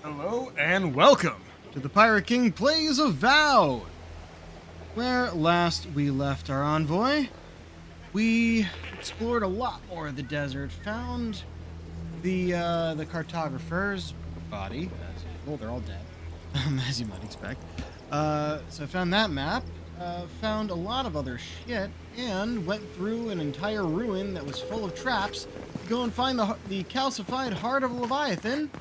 Hello and welcome to the Pirate King Plays Avowed. Where last we left our envoy, we explored a lot more of the desert, found the cartographer's body, as usual. They're all dead, as you might expect. So I found that map, found a lot of other shit, and went through an entire ruin that was full of traps to go and find the calcified heart of Leviathan.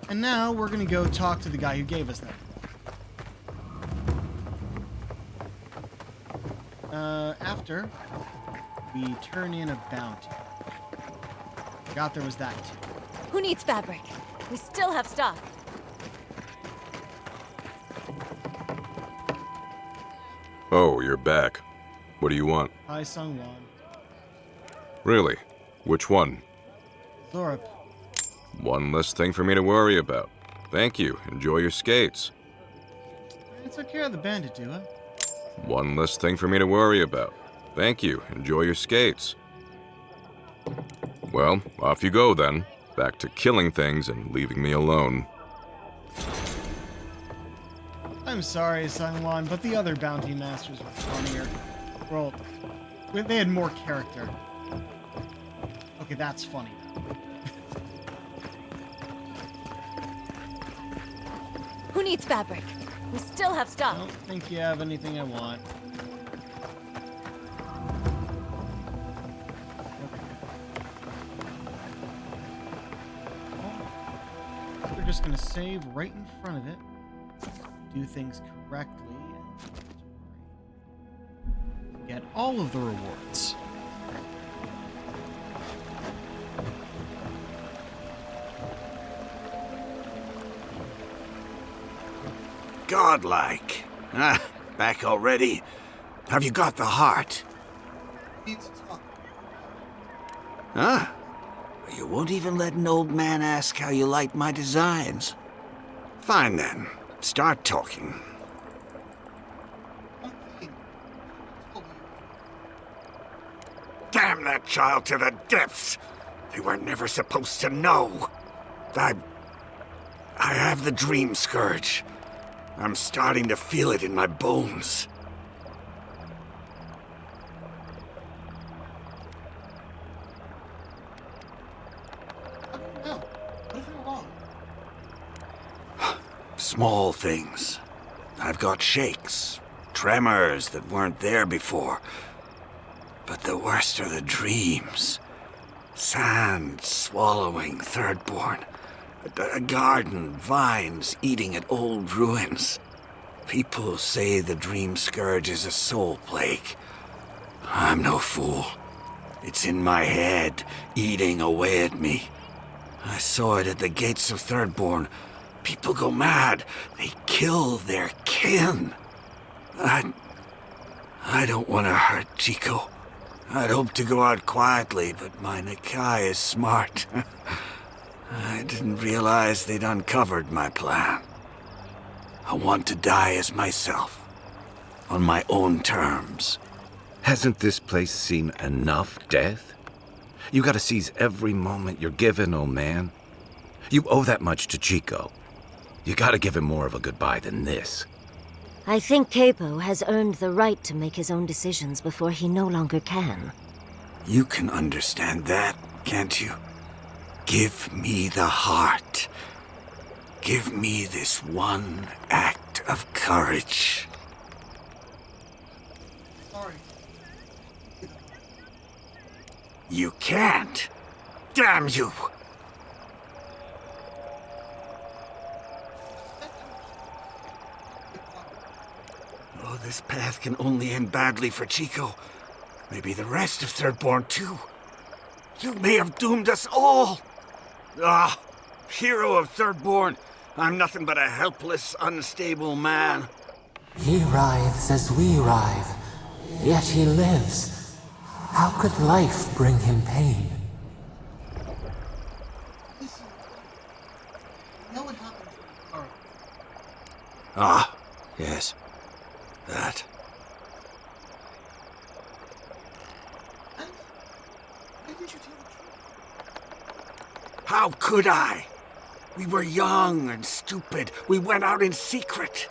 And now we're gonna go talk to the guy who gave us that. After we turn in a bounty. Forgot there was that too. Who needs fabric? We still have stock. Oh, you're back. What do you want? Hi, Sungwon. Really? Which one? Thorpe. One less thing for me to worry about. Thank you. Enjoy your skates. I took care of the bandit, do I? One less thing for me to worry about. Thank you. Enjoy your skates. Well, off you go then. Back to killing things and leaving me alone. I'm sorry, Sungwon, but the other bounty masters were funnier. Well, they had more character. Okay, that's funny. Who needs fabric? We still have I stock. don't think you have anything I want. Okay. We're just gonna save right in front of it. Do things correctly and get all of the rewards. Godlike. Ah, back already? Have you got the heart? Needs to talk. Huh? You won't even let an old man ask how you like my designs. Fine then. Start talking. Damn that child to the depths! They were never supposed to know. I have the dream scourge. I'm starting to feel it in my bones. No, what if I'm wrong? Small things. I've got shakes, tremors that weren't there before. But the worst are the dreams. Sand swallowing Thirdborn. A garden, vines eating at old ruins. People say the dream scourge is a soul plague. I'm no fool. It's in my head, eating away at me. I saw it at the gates of Thirdborn. People go mad. They kill their kin. I don't want to hurt Chico. I'd hoped to go out quietly, but my Nakai is smart. I didn't realize they'd uncovered my plan. I want to die as myself, on my own terms. Hasn't this place seen enough death? You gotta seize every moment you're given, old man. You owe that much to Chico. You gotta give him more of a goodbye than this. I think Capo has earned the right to make his own decisions before he no longer can. You can understand that, can't you? Give me the heart. Give me this one act of courage. Sorry. You can't. Damn you! Oh, this path can only end badly for Chico. Maybe the rest of Thirdborn too. You may have doomed us all. Ah, hero of Thirdborn. I'm nothing but a helpless, unstable man. He writhes as we writhe, yet he lives. How could life bring him pain? Listen. You know what happened to Laura? Ah, yes. That. And why didn't you tell the truth? How could I? We were young and stupid. We went out in secret.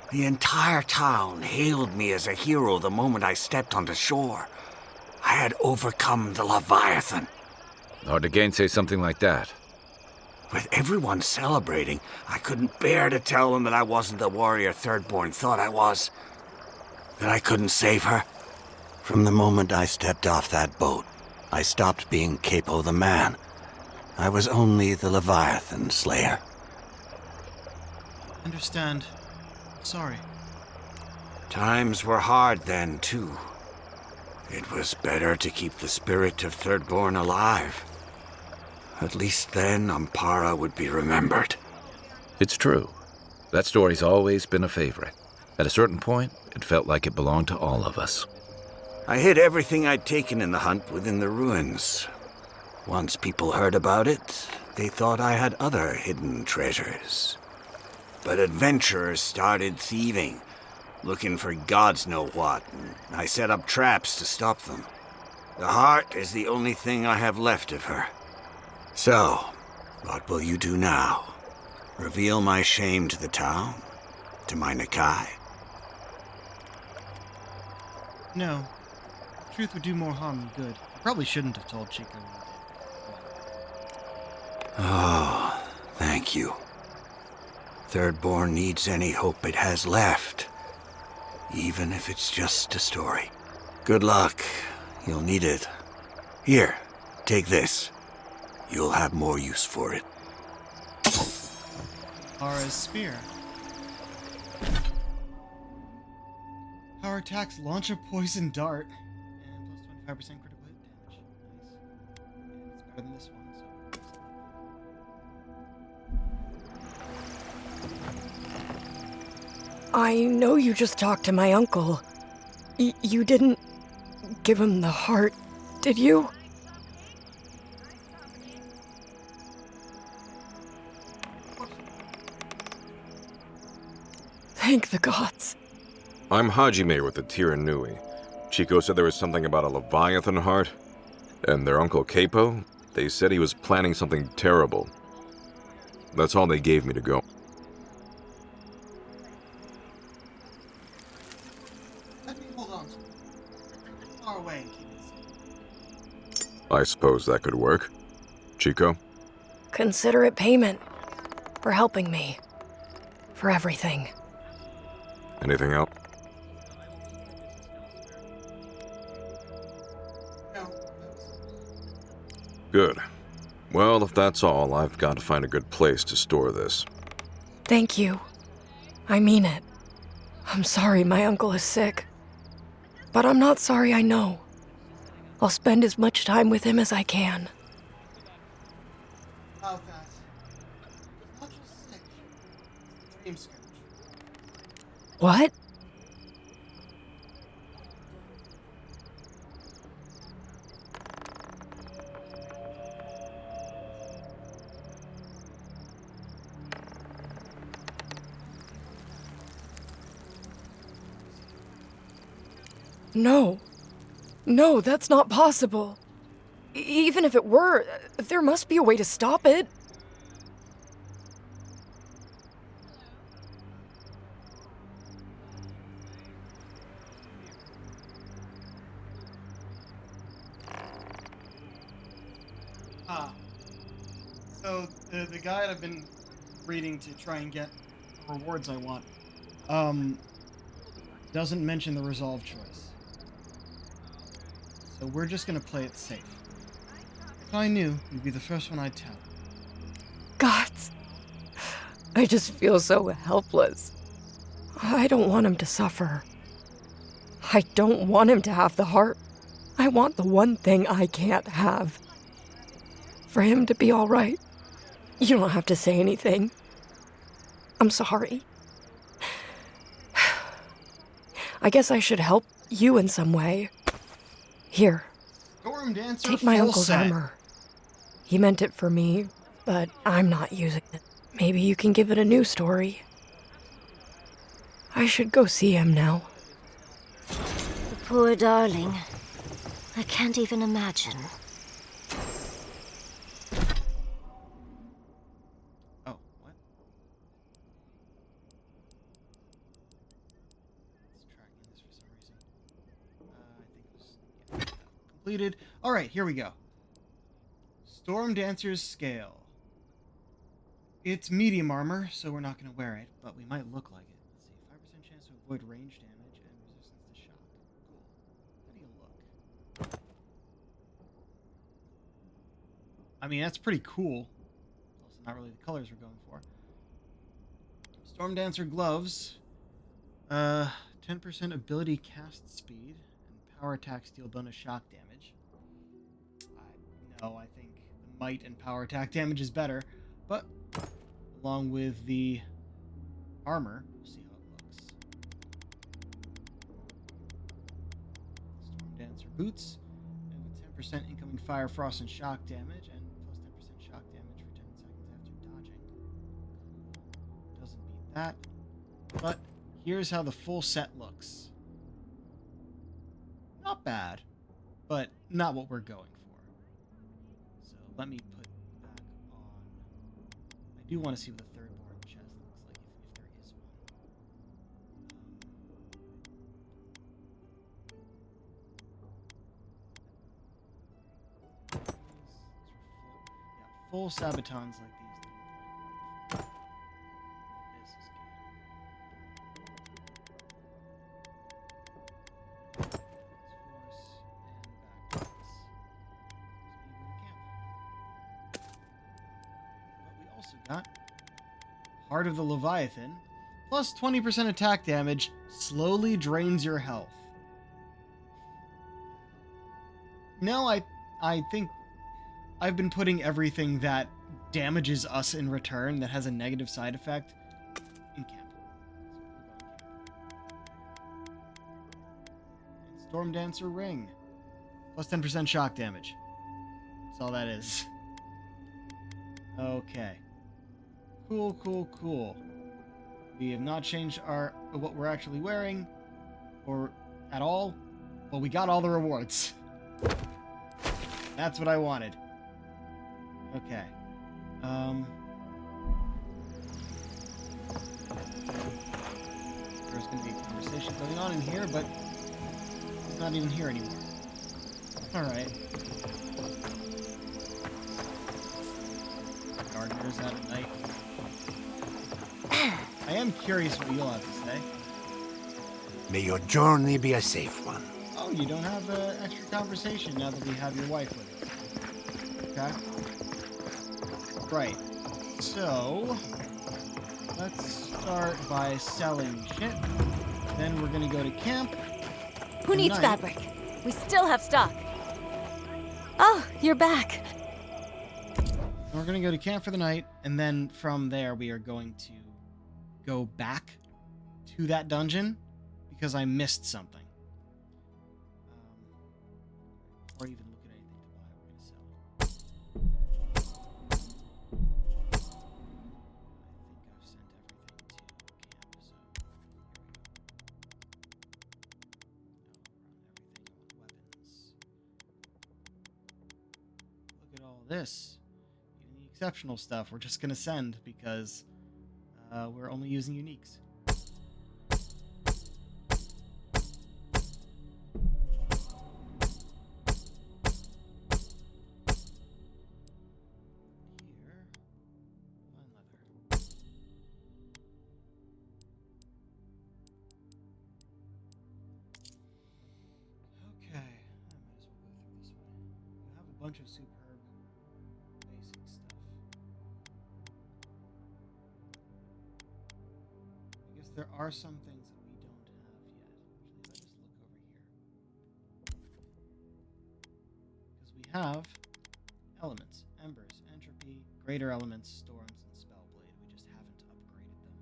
The entire town hailed me as a hero the moment I stepped onto shore. I had overcome the Leviathan. Hard to gainsay something like that. With everyone celebrating, I couldn't bear to tell them that I wasn't the warrior Thirdborn thought I was. That I couldn't save her. From the moment I stepped off that boat, I stopped being Capo the man. I was only the Leviathan Slayer. Understand. Sorry. Times were hard then, too. It was better to keep the spirit of Thirdborn alive. At least then, Ampara would be remembered. It's true. That story's always been a favorite. At a certain point, it felt like it belonged to all of us. I hid everything I'd taken in the hunt within the ruins. Once people heard about it, they thought I had other hidden treasures. But adventurers started thieving, looking for gods know what, and I set up traps to stop them. The heart is the only thing I have left of her. So, what will you do now? Reveal my shame to the town? To my Nakai? No. Truth would do more harm than good. I probably shouldn't have told Chico what I did. Oh, thank you. Thirdborn needs any hope it has left, even if it's just a story. Good luck. You'll need it. Here, take this. You'll have more use for it. Ara's spear. Power attacks launch a poison dart. And plus 25% critical hit damage. Nice. And it's better than this one, so. I know you just talked to my uncle. You didn't give him the heart, did you? Thank the gods. I'm Hajime with the Tiranui. Chico said there was something about a Leviathan heart. And their uncle Capo, they said he was planning something terrible. That's all they gave me to go. Let me hold on to it. Far away and keep it safe. I suppose that could work. Chico? Consider it payment for helping me. For everything. Anything else? No. Good. Well, if that's all, I've got to find a good place to store this. Thank you. I mean it. I'm sorry my uncle is sick. But I'm not sorry I know. I'll spend as much time with him as I can. How fast? Not just sick. Dream scourge. What? No. No, that's not possible. Even if it were, there must be a way to stop it. So the guide I've been reading to try and get the rewards I want, doesn't mention the resolve choice. So we're just gonna play it safe. If I knew, you'd be the first one I'd tell. Gods. I just feel so helpless. I don't want him to suffer. I don't want him to have the heart. I want the one thing I can't have. For him to be all right. You don't have to say anything. I'm sorry. I guess I should help you in some way. Here, Storm Dancer take my full uncle's set. armor. He meant it for me, but I'm not using it. Maybe you can give it a new story. I should go see him now. The poor darling. I can't even imagine. completed. All right, here we go. Storm Dancer's Scale. It's medium armor, so we're not going to wear it, but we might look like it. Let's see, 5% chance to avoid range damage and resistance to shock. Cool. How do you look? I mean, that's pretty cool. It's also not really the colors we're going for. Storm Dancer gloves. 10% ability cast speed and power attacks deal bonus shock damage. I think the might and power attack damage is better, but along with the armor, we'll see how it looks. Storm Dancer boots, and with 10% incoming fire, frost, and shock damage, and plus 10% shock damage for 10 seconds after dodging. Doesn't beat that, but here's how the full set looks. Not bad, but not what we're going for. So let me put back on. I do want to see what the Thirdborn chest looks like, if there is one. Full Sabatons like these. This is good. Force and back to this. But we also got Heart of the Leviathan, plus 20% attack damage, slowly drains your health. No, I think I've been putting everything that damages us in return that has a negative side effect in camp. And Storm Dancer Ring, plus 10% shock damage. That's all that is. Okay. Cool. We have not changed what we're actually wearing, or at all, but we got all the rewards. That's what I wanted. Okay. There's going to be a conversation going on in here, but he's not even here anymore. Alright. Gardeners out at night. I am curious what you'll have to say. May your journey be a safe one. Oh, you don't have an extra conversation now that we have your wife with us. Okay. Right. So, let's start by selling shit. Then we're gonna go to camp. Who needs fabric? We still have stock. Oh, you're back. We're gonna go to camp for the night, and then from there we are going to go back to that dungeon because I missed something. Or even look at anything to buy, we're gonna sell. I think I've sent everything to camp, so here we go. Run everything on weapons. Look at all this. Even the exceptional stuff we're just gonna send because we're only using uniques. Bunch of superb basic stuff. I guess there are some things that we don't have yet. Actually, if I just look over here. Because we have elements, embers, entropy, greater elements, storms, and spellblade. We just haven't upgraded them.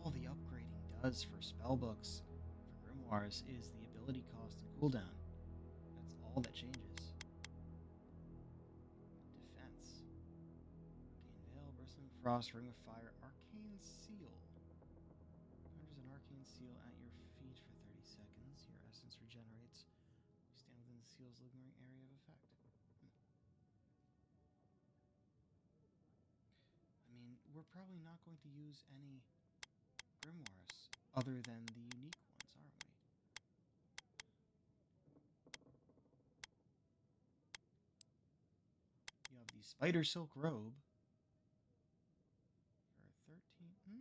All the upgrading does for spellbooks is the ability cost and cooldown. That's all that changes. Defense. Arcane Veil, Bristling Frost, Ring of Fire, Arcane Seal. Conjures an Arcane Seal at your feet for 30 seconds. Your essence regenerates. You stand within the seal's lingering area of effect. I mean, we're probably not going to use any grimoires other than the unique ones. spider silk robe. For 13.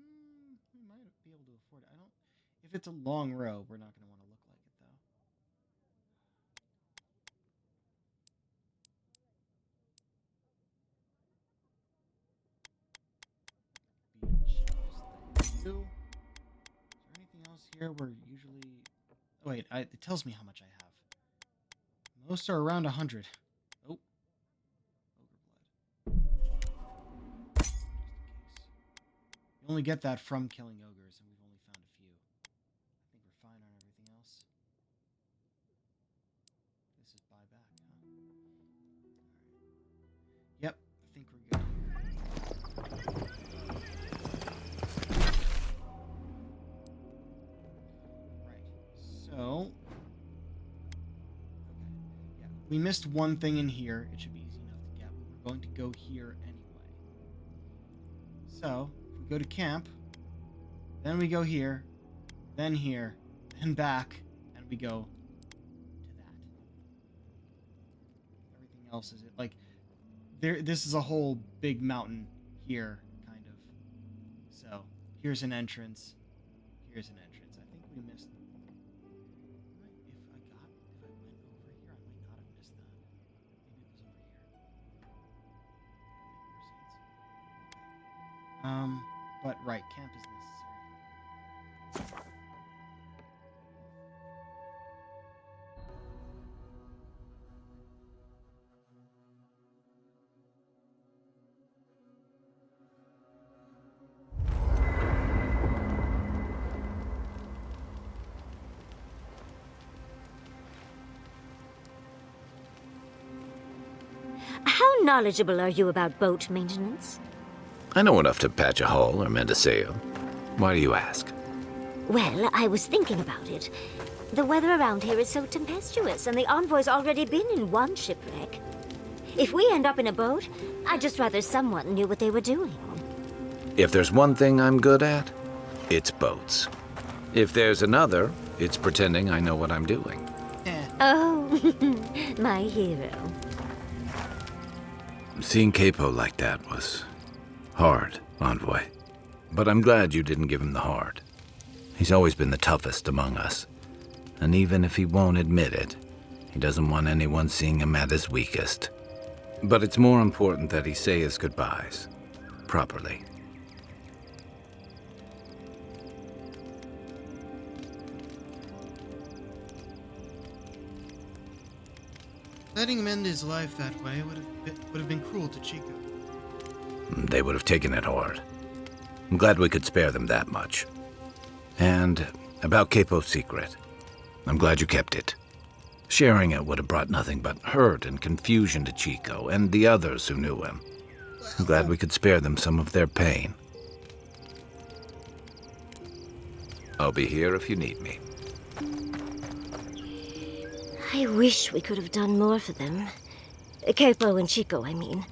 We might be able to afford it. I don't. If it's a long robe, we're not going to want to look like it though. Beetle shoes. Thank you. Is there anything else here? We're usually. Oh wait, it tells me how much I have. Most are around 100. Oh. Ogre blood. Just in case. You only get that from killing ogres, and we've only found a few. I think we're fine on everything else. This is buyback, huh? Alright. Yep, I think we're good here. Right. So. We missed one thing in here. It should be easy enough to get. We're going to go here anyway. So, if we go to camp, then we go here, then here, then back, and we go to that. Everything else is it like this is a whole big mountain here, kind of. So, here's an entrance. Here's an entrance. I think we missed. But right, camp is necessary. How knowledgeable are you about boat maintenance? I know enough to patch a hull or mend a sail. Why do you ask? Well, I was thinking about it. The weather around here is so tempestuous, and the envoy's already been in one shipwreck. If we end up in a boat, I'd just rather someone knew what they were doing. If there's one thing I'm good at, it's boats. If there's another, it's pretending I know what I'm doing. Oh, my hero. Seeing Capo like that was hard, Envoy. But I'm glad you didn't give him the hard. He's always been the toughest among us. And even if he won't admit it, he doesn't want anyone seeing him at his weakest. But it's more important that he say his goodbyes properly. Letting him end his life that way would have been cruel to Chico. They would have taken it hard. I'm glad we could spare them that much. And about Capo's secret, I'm glad you kept it. Sharing it would have brought nothing but hurt and confusion to Chico and the others who knew him. I'm glad we could spare them some of their pain. I'll be here if you need me. I wish we could have done more for them. Capo and Chico, I mean.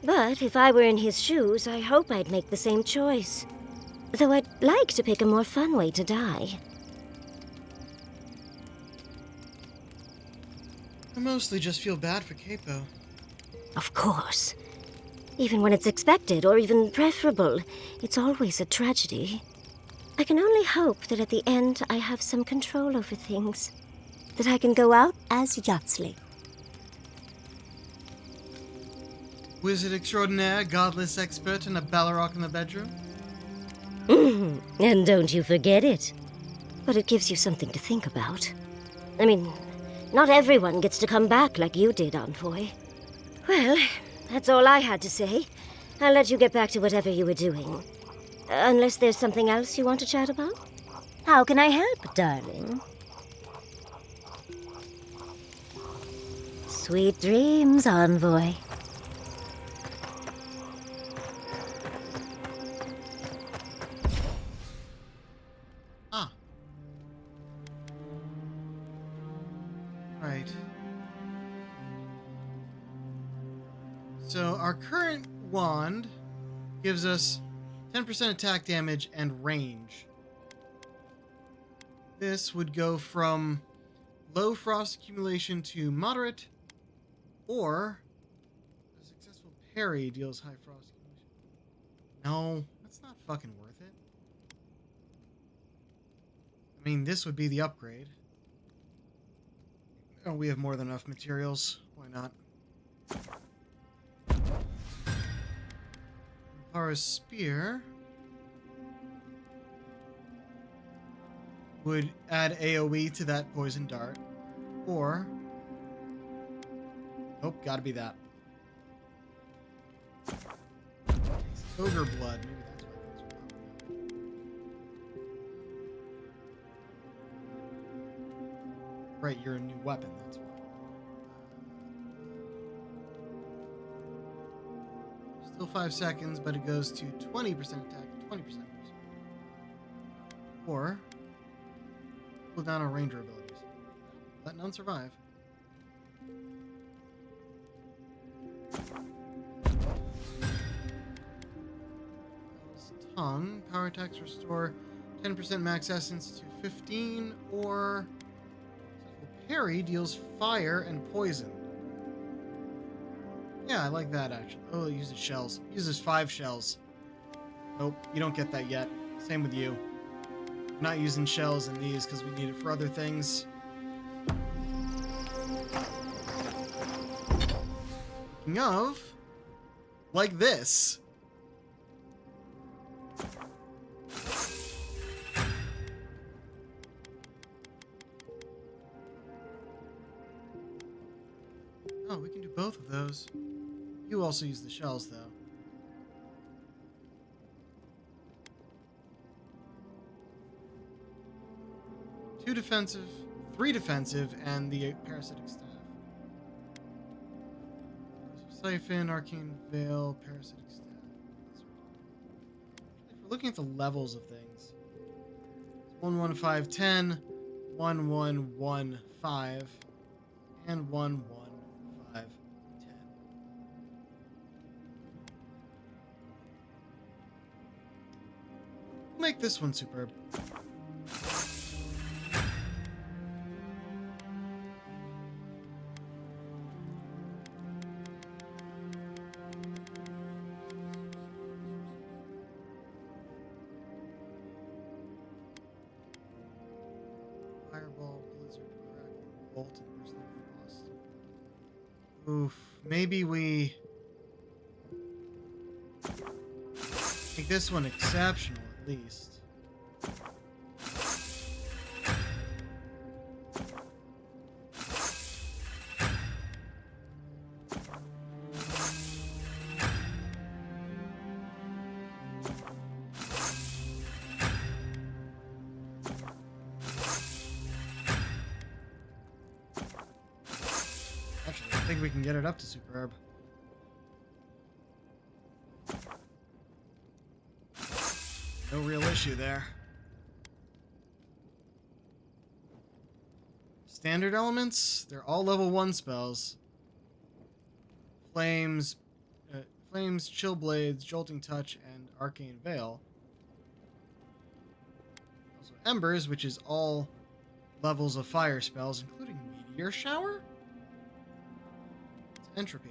But if I were in his shoes, I hope I'd make the same choice. Though I'd like to pick a more fun way to die. I mostly just feel bad for Capo. Of course. Even when it's expected, or even preferable, it's always a tragedy. I can only hope that at the end I have some control over things. That I can go out as Yatsley. Wizard extraordinaire, godless expert, and a Balrog in the bedroom? And don't you forget it. But it gives you something to think about. I mean, not everyone gets to come back like you did, Envoy. Well, that's all I had to say. I'll let you get back to whatever you were doing. Unless there's something else you want to chat about? How can I help, darling? Sweet dreams, Envoy. Ah. Right. So our current wand gives us 10% attack damage and range. This would go from low frost accumulation to moderate, or a successful parry deals high frost. No, that's not fucking worth it. I mean, this would be the upgrade. Oh, we have more than enough materials. Why not? Our spear would add AoE to that poison dart. Or... Nope, gotta be that. Ogre blood. Maybe that's why things are popping up. Right, you're a new weapon, that's why. Still 5 seconds, but it goes to 20% attack and 20% use. Or pull down on ranger abilities. Let none survive. Tongue. Power attacks restore 10% max essence to 15, or parry deals fire and poison. Yeah, I like that actually. Oh, it uses shells. It uses 5 shells. Nope, you don't get that yet. Same with you. We're not using shells in these because we need it for other things. Speaking of, like this. Oh, we can do both of those. You also use the shells, though. Two defensive, 3 defensive, and the parasitic staff. Siphon, arcane veil, parasitic staff. If we're looking at the levels of things, 11510, 1115, and 11510. We'll make this one superb. Fireball, blizzard, crackle, bolt, and bursting frost. Oof. Maybe we make this one exceptional, at least. Actually, I think we can get it up to superb. No real issue there. Standard elements, they're all level 1 spells. Flames, Chill Blades, Jolting Touch, and Arcane Veil. Also Embers, which is all levels of fire spells, including Meteor Shower? It's Entropy.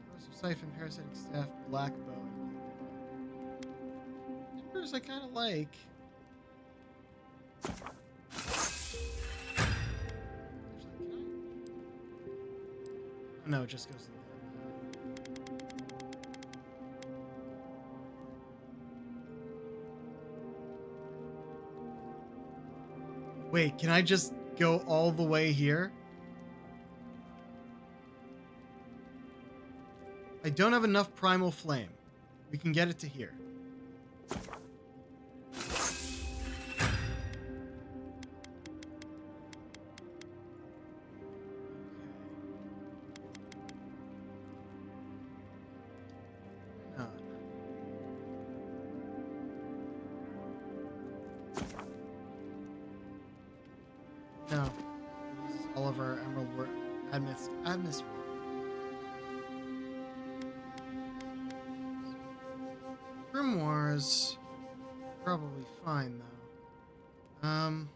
Corrosive Siphon, Parasitic Staff, Black Bow, Embers I kind of like. Actually, can I? Oh, no, it just goes to the Wait, can I just go all the way here? I don't have enough Primal Flame. We can get it to here. No. This is all of our emerald work. Admis work. Grimoires probably fine though. Yeah.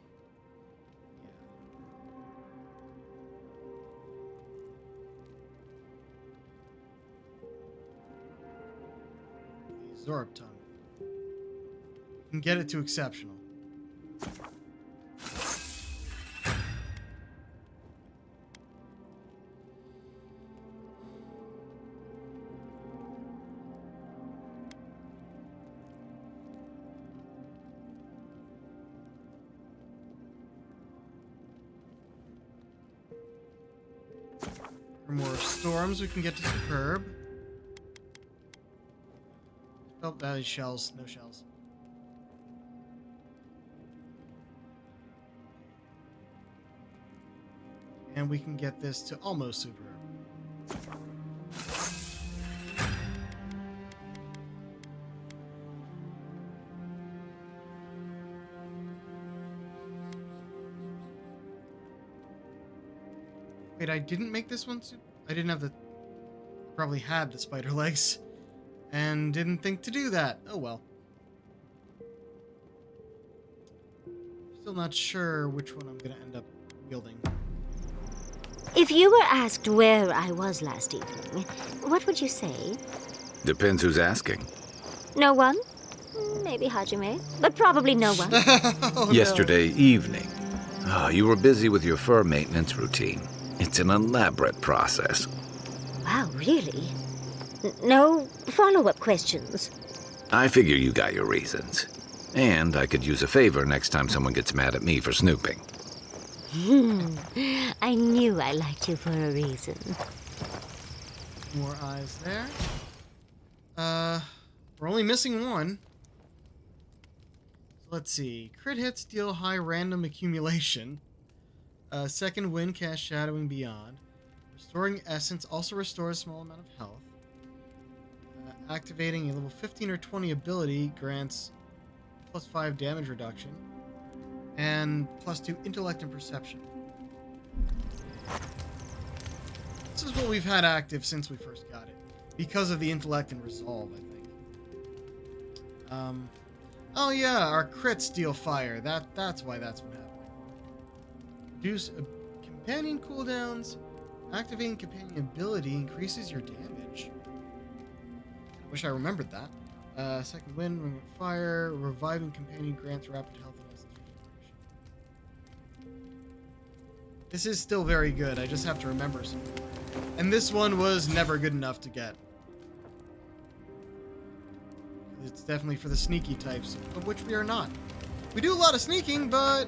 Absorb tongue. You can get it to exceptional. For more storms, we can get to superb. Oh, that is shells. No shells. And we can get this to almost superb. Wait, I didn't make this one super. I didn't have the. Probably had the spider legs. And didn't think to do that. Oh well. Still not sure which one I'm gonna end up wielding. If you were asked where I was last evening, what would you say? Depends who's asking. No one? Maybe Hajime, but probably no one. Oh, Yesterday evening. Oh, you were busy with your fur maintenance routine. It's an elaborate process. Wow, really? No follow-up questions? I figure you got your reasons. And I could use a favor next time someone gets mad at me for snooping. I knew I liked you for a reason. More eyes there. We're only missing one. So let's see. Crit hits deal high random accumulation. Second wind cast shadowing beyond. Restoring essence also restores a small amount of health. Activating a level 15 or 20 ability grants plus 5 damage reduction. And plus 2 intellect and perception. This is what we've had active since we first got it. Because of the intellect and resolve, I think. Oh yeah, our crits deal fire. That's why that's been happening. Reduce companion cooldowns. Activating companion ability increases your damage. I wish I remembered that. Second wind, ring of fire, reviving companion grants rapid health and essence regeneration. This is still very good. I just have to remember something. And this one was never good enough to get. It's definitely for the sneaky types, of which we are not. We do a lot of sneaking, but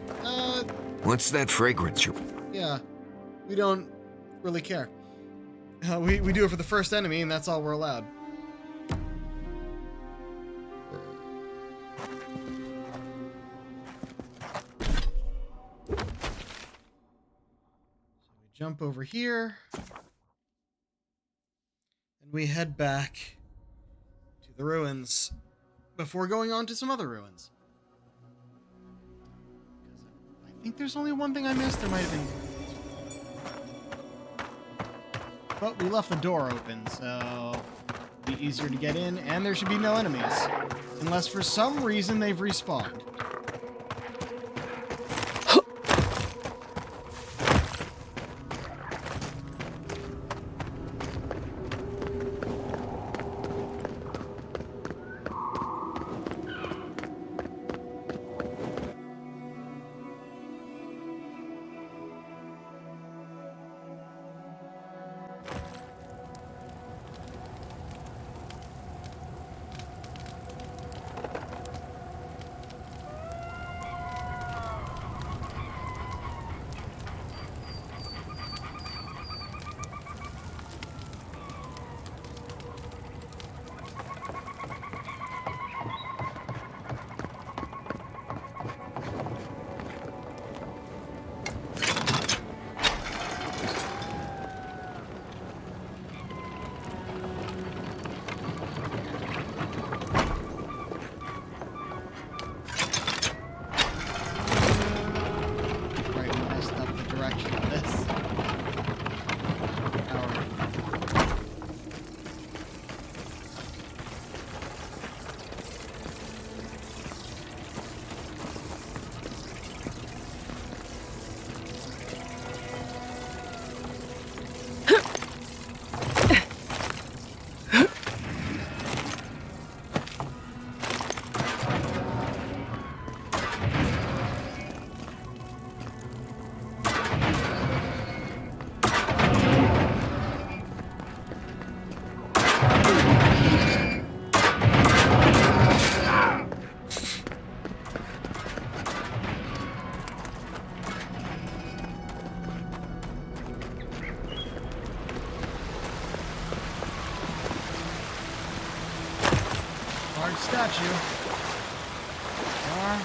What's that fragrance you... yeah, we don't really care. We do it for the first enemy, and that's all we're allowed. So we jump over here, and we head back to the ruins before going on to some other ruins. I think there's only one thing I missed. There might have been. But we left the door open, so it'll be easier to get in, and there should be no enemies. Unless for some reason they've respawned. large statue. There are.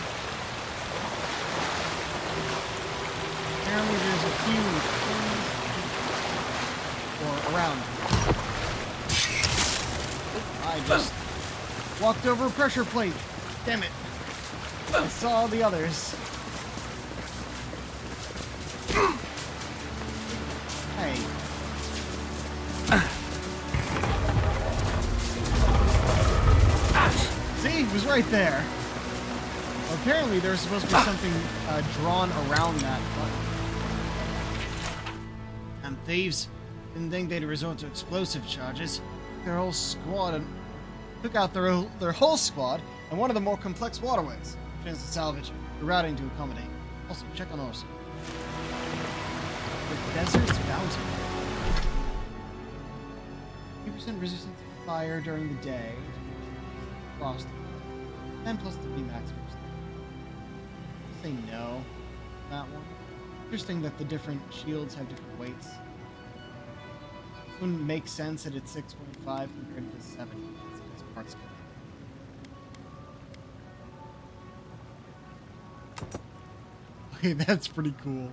Apparently there's a few things or around. I just walked over a pressure plate. Damn it. I saw the others. Hey. See? It was right there. Apparently there's supposed to be something drawn around that button. And thieves didn't think they'd resort to explosive charges. Their whole squad and took out their whole squad and one of the more complex waterways. Chance to salvage, rerouting to accommodate. Also, check on Orson. The desert's bounty. 2% resistance to fire during the day. Frost. 10 plus 3 max boost. Say no. That one. Interesting that the different shields have different weights. This one makes sense that it's 6.5 compared to 7. It's parts good. Okay, that's pretty cool.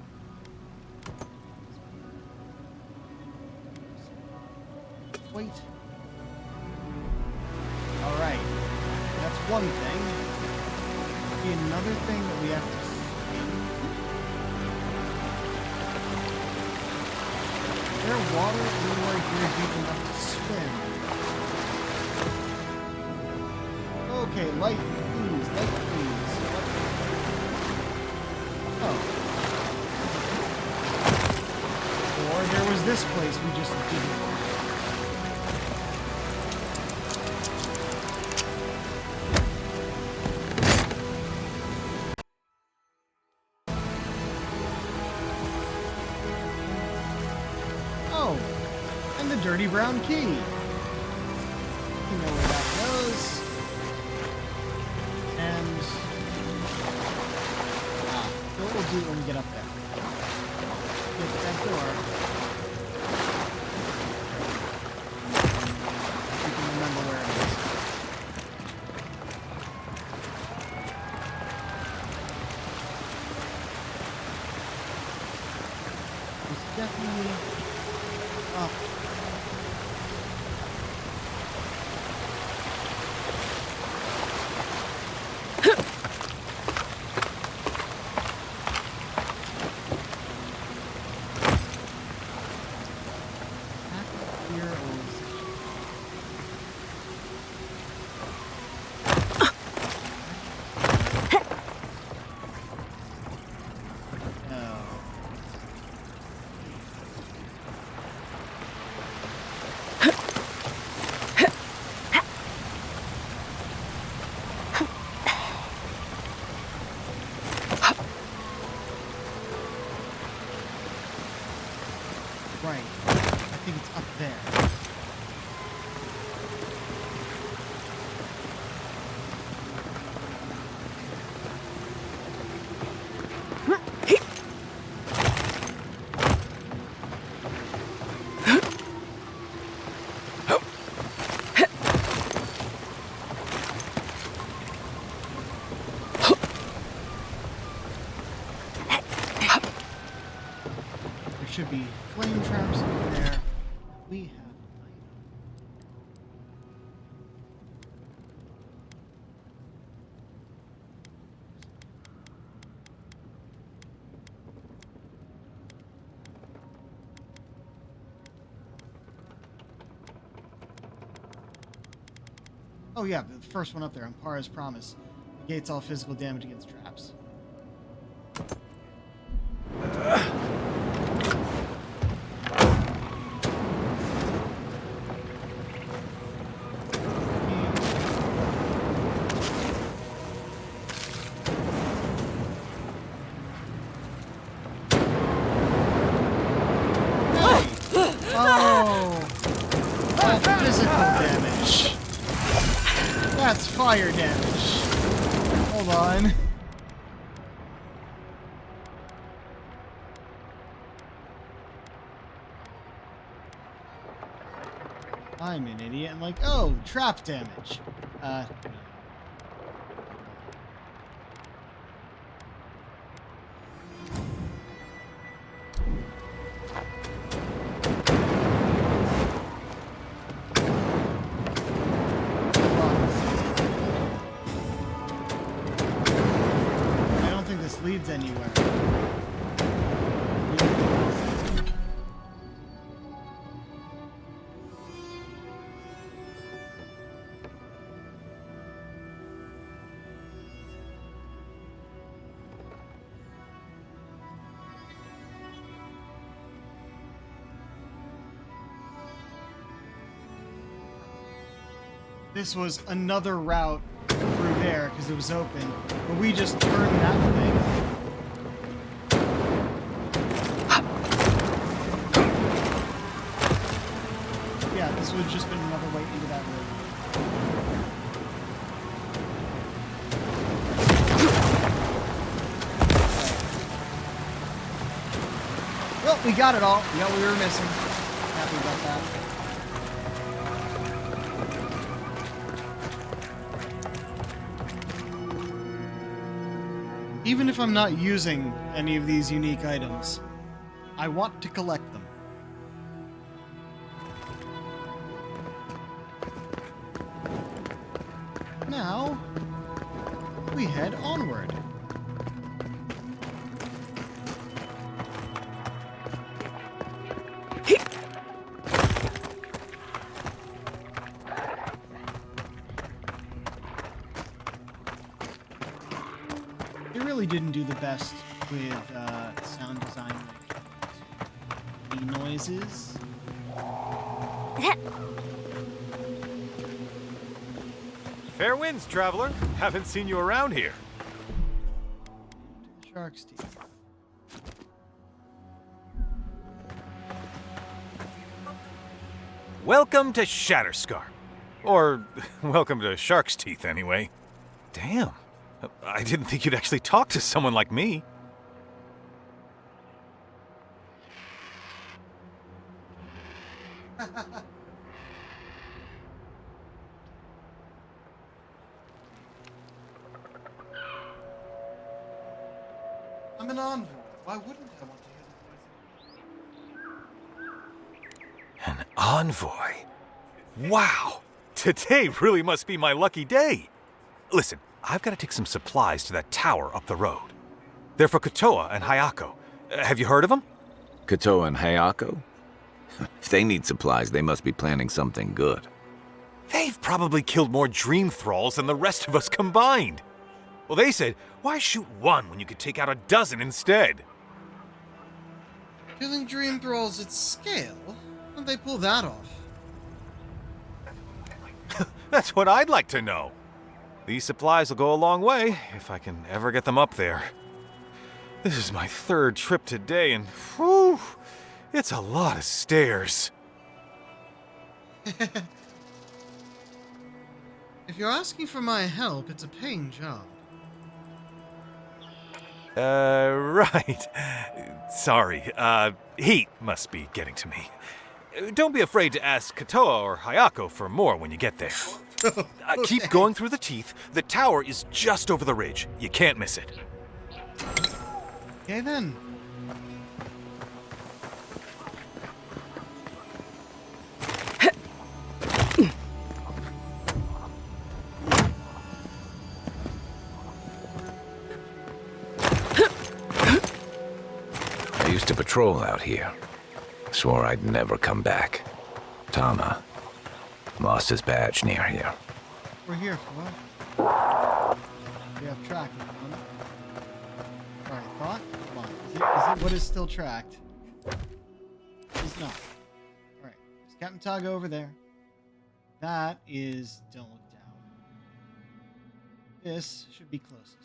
Wait. Alright. That's one thing. Be another thing that we have to swim. Is there water anywhere here deep enough to swim? Okay, light please, light please. Oh. Or there was this place we just didn't. And the dirty brown key. You know where that goes. And what we'll do when we get up there. Get that door. We can remember where it is. It's definitely up. Right. I think it's up there. Should be flame traps over there. We have an item. Oh yeah, the first one up there, Ampara's Promise. Negates all physical damage against traps. That's fire damage. Hold on. I'm an idiot. I'm like, oh, trap damage. I don't think this leads anywhere. This was another route through there because it was open, but we just turned that thing. Yeah, this would have just been another way into that room. Well, we got it all. We got what we were missing. Happy about that. Even if I'm not using any of these unique items, I want to collect them. Now, we head onward. They really didn't do the best with sound design when it came to noises. Fair winds, traveler. Haven't seen you around here. Shark's teeth. Welcome to Shatterscarp. Or, welcome to Shark's Teeth, anyway. Damn. I didn't think you'd actually talk to someone like me. I'm an envoy. Why wouldn't I want to hear An envoy? Wow. Today really must be my lucky day. Listen, I've got to take some supplies to that tower up the road. They're for Kotoa and Hayako. Have you heard of them? Kotoa and Hayako? If they need supplies, they must be planning something good. They've probably killed more dream thralls than the rest of us combined. Well, they said, why shoot one when you could take out a dozen instead? Killing dream thralls at scale? How'd they pull that off? That's what I'd like to know. These supplies will go a long way if I can ever get them up there. This is my third trip today, and whew, it's a lot of stairs. If you're asking for my help, it's a paying job. Right. Sorry, heat must be getting to me. Don't be afraid to ask Kotoa or Hayako for more when you get there. Keep going through the teeth. The tower is just over the ridge. You can't miss it. Okay then. I used to patrol out here. Swore I'd never come back. Tama lost his badge near here. We're here for what? We have tracking on it. Alright, thought? Come on. Is it what is still tracked? It's not. Alright. There's Captain Tug over there. That is don't look down. This should be closest.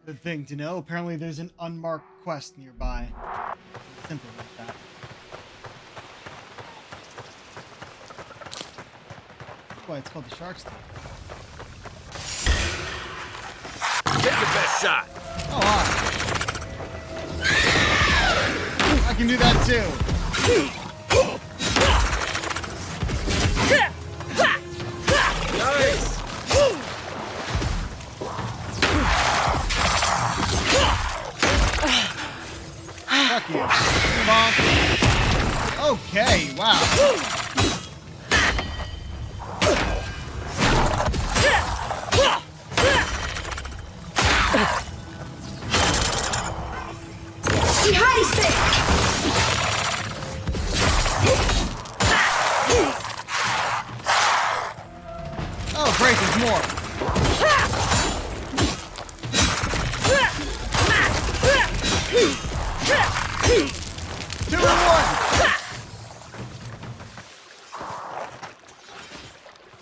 Good thing to know. Apparently there's an unmarked quest nearby. Simple like that. That's why it's called the Shark's Tank. Take your best shot. Oh, awesome. I can do that too. Nice. Fuck you. Bonk. Okay, wow. Oh, great, there's more. 2 and 1.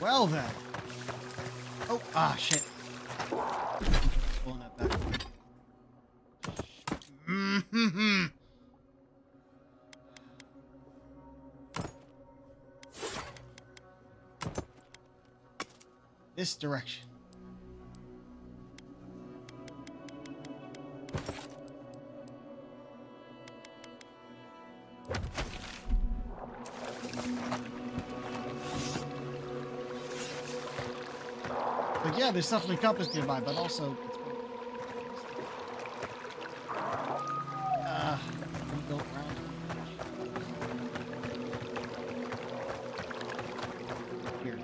Well then. Oh, shit. Pulling that back. Mm-hmm. This direction. But yeah, there's definitely compass nearby, but also it's built around. Here.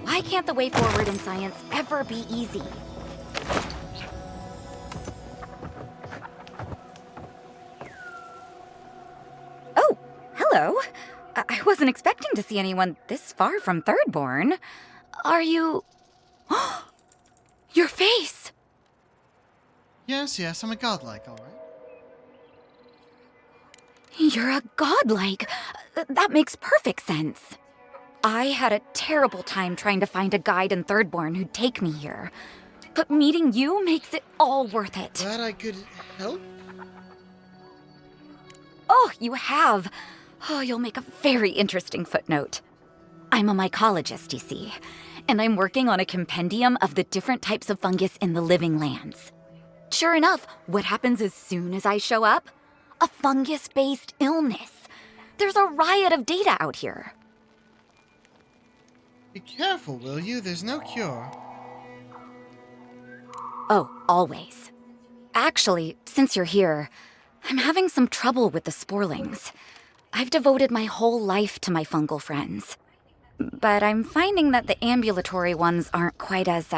Why can't the way forward in science ever be easy? Oh, hello. I wasn't expecting to see anyone this far from Thirdborn. Are you... Your face! Yes, I'm a godlike, all right. You're a godlike. That makes perfect sense. I had a terrible time trying to find a guide in Thirdborn who'd take me here. But meeting you makes it all worth it. Glad I could help. Oh, you have. Oh, you'll make a very interesting footnote. I'm a mycologist, you see, and I'm working on a compendium of the different types of fungus in the living lands. Sure enough, what happens as soon as I show up? A fungus-based illness. There's a riot of data out here. Be careful, will you? There's no cure. Oh, always. Actually, since you're here, I'm having some trouble with the sporlings. I've devoted my whole life to my fungal friends. But I'm finding that the ambulatory ones aren't quite as,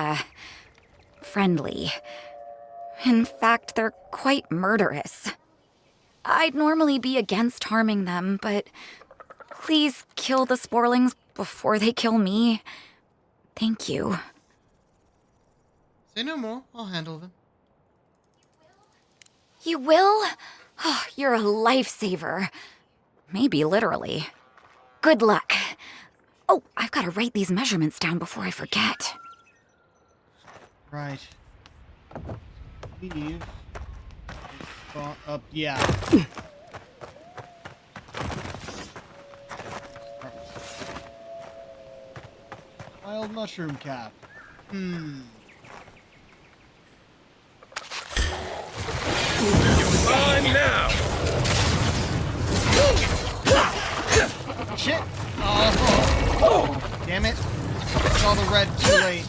friendly. In fact, they're quite murderous. I'd normally be against harming them, but please kill the sporlings before they kill me. Thank you. Say no more. I'll handle them. You will? Oh, you're a lifesaver. Maybe literally. Good luck. Oh, I've got to write these measurements down before I forget. Right. Leave. Up, yeah. Wild mushroom cap. Fine now. Shit! Oh, damn it. I saw the red too late.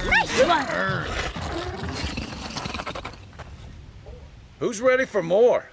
Nice one! Who's ready for more?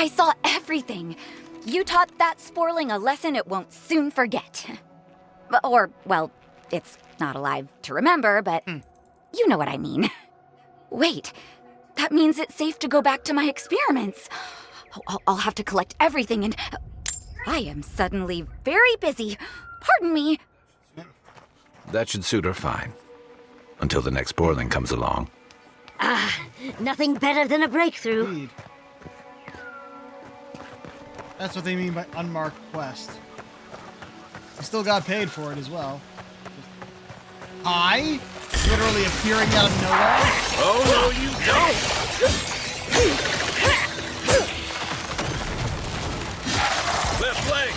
I saw everything. You taught that sporling a lesson it won't soon forget. Or, well, it's not alive to remember, but you know what I mean. Wait, that means it's safe to go back to my experiments. I'll have to collect everything and... I am suddenly very busy. Pardon me. That should suit her fine. Until the next Borling comes along. Nothing better than a breakthrough. Indeed. That's what they mean by unmarked quest. You still got paid for it as well. Hi? Literally appearing out of nowhere? Oh, no, you don't! Left leg!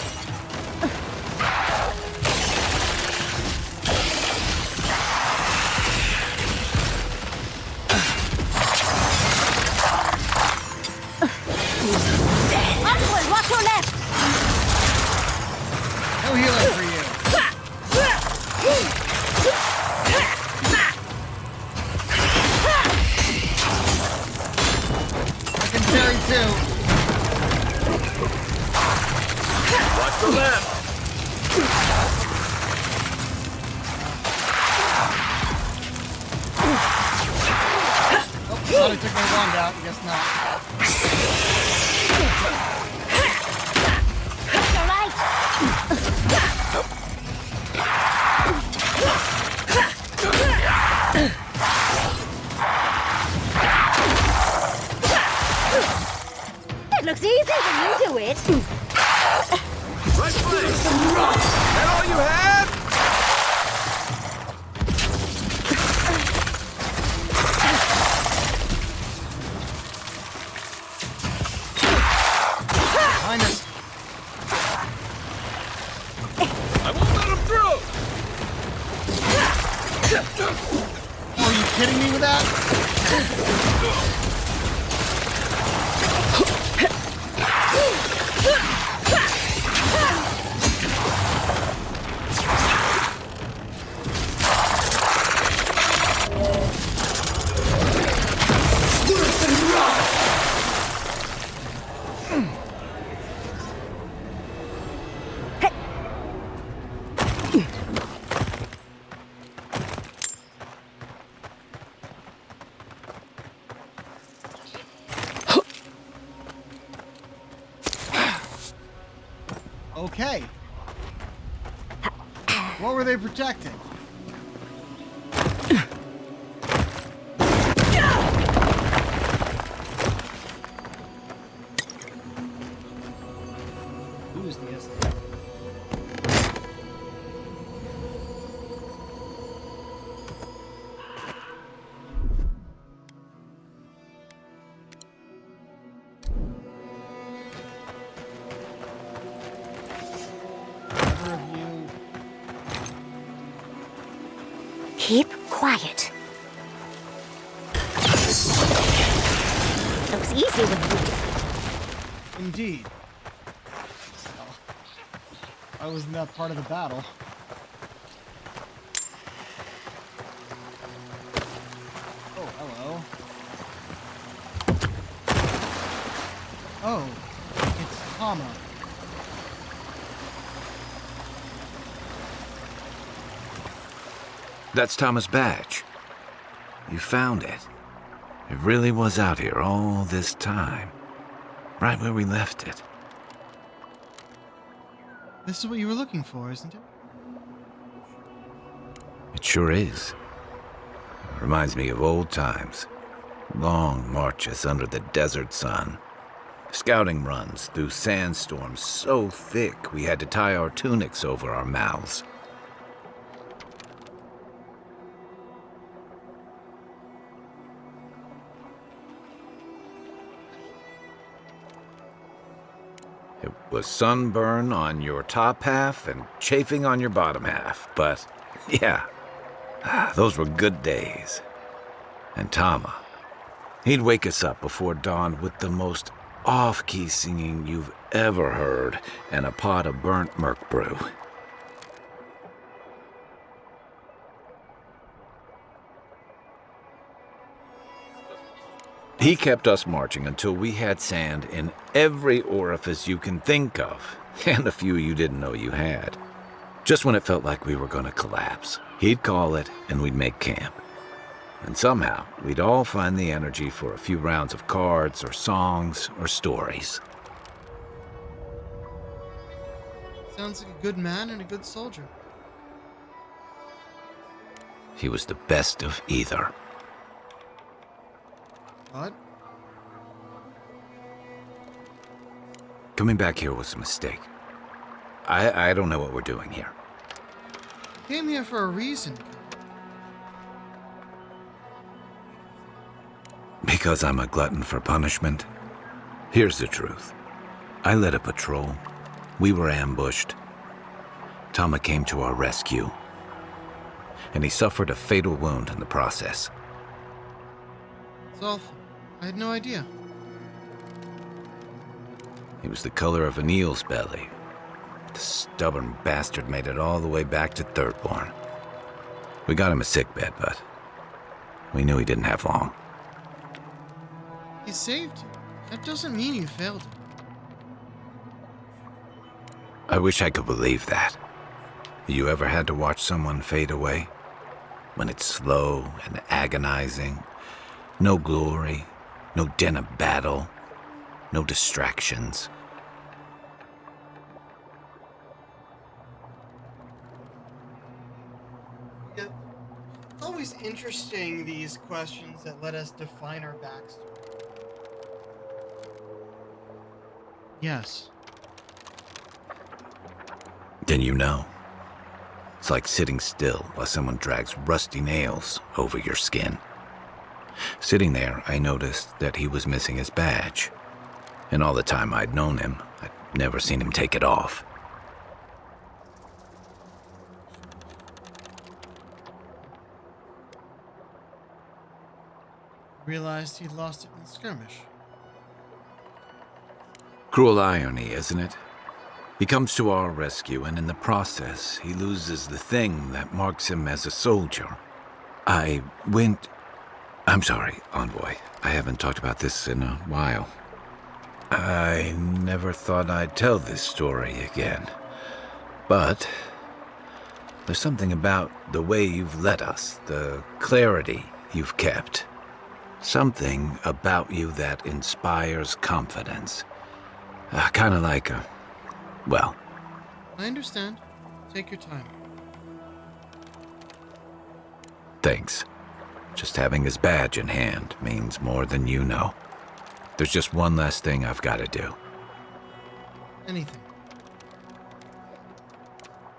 Onward, watch your left! No healing for you. I can carry too. Watch the left! Oh, thought I took my wand out. Guess not. You're right! It looks easy when you do it. Right leg! That all you had? Behind us. I won't let him through! Oh, are you kidding me with that? Okay. What were they protecting? Who's the SDF? Keep quiet. Looks easy when you do it. Indeed. I was in that part of the battle. Oh, hello. Oh, it's Tama. That's Tama's badge. You found it. It really was out here all this time. Right where we left it. This is what you were looking for, isn't it? It sure is. Reminds me of old times. Long marches under the desert sun. Scouting runs through sandstorms so thick we had to tie our tunics over our mouths. It was sunburn on your top half and chafing on your bottom half, but yeah, those were good days. And Tama, he'd wake us up before dawn with the most off-key singing you've ever heard and a pot of burnt merc brew. He kept us marching until we had sand in every orifice you can think of, and a few you didn't know you had. Just when it felt like we were going to collapse, he'd call it and we'd make camp. And somehow, we'd all find the energy for a few rounds of cards or songs or stories. Sounds like a good man and a good soldier. He was the best of either. What? Coming back here was a mistake. I don't know what we're doing here. Came here for a reason. Because I'm a glutton for punishment? Here's the truth. I led a patrol. We were ambushed. Tama came to our rescue. And he suffered a fatal wound in the process. It's awful. I had no idea. He was the color of an eel's belly. The stubborn bastard made it all the way back to Thirdborn. We got him a sickbed, but we knew he didn't have long. He saved you. That doesn't mean you failed him. I wish I could believe that. You ever had to watch someone fade away? When it's slow and agonizing, no glory, no din of battle, no distractions. It's always interesting, these questions that let us define our backstory. Yes. Then you know. It's like sitting still while someone drags rusty nails over your skin. Sitting there, I noticed that he was missing his badge. And all the time I'd known him, I'd never seen him take it off. Realized he'd lost it in the skirmish. Cruel irony, isn't it? He comes to our rescue, and in the process, he loses the thing that marks him as a soldier. I'm sorry, Envoy. I haven't talked about this in a while. I never thought I'd tell this story again. But there's something about the way you've led us, the clarity you've kept. Something about you that inspires confidence. Kind of like well. I understand. Take your time. Thanks. Just having his badge in hand means more than you know. There's just one last thing I've got to do. Anything.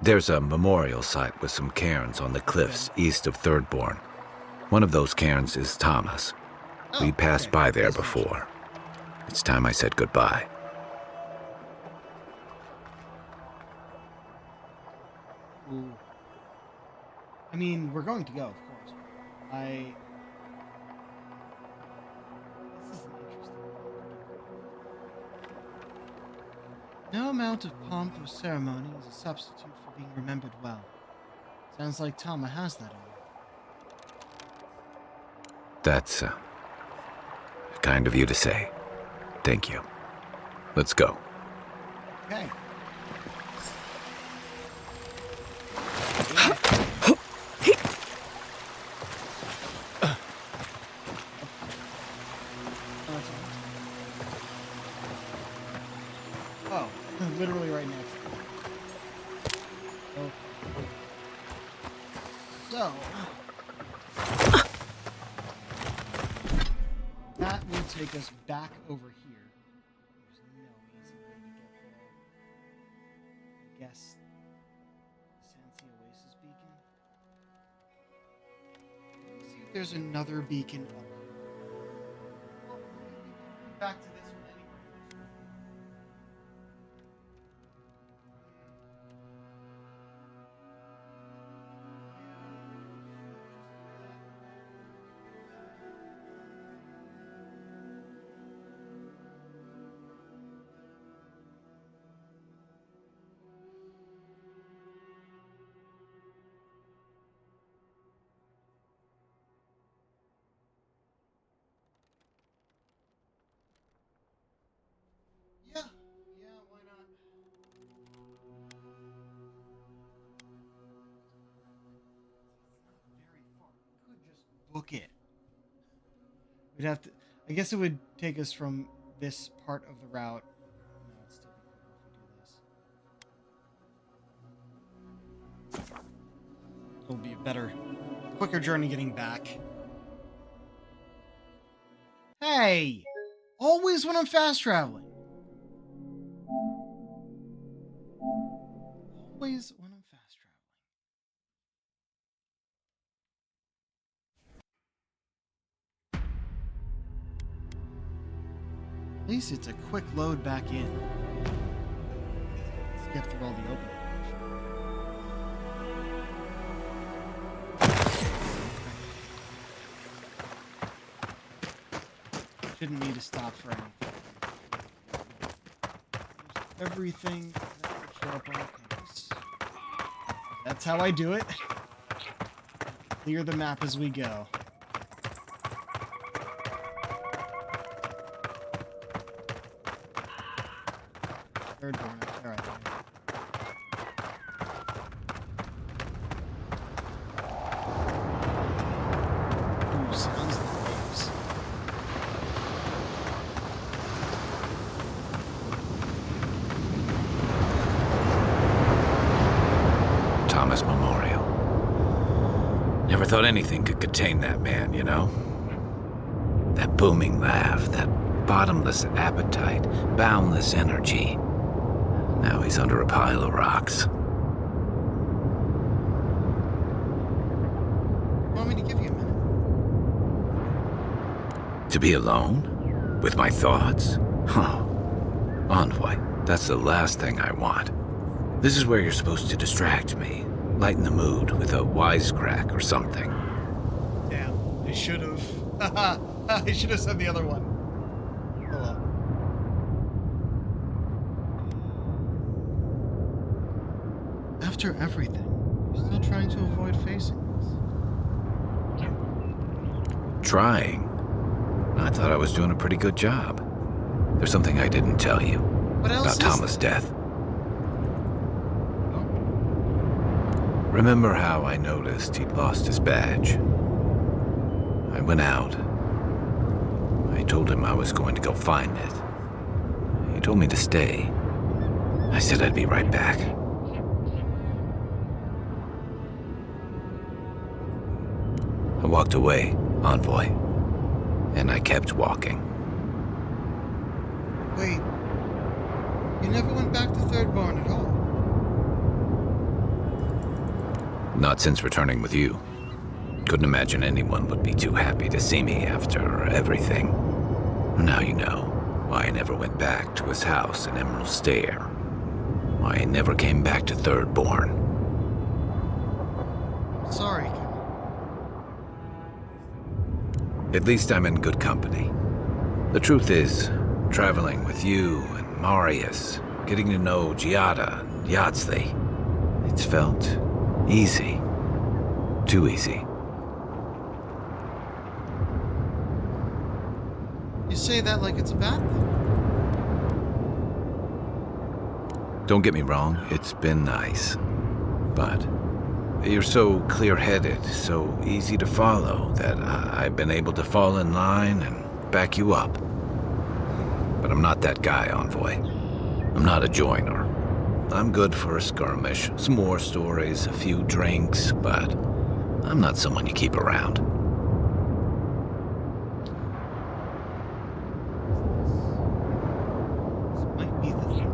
There's a memorial site with some cairns on the cliffs east of Thirdborn. One of those cairns is Tama's. We passed by there before. It's time I said goodbye. Ooh. I mean, we're going to go, of course. This is interesting. No amount of pomp or ceremony is a substitute for being remembered well. Sounds like Tama has that on. That's kind of you to say. Thank you. Let's go. Okay. Oh, literally right next to it. Okay. So, that will take us back over here. There's no easy way to get there. I guess Sansi Oasis beacon. Let's see if there's another beacon up here. Well, maybe back to this one anyway. We'd have to. I guess it would take us from this part of the route. No, it'd still be quicker if we do this. It'll be a better, quicker journey getting back. Hey! Always when I'm fast traveling. Always when I'm fast traveling. At least it's a quick load back in. Skip through all the opening. Shouldn't need to stop for anything. There's everything that could show up on the compass. That's how I do it. Clear the map as we go. Third one up there, I think. Ooh, sounds like waves. Thomas Memorial. Never thought anything could contain that man, you know? That booming laugh, that bottomless appetite, boundless energy. Now he's under a pile of rocks. Want me to give you a minute? To be alone? With my thoughts? Huh. Envoy, that's the last thing I want. This is where you're supposed to distract me, lighten the mood with a wisecrack or something. Damn, I should have. I should have said the other one. Hello. After everything, you're still trying to avoid facing this. Trying? I thought I was doing a pretty good job. There's something I didn't tell you. What else about is Thomas' there? death. Remember how I noticed he'd lost his badge? I went out. I told him I was going to go find it. He told me to stay. I said I'd be right back. I walked away, Envoy. And I kept walking. Wait. You never went back to Third Barn at all? Not since returning with you. Couldn't imagine anyone would be too happy to see me after everything. Now you know why I never went back to his house in Emerald Stair. Why I never came back to Third Born. Sorry, Ken. At least I'm in good company. The truth is, traveling with you and Marius, getting to know Giada and Yardsley, it's felt easy. Too easy. You say that like it's a bad thing. Don't get me wrong, it's been nice. But you're so clear-headed, so easy to follow, that I've been able to fall in line and back you up. But I'm not that guy, Envoy. I'm not a joiner. I'm good for a skirmish, some more stories, a few drinks, but I'm not someone you keep around. This might be the thing.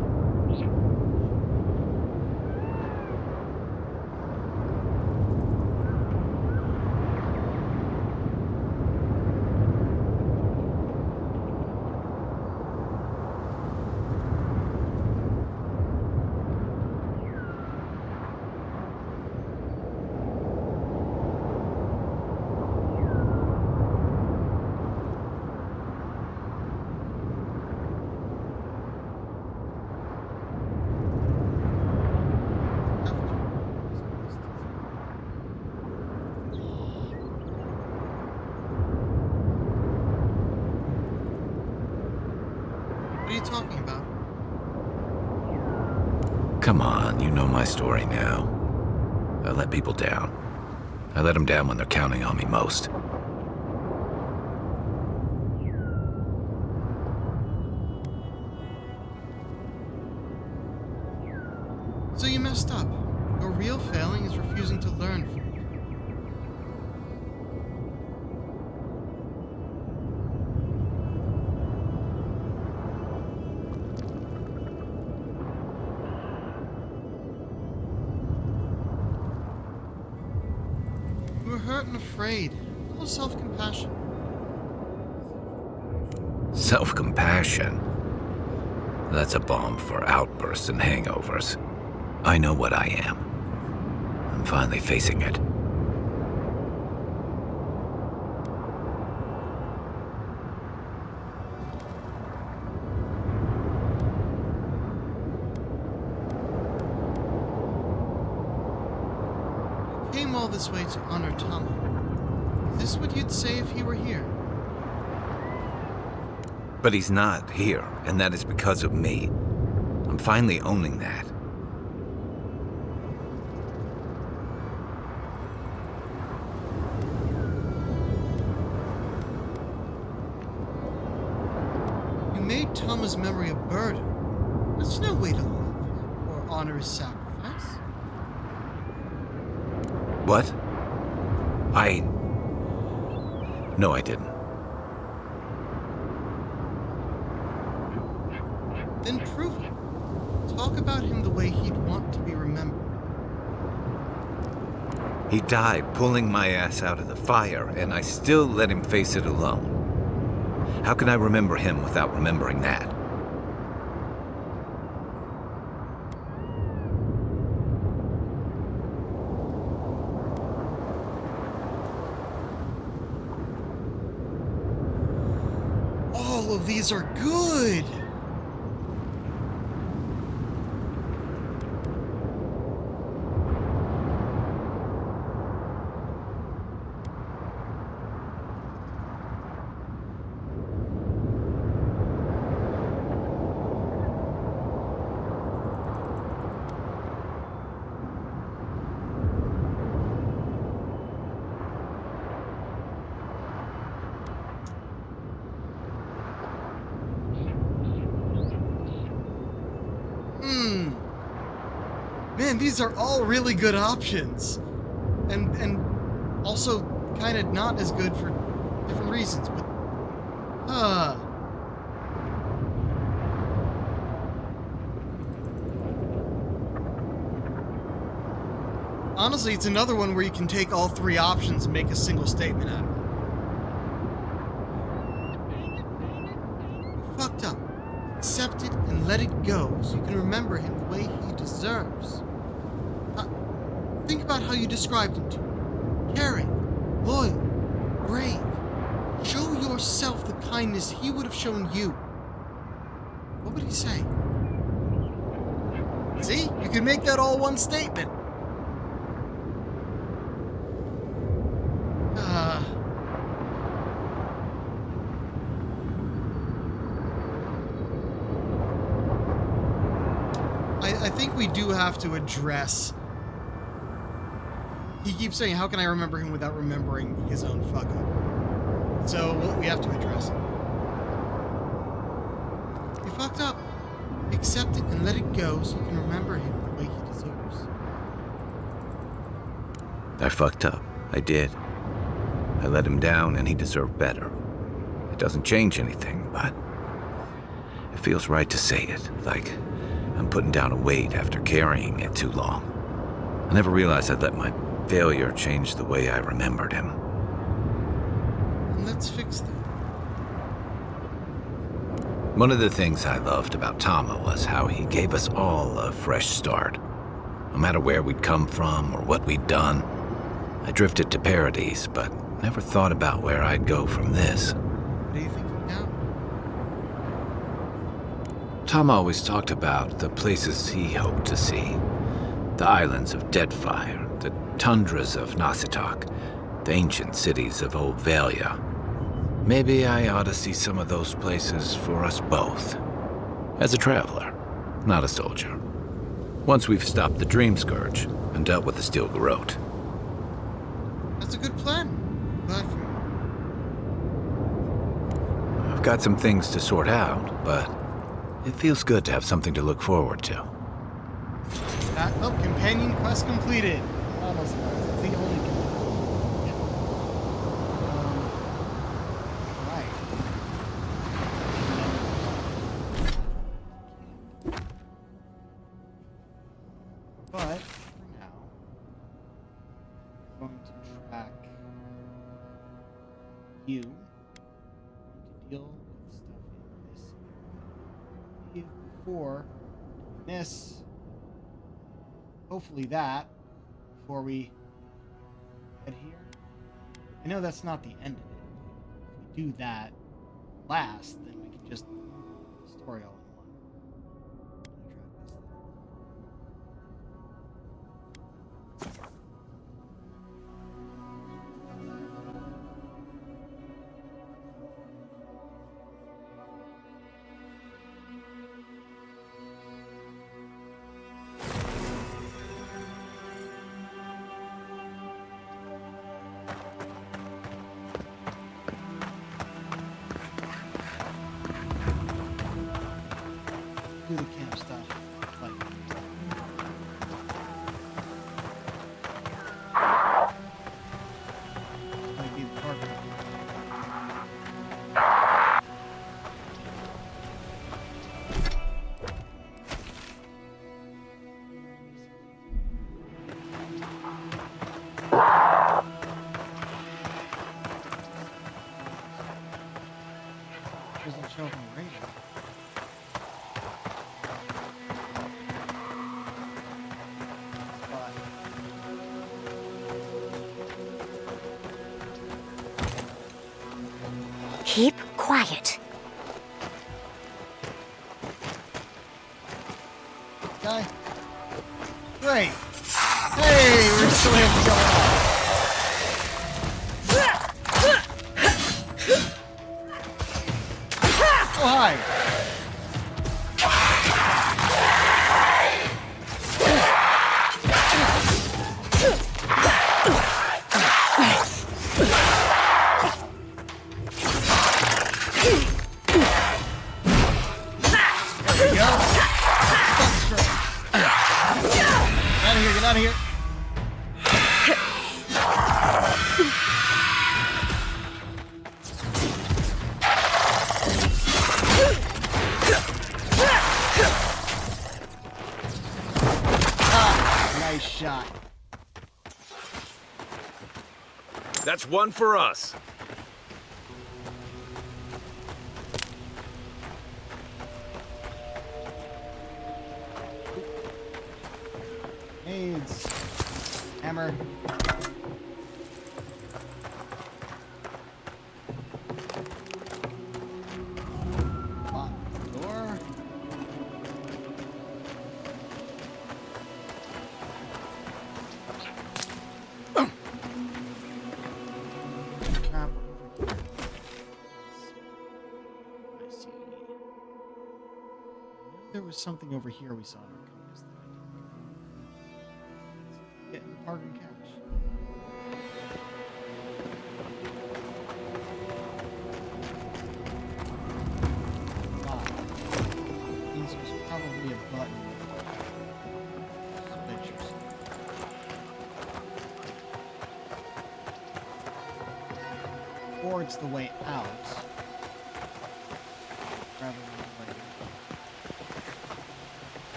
What are you talking about? Come on, you know my story now. I let people down. I let them down when they're counting on me most. So you messed up. Your real failing is refusing to learn from it. You were hurt and afraid. A little self-compassion. Self-compassion? That's a balm for outbursts and hangovers. I know what I am. I'm finally facing it. You came all this way to honor Tama. Is this what you'd say if he were here? But he's not here, and that is because of me. I'm finally owning that. You made Tama's memory a burden. That's no way to love him or honor his sacrifice. What? No, I didn't. Then prove it. Talk about him the way he'd want to be remembered. He died pulling my ass out of the fire, and I still let him face it alone. How can I remember him without remembering that? All of these are good! Man, these are all really good options. And also kind of not as good for different reasons, but honestly, it's another one where you can take all three options and make a single statement out of it. You fucked up. Accept it and let it go so you can remember him the way he deserves. Think about how you described him to me. Caring, loyal, brave. Show yourself the kindness he would have shown you. What would he say? See? You can make that all one statement. I think we do have to address... He keeps saying, how can I remember him without remembering his own fuck up? So we have to address it. You fucked up. Accept it and let it go so you can remember him the way he deserves. I fucked up. I did. I let him down and he deserved better. It doesn't change anything, but it feels right to say it, like I'm putting down a weight after carrying it too long. I never realized I'd let my failure changed the way I remembered him. And let's fix that. One of the things I loved about Tama was how he gave us all a fresh start. No matter where we'd come from or what we'd done. I drifted to Paradise, but never thought about where I'd go from this. What are you thinking now? Tama always talked about the places he hoped to see. The islands of Deadfire, the tundras of Nasitok, the ancient cities of Old Valia. Maybe I ought to see some of those places for us both. As a traveler, not a soldier. Once we've stopped the Dream Scourge and dealt with the Steel Garrote. That's a good plan. Glad for you. I've got some things to sort out, but it feels good to have something to look forward to. Oh, companion quest completed. Almost was. It's the only yeah. Right. But for now, I'm going to track you. I'm going to deal with stuff in this area. Before doing this, hopefully that, before we head here. I know that's not the end of it. If we do that last, then we can just do the story all in one. Do the camp stuff. Like, might be the park. Doesn't show up on the radar. Keep quiet. Guy. Great. Hey, we're still able to go on. Oh, hi. There we go. Get out of here, get out of here. Nice shot. That's one for us. Nades. Hammer. Lock the door. Crap, over here. I see. There was something over here we saw in our compass that I didn't. Get in the park and cash. Means there's probably a button. Pictures. Or it's the way out. Rather than the way in.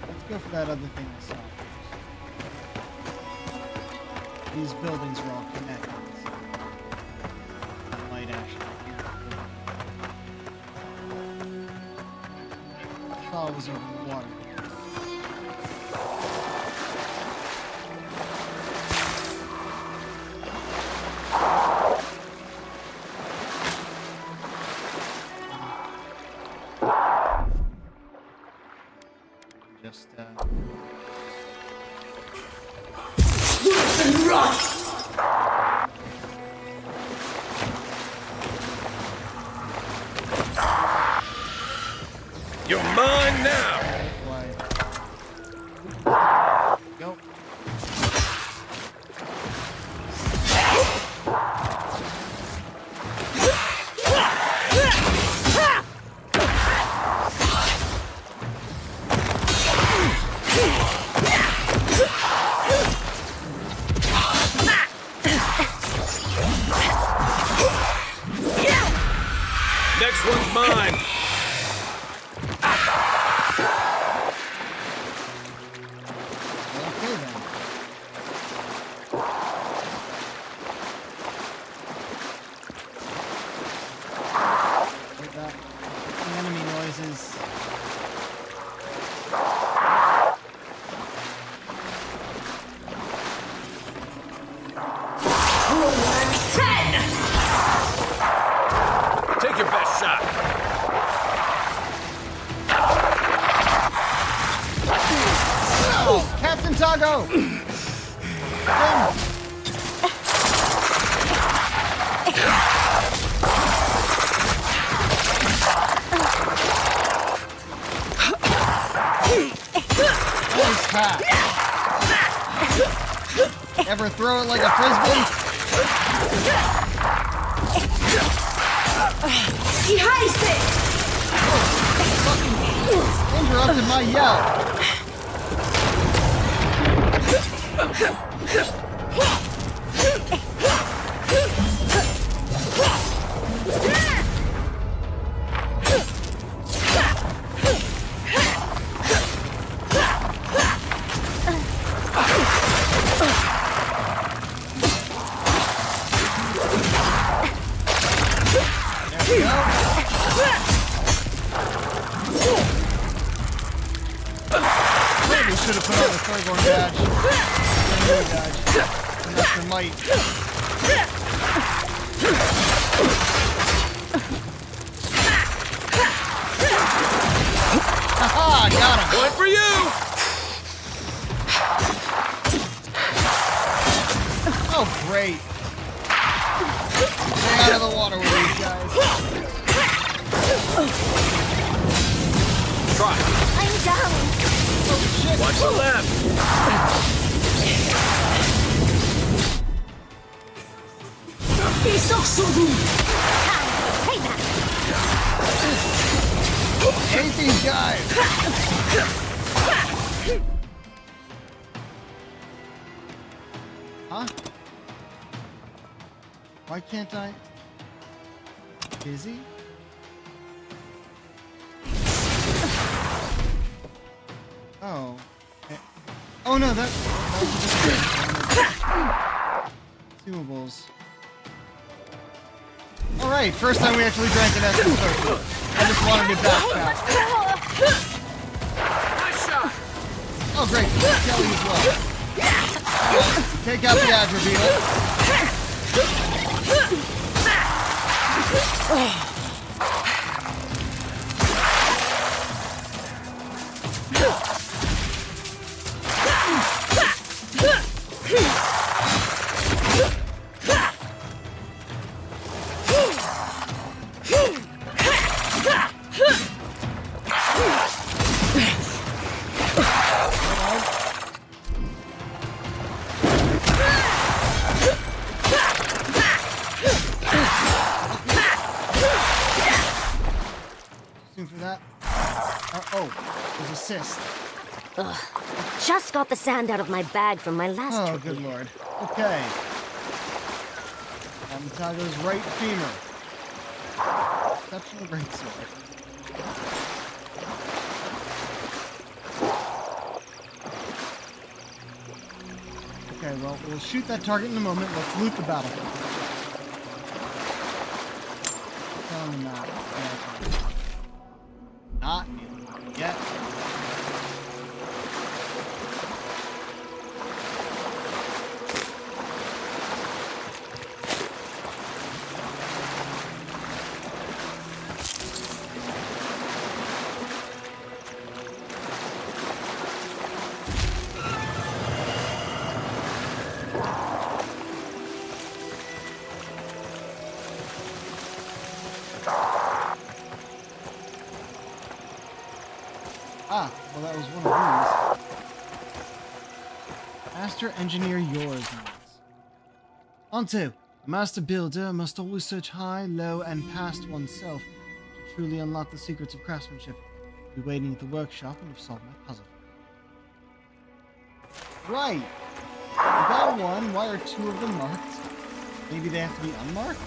Let's go for that other thing I saw first. These buildings are all connected. So that light actually here. Saw was over the water. Just You're mine now. Go. Next one's mine. Okay then. Like that. The enemy noises. Take your best shot. Oh, Captain Tago! Damn. Nice pass. Ever throw it like a frisbee? Interrupted my yell. There we go. Maybe should have put on the Thorgorn badge. Master Might. Haha, got him. Point for you. Oh, great. Stay out of the water with these guys. Try. I'm down. Oh, shit. Watch the left. Payback. Hate these guys. Huh? Why can't I? Busy? Oh. Oh no, that was just consumables. Alright, first time we actually drank an essence potion. I just wanted it back fast. Nice shot. Oh great, Kelly as well. Take out the Adrebeetle. For that. Oh, there's assist. Ugh. Just got the sand out of my bag from my last Oh, trip. good lord. Okay. Amatago's right femur. Exceptional great sword. Okay, well, we'll shoot that target in a moment. Let's loot the battlefield. On the map. Yeah, not yet. Ah, well that was one of these. Master Engineer yours needs. Onto, a master builder must always search high, low, and past oneself to truly unlock the secrets of craftsmanship. I'll be waiting at the workshop and have solved my puzzle. Right. We got one. Why are two of them marked? Maybe they have to be unmarked?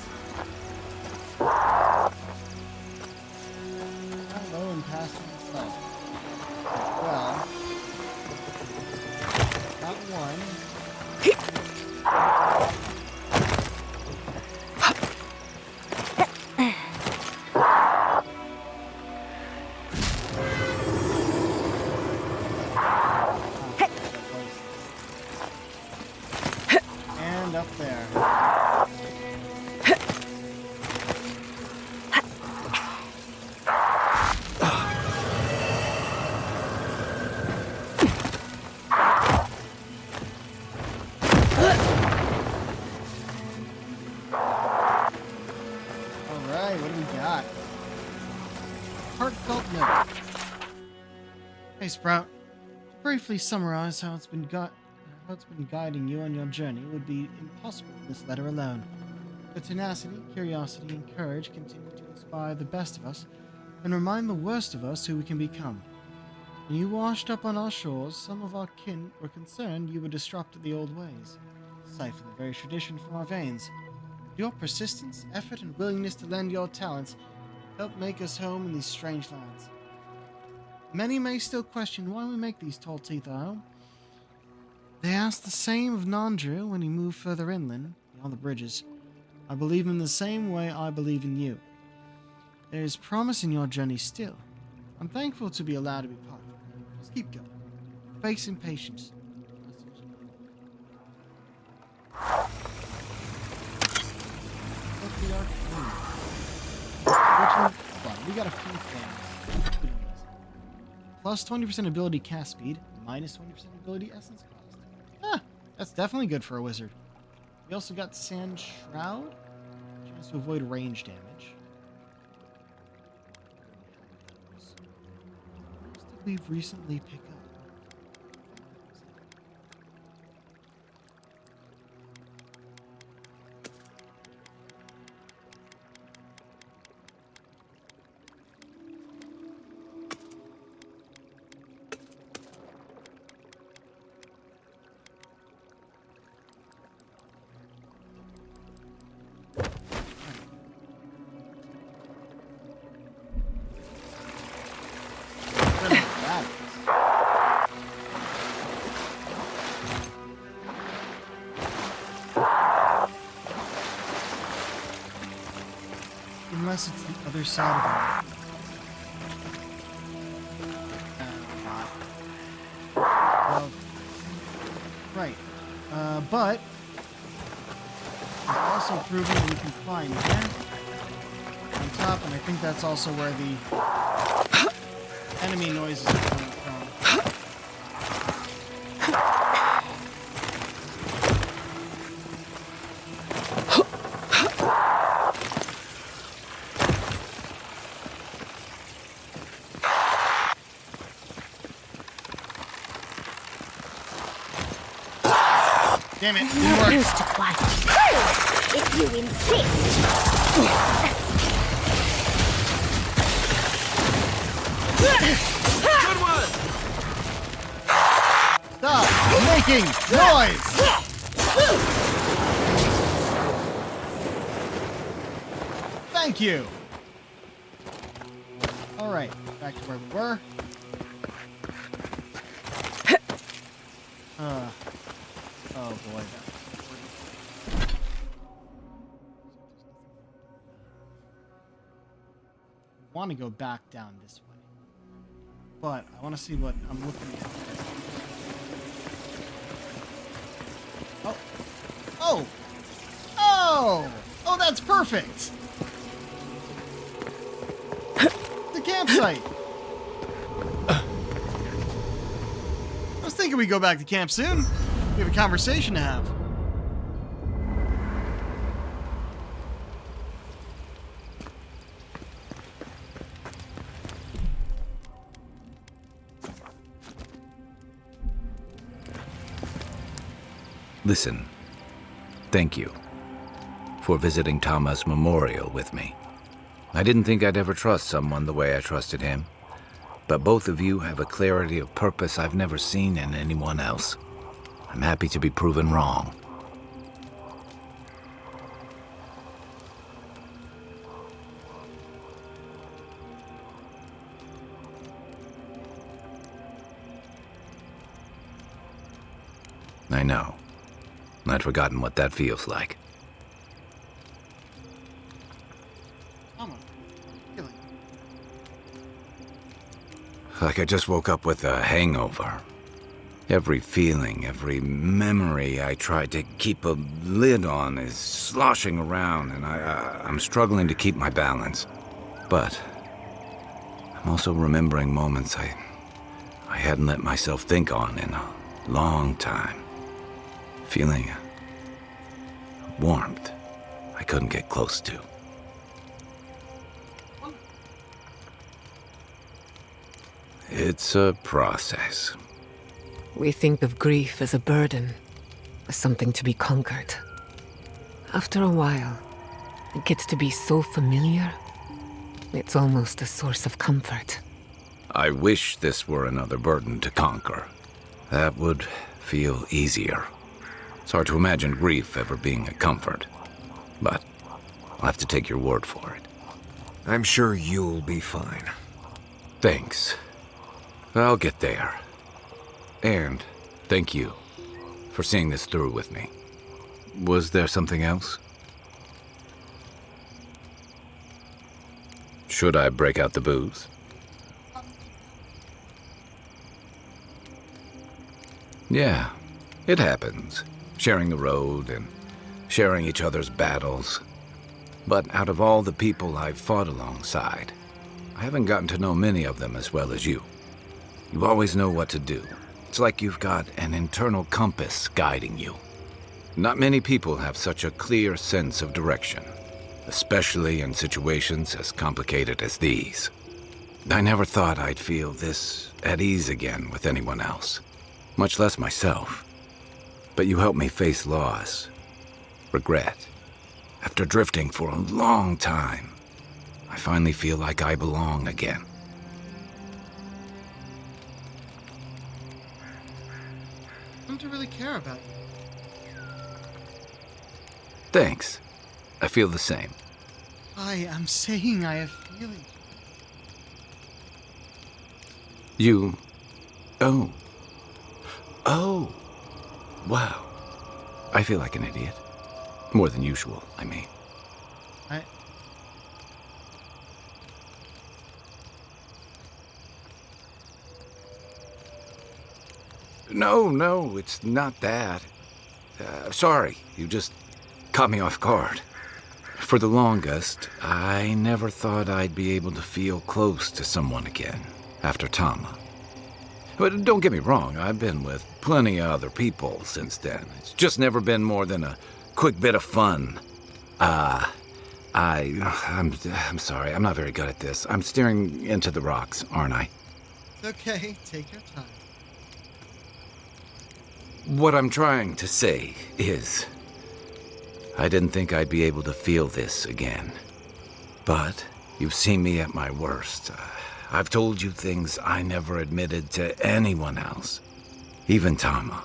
slow and passive himself. Well, not one. And up there. Alright, what do we got? Heartfelt note. Hey Sprout, to briefly summarize how it's been guiding you on your journey would be impossible with this letter alone. But tenacity, curiosity, and courage continue to inspire the best of us and remind the worst of us who we can become. When you washed up on our shores, some of our kin were concerned you would disrupt the old ways, siphon the very tradition from our veins. Your persistence, effort, and willingness to lend your talents help make us home in these strange lands. Many may still question why we make these tall teeth our home. They asked the same of Nandru when he moved further inland, beyond the bridges. I believe in the same way I believe in you. There is promise in your journey still. I'm thankful to be allowed to be part of it. Just keep going. Face and patience. That's what you need. Look, we are clean. Hold on, we got a few things. Plus 20% ability cast speed, minus 20% ability essence cost. That's definitely good for a wizard. We also got Sand Shroud, chance to avoid range damage. What else did we recently pick up? Unless it's the other side of it. Well, right. But it's also proven that we can climb here on top, and I think that's also where the enemy noises are coming from. Damn it, didn't work. Used to quiet. If you insist. Good one! Stop making noise! Thank you. Alright, back to where we were. Oh boy. I want to go back down this way, but I want to see what I'm looking at. Oh, that's perfect. The campsite. I was thinking we go back to camp soon. We have a conversation to have. Listen, thank you for visiting Tama's memorial with me. I didn't think I'd ever trust someone the way I trusted him, but both of you have a clarity of purpose I've never seen in anyone else. I'm happy to be proven wrong. I know. I'd forgotten what that feels like. Come on. Feeling. Like I just woke up with a hangover. Every feeling, every memory I tried to keep a lid on is sloshing around, and I'm struggling to keep my balance. But I'm also remembering moments I hadn't let myself think on in a long time. Feeling warmth I couldn't get close to. It's a process. We think of grief as a burden, as something to be conquered. After a while, it gets to be so familiar, it's almost a source of comfort. I wish this were another burden to conquer. That would feel easier. It's hard to imagine grief ever being a comfort, but I'll have to take your word for it. I'm sure you'll be fine. Thanks. I'll get there. And thank you for seeing this through with me. Was there something else? Should I break out the booze? Yeah, it happens. Sharing the road and sharing each other's battles. But out of all the people I've fought alongside, I haven't gotten to know many of them as well as you. You always know what to do. It's like you've got an internal compass guiding you. Not many people have such a clear sense of direction, especially in situations as complicated as these. I never thought I'd feel this at ease again with anyone else, much less myself. But you helped me face loss, regret. After drifting for a long time, I finally feel like I belong again. I don't really care about you. Thanks. I feel the same. I am saying I have feelings. You... Oh. Oh. Wow. I feel like an idiot. More than usual, I mean. No, it's not that. Sorry, you just caught me off guard. For the longest, I never thought I'd be able to feel close to someone again after Tama. But don't get me wrong, I've been with plenty of other people since then. It's just never been more than a quick bit of fun. I'm sorry, I'm not very good at this. I'm staring into the rocks, aren't I? Okay, take your time. What I'm trying to say is, I didn't think I'd be able to feel this again. But you've seen me at my worst. I've told you things I never admitted to anyone else, even Tama.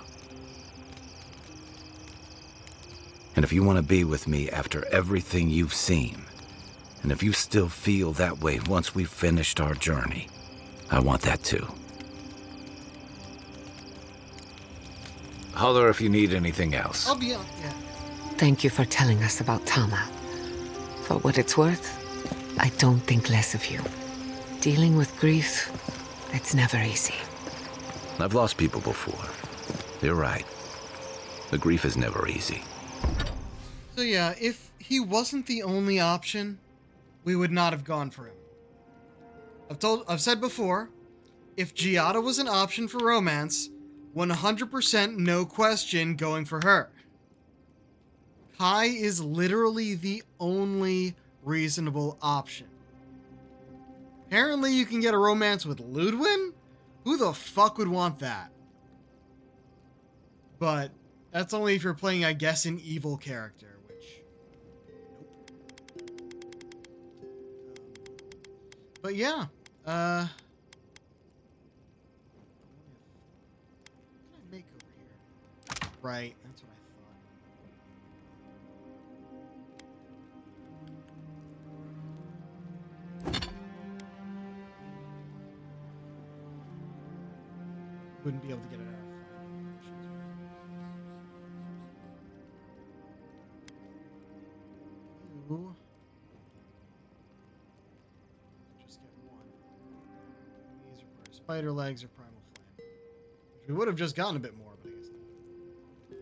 And if you want to be with me after everything you've seen, and if you still feel that way once we've finished our journey, I want that too. Holler if you need anything else. I'll be up, yeah. Thank you for telling us about Tama. For what it's worth, I don't think less of you. Dealing with grief, it's never easy. I've lost people before. You're right. The grief is never easy. So yeah, if he wasn't the only option, we would not have gone for him. I've said before, if Giada was an option for romance, 100% no question going for her. Kai is literally the only reasonable option. Apparently you can get a romance with Ludwin? Who the fuck would want that? But that's only if you're playing, I guess, an evil character, which... But yeah, what can I make over here? Right, that's what I thought. Wouldn't be able to get it out of Spider legs or primal flame. Which we would have just gotten a bit more, but I guess they're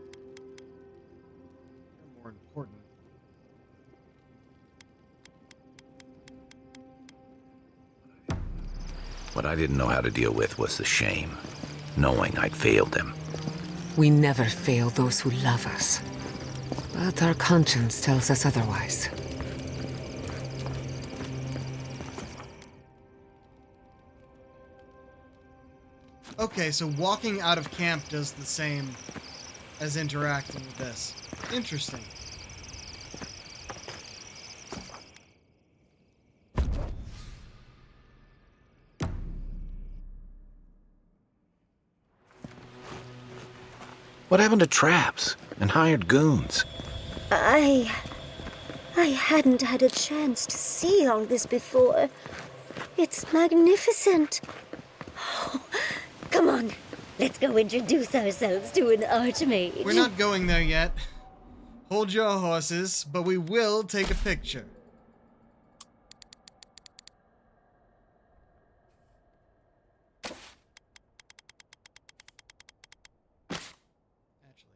more important. What I didn't know how to deal with was the shame, knowing I'd failed them. We never fail those who love us. But our conscience tells us otherwise. Okay, so walking out of camp does the same as interacting with this. Interesting. What happened to traps and hired goons? I hadn't had a chance to see all this before. It's magnificent. Oh, come on, let's go introduce ourselves to an archmage. We're not going there yet. Hold your horses, but we will take a picture. Actually.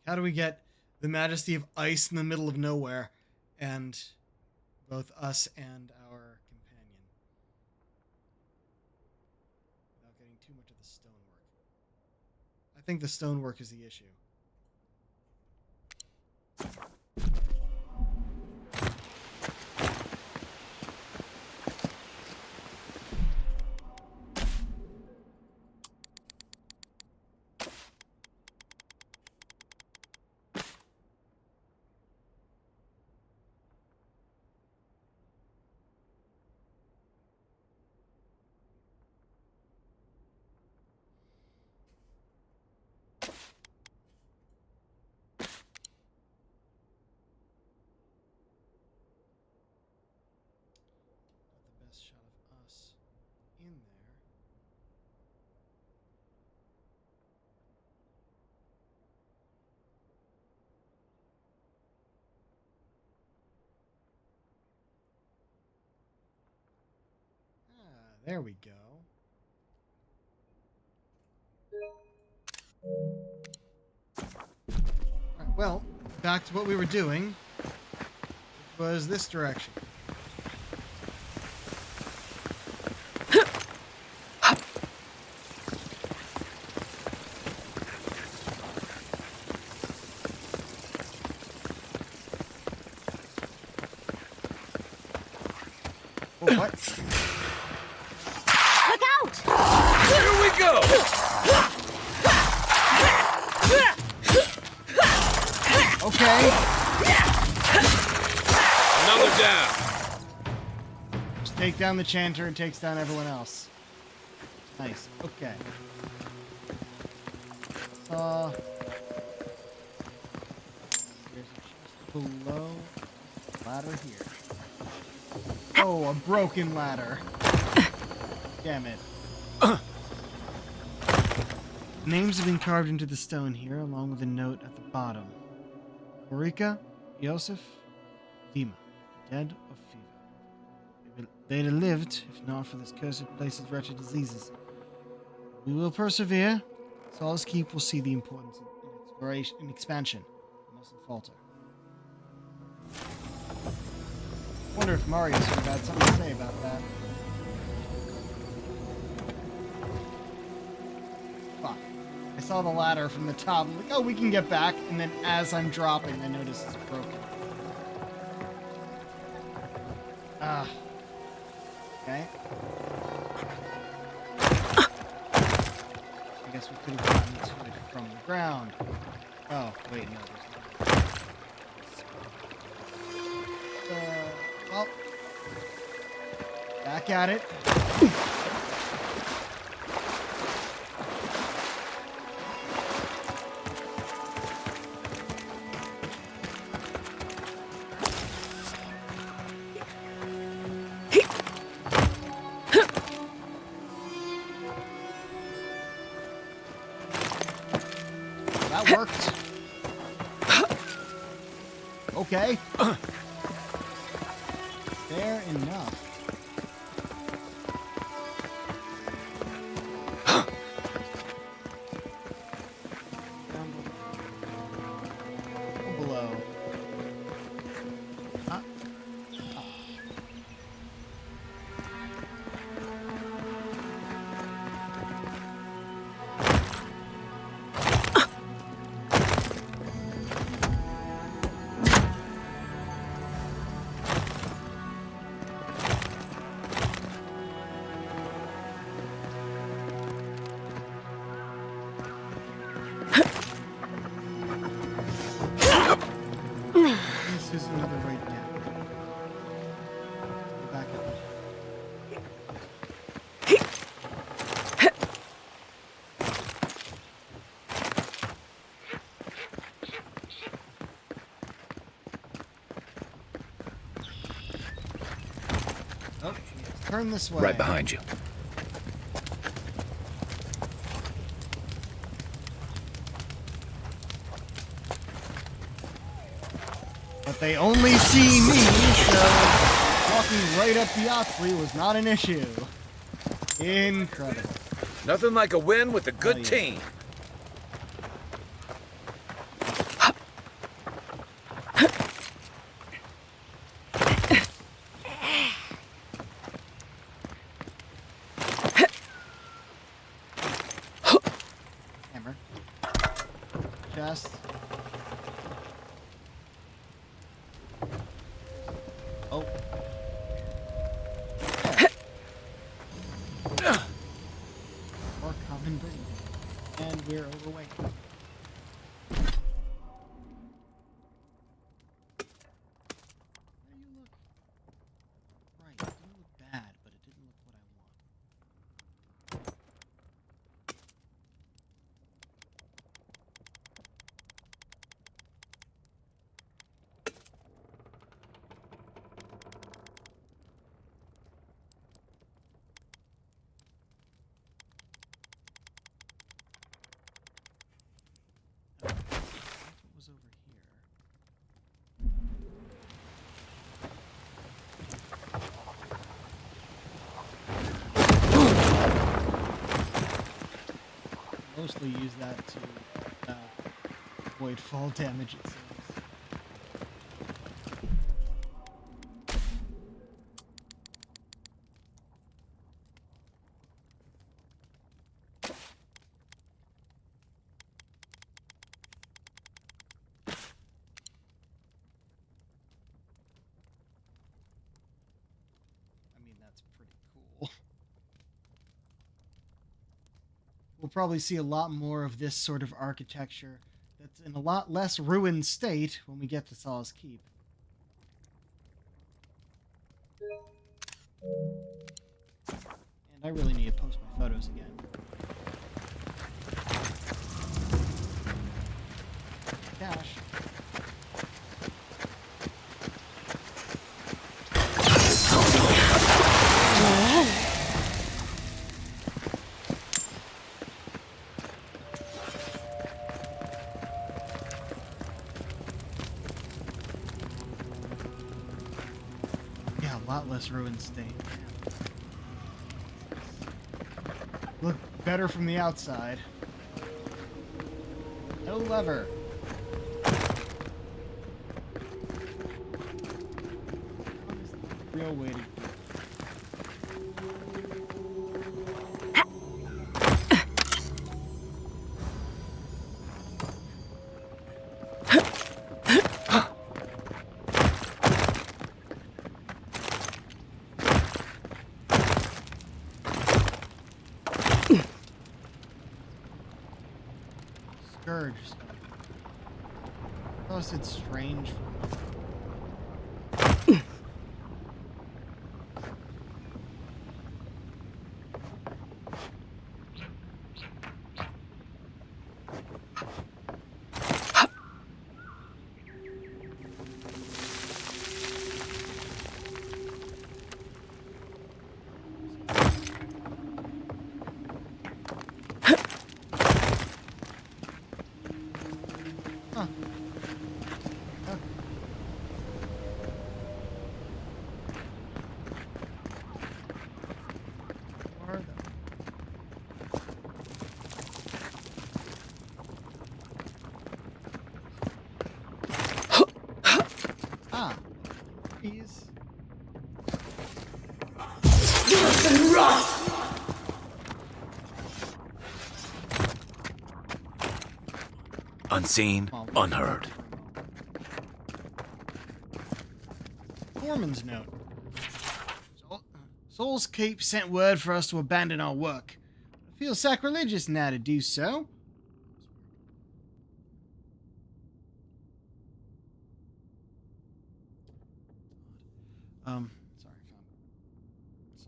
How do we get the majesty of ice in the middle of nowhere and both us and our companion without getting too much of the stonework? I think the stonework is the issue. The best shot of us in there. Ah, there we go. Alright, well, back to what we were doing, which was this direction. Oh, what? Look out! Here we go! Okay. Another down. Just take down the chanter and takes down everyone else. Nice. Okay. There's a chest below. Ladder here. Oh, a broken ladder. Damn it. Names have been carved into the stone here, along with a note at the bottom. Marika, Yosef, Dima, dead of fever. They'd have lived if not for this cursed place's wretched diseases. We will persevere. Solace Keep will see the importance in exploration and expansion. We mustn't falter. I wonder if Marius would have had something to say about that. Fuck. I saw the ladder from the top. I'm like, oh, we can get back. And then as I'm dropping, I notice it's broken. Ah. Okay. I guess we could have gotten to it from the ground. Oh, wait, no, there's no. Well, back at it. worked. Okay. Fair enough. Down below. This is another way down. Go back up. Oh, turn this way. Right behind you. But they only see me, so walking right up the Oxley was not an issue. Incredible. Nothing like a win with a good yeah. team. Hammer. Chest. Oh. Or common breed. And we're overweight. Where do you look? Right, it didn't look bad, but it didn't look what I want. What was over here? Mostly use that to avoid fall damage, it seems. I mean, that's pretty cool. We'll probably see a lot more of this sort of architecture that's in a lot less ruined state when we get to Saw's Keep. And I really need to post my photos again. Cash. Yeah, a lot less ruined state. Look better from the outside. No lever. What is the real way to do it? Scourge stuff. Plus, it's strange. Ah. Please. Unseen, unheard. Foreman's note. Soul's Keep sent word for us to abandon our work. I feel sacrilegious now to do so. Sorry, I found something meaningful. Deal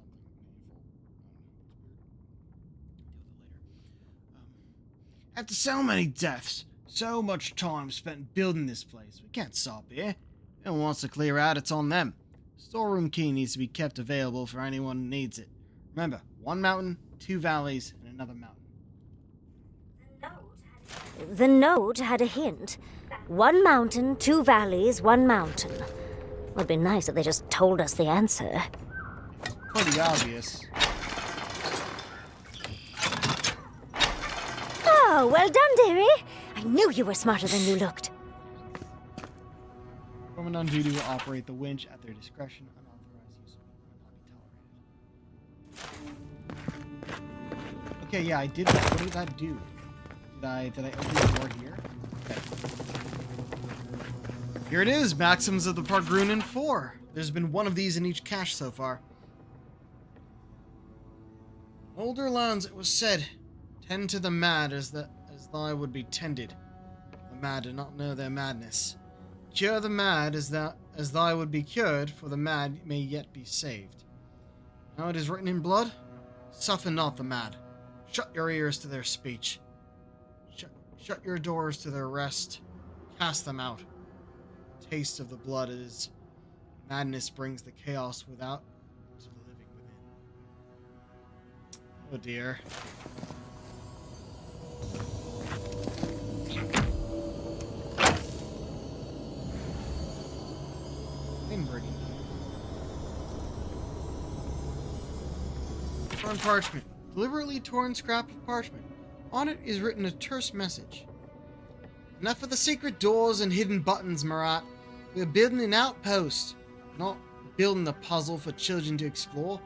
with it later. After so many deaths, so much time spent building this place, we can't stop here. If anyone wants to clear out, it's on them. Storeroom key needs to be kept available for anyone who needs it. Remember, one mountain, two valleys, and another mountain. The note had a hint. One mountain, two valleys, one mountain. Would be nice if they just told us the answer. Pretty obvious. Oh, well done, dearie. I knew you were smarter than you looked. Women on duty will operate the winch at their discretion. Unauthorized use will not be tolerated. Okay, yeah, I did that. What did that do? Did I open the door here? Okay. Here it is, Maxims of the Pargrunen 4. There's been one of these in each cache so far. In older lands it was said, tend to the mad as thy would be tended. The mad do not know their madness. Cure the mad as thy would be cured, for the mad may yet be saved. Now it is written in blood, suffer not the mad. Shut your ears to their speech. Shut your doors to their rest. Cast them out. Taste of the blood is madness brings the chaos without to the living within. Oh dear. Torn parchment. Deliberately torn scrap of parchment. On it is written a terse message. Enough of the secret doors and hidden buttons, Marat. We are building an outpost, not building a puzzle for children to explore.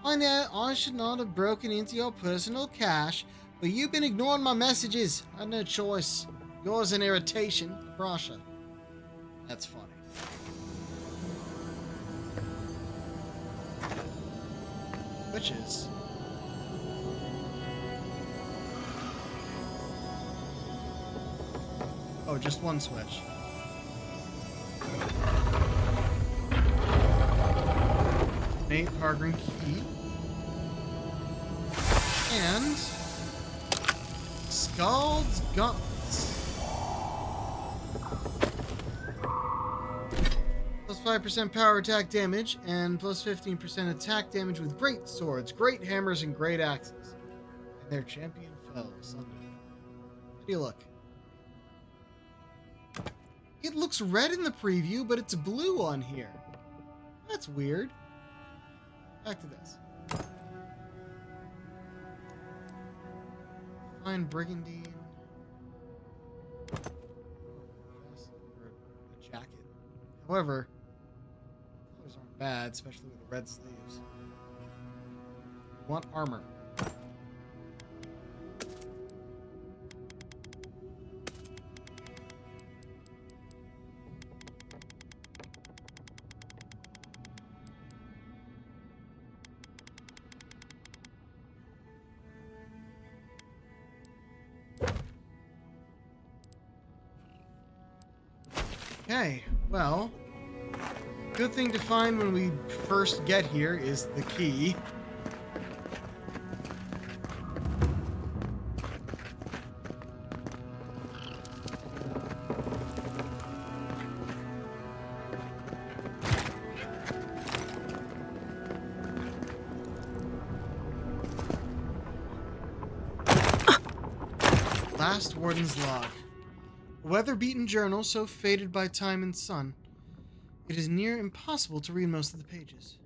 I know I should not have broken into your personal cache, but you've been ignoring my messages. I had no choice. Yours an irritation, Brasha. That's funny. Switches. Oh, just one switch. Nate Pargren key. And Scald's Gauntlets. Plus 5% power attack damage and plus 15% attack damage with great swords, great hammers, and great axes. And their champion fell Sunday. How do you look? It looks red in the preview, but it's blue on here. That's weird. Back to this. Fine brigandine. Or a jacket. However, colors aren't bad, especially with the red sleeves. We want armor. Okay, well, good thing to find when we first get here is the key. Last Warden's Log. A weather-beaten journal so faded by time and sun, it is near impossible to read most of the pages.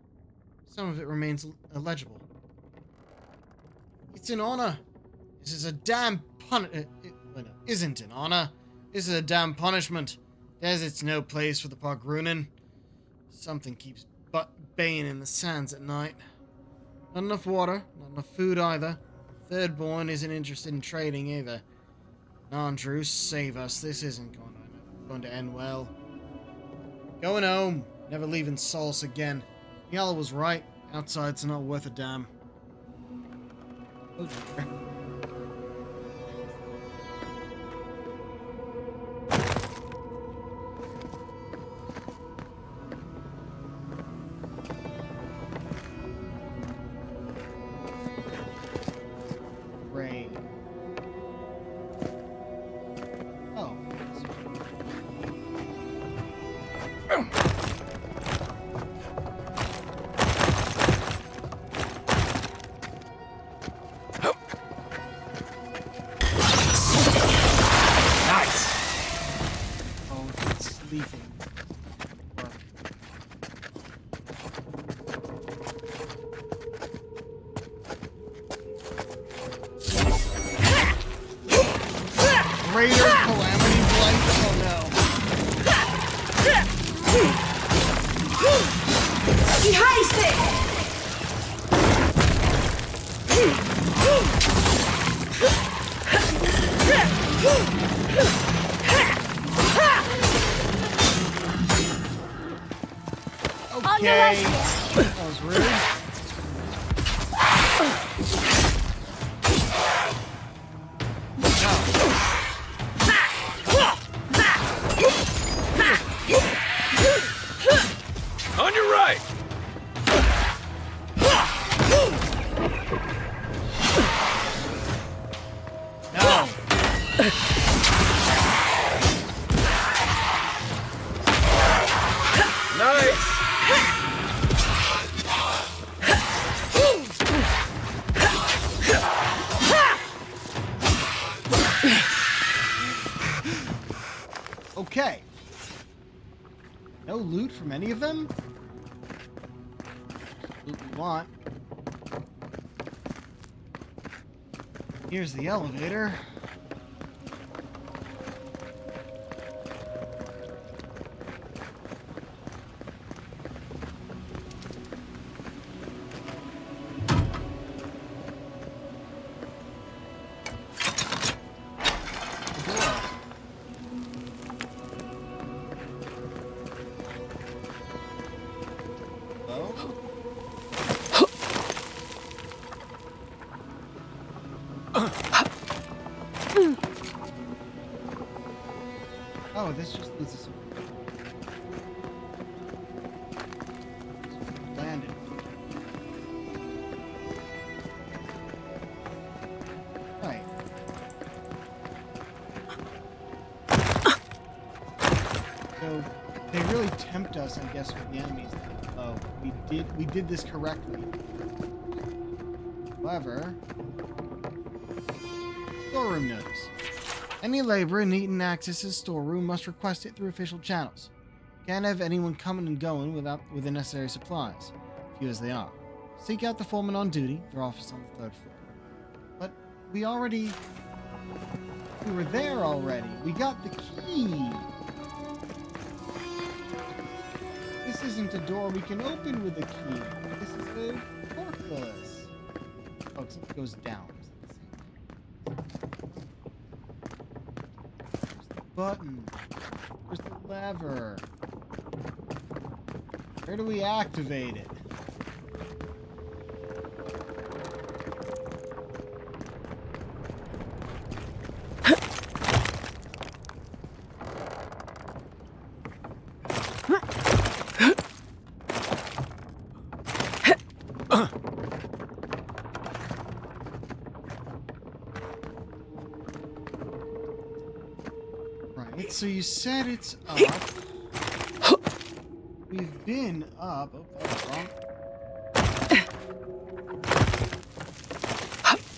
Some of it remains illegible. It's an honor. This is a damn isn't an honor. This is a damn punishment. Desert's no place for the Pargrunen. Something keeps baying in the sands at night. Not enough water, not enough food either. Thirdborn isn't interested in trading either. Non-Drew, save us. This isn't going to end well. Going home. Never leaving Solace again. Yala was right. Outside's not worth a damn. Oh, dear. Rain. Oh. Sleeping. Greater calamity blight? Oh no. Okay. That was rude. On your right! No. Nice! Okay. No loot from any of them? Loot we want. Here's the elevator. Oh, this just leads us landed. Right. So they really tempt us, I guess, with the enemies. Oh, we did this correctly. However, storeroom notice. Any laborer needing access to the storeroom must request it through official channels. Can't have anyone coming and going with the necessary supplies, few as they are. Seek out the foreman on duty, their office on the 3rd floor. But we were there already. We got the key. This isn't a door we can open with a key. This is a portcullis. Oh, except it goes down. Button. Where's the lever? Where do we activate it? So you said it's up. We've been up. Oh, that was wrong.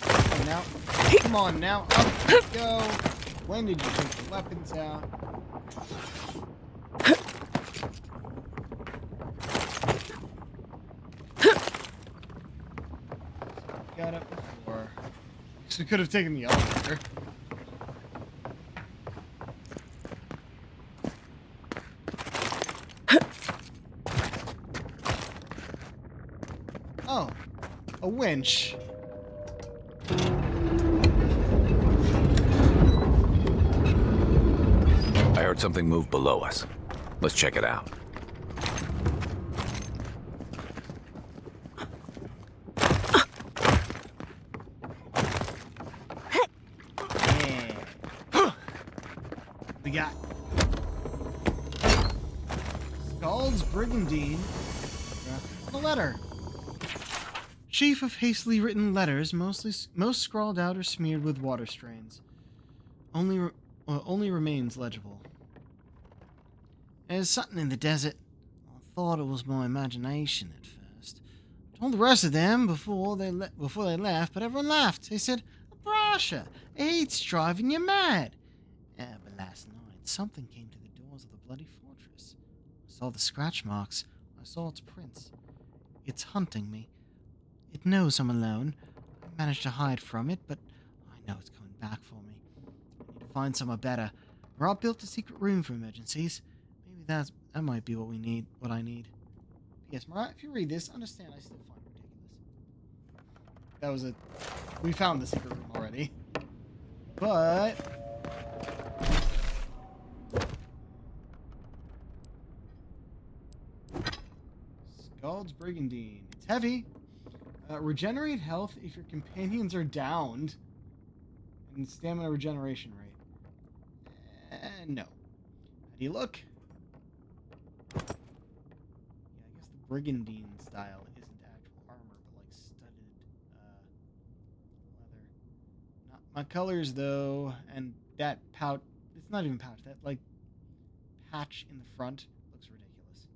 Okay, now, come on now. Up we go. When did you take the weapons out? Got up before. So we could have taken the elevator. A winch. I heard something move below us. Let's check it out. Yeah. We got Scald's Brigandine. A letter. Sheaf of hastily written letters, most scrawled out or smeared with water stains. Only remains legible. There's something in the desert. I thought it was my imagination at first. I told the rest of them before they left, but everyone laughed. They said, "Brasha, it's driving you mad." Yeah, but last night something came to the doors of the bloody fortress. I saw the scratch marks. I saw its prints. It's hunting me. It knows I'm alone. I managed to hide from it, but I know it's coming back for me. I need to find somewhere better. Rob built a secret room for emergencies. Maybe that might be what I need. P.S. Mariah, if you read this, understand I still find it ridiculous. We found the secret room already. But Scald's Brigandine. It's heavy. Regenerate health if your companions are downed. And stamina regeneration rate. No. How do you look? Yeah, I guess the Brigandine style isn't actual armor, but like studded leather. Not my colors though, and that pouch. It's not even pouch. That like patch in the front looks ridiculous.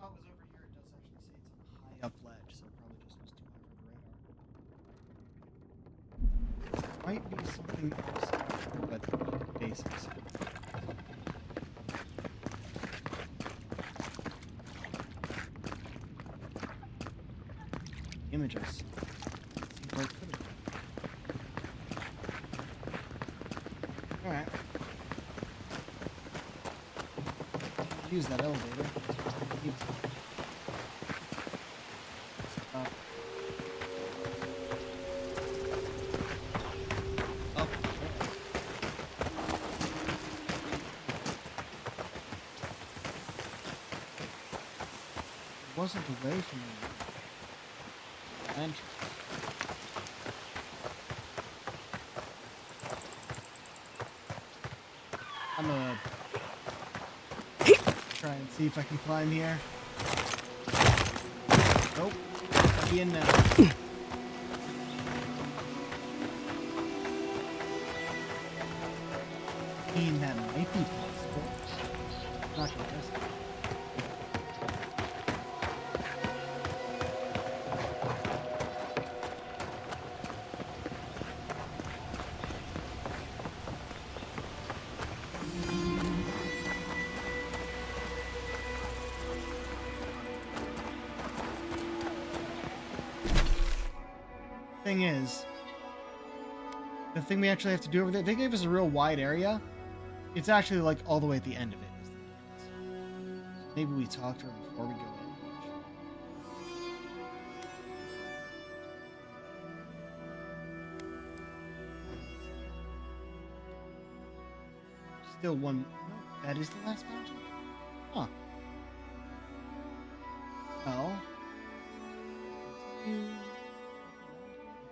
Thought was over here, it does actually say it's on a high up ledge, so it probably just was too high for the radar. Might be something else, but basics. Images. See where it could have been. Alright. Use that elevator. Wasn't away from the entrance. I'm gonna try and see if I can climb here. Nope. I'll be in now. That might be possible. Not gonna risk it. Thing is, the thing we actually have to do over there, they gave us a real wide area. It's actually like all the way at the end of it is the entrance. Maybe we talk to her before we go in. Still one. No, that is the last mountain? Huh. Well. Continue. I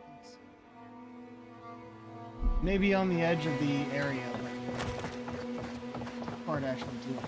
think so. Maybe on the edge of the area. But hard to actually do it.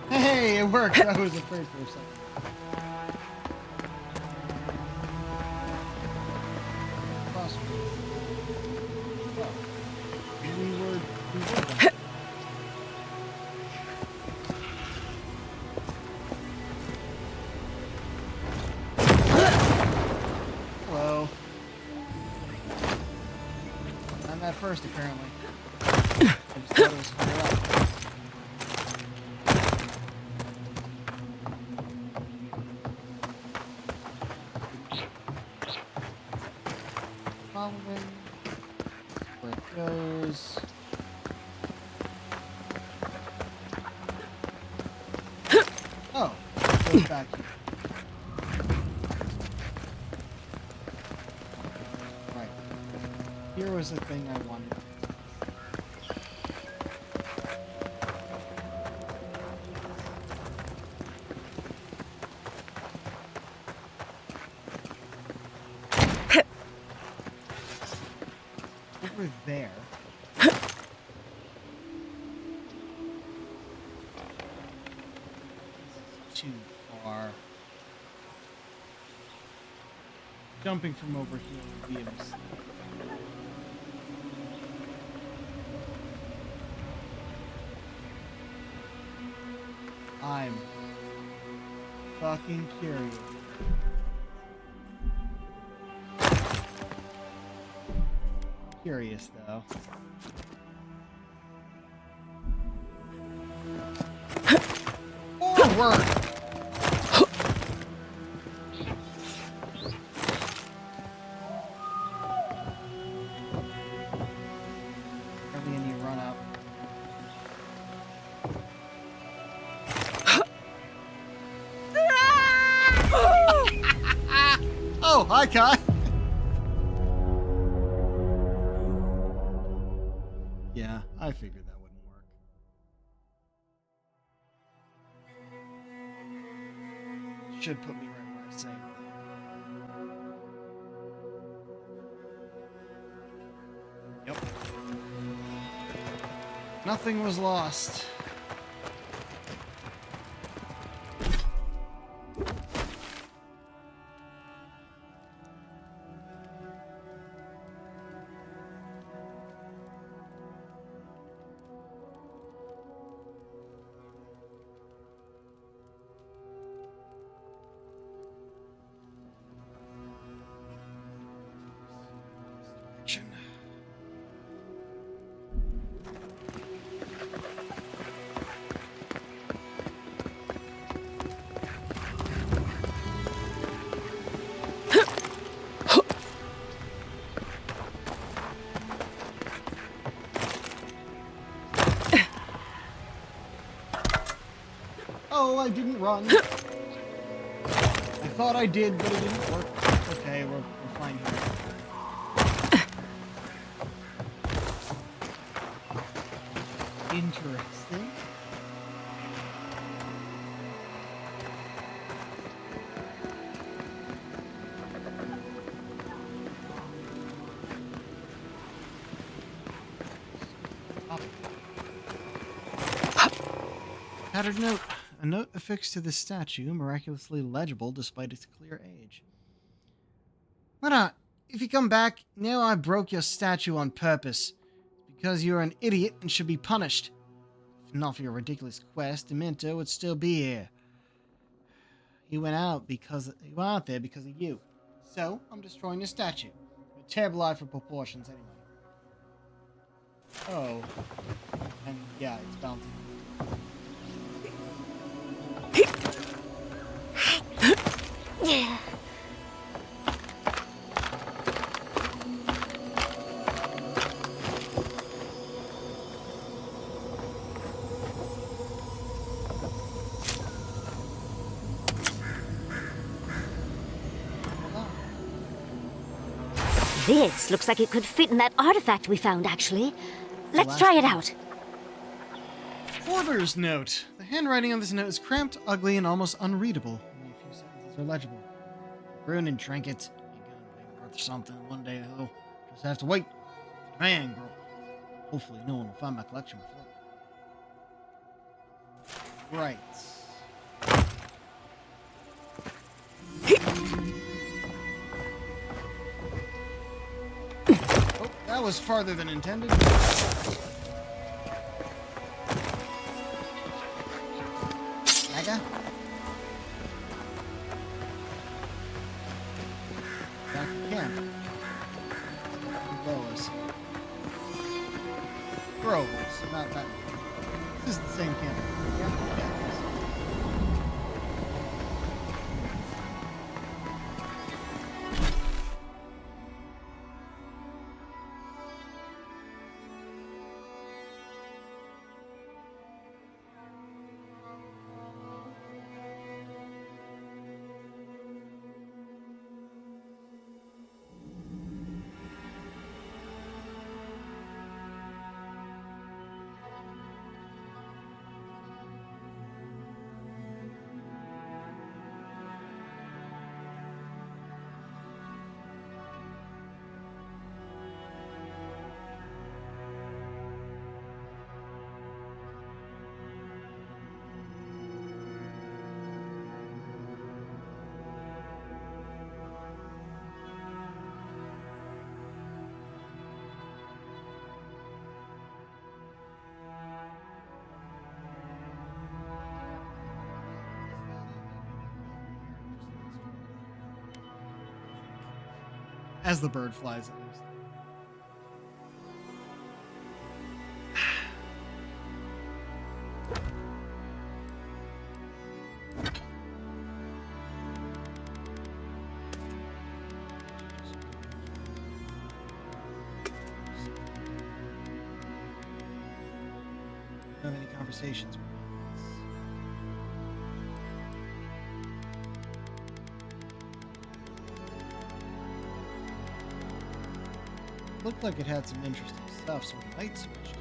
Hey, it worked. I was afraid for a second. Crossroads. Oh. We were done. Hello. I'm at first, apparently. I just thought it was higher up. Following where it goes. Oh, it goes back here. Right. Here was the thing I wanted. Over there. Too far. Jumping from over here would be a mistake. I'm fucking curious. Curious though. Forward! Probably need to run up. Oh, hi, Kai. Yeah, I figured that wouldn't work. Should put me right where I say. Yep. Nothing was lost. Direction. Oh, I didn't run. I thought I did, but it didn't work. Okay, we're fine here. Interesting. Tattered note. A note affixed to the statue, miraculously legible despite its clear age. If you come back, know I broke your statue on purpose. It's because you're an idiot and should be punished. If not for your ridiculous quest, Dementor would still be here. He went out there because of you. So, I'm destroying his statue. A terrible eye for proportions, anyway. Oh. And yeah, it's bouncing. Yeah. This looks like it could fit in that artifact we found, actually. Let's try it out. Order's note. The handwriting on this note is cramped, ugly, and almost unreadable. Only a few sentences are legible. Rune and trinket. Ain't gonna be worth something one day, though. Just have to wait. Man, girl. Hopefully no one will find my collection before. Right. Oh, that was farther than intended. Naga? Back to camp. Lois. Groves, not that. This is the same camp. Yeah? Yeah. As the bird flies at least. Don't have any conversations with this. Looked like it had some interesting stuff, so we might switch to it.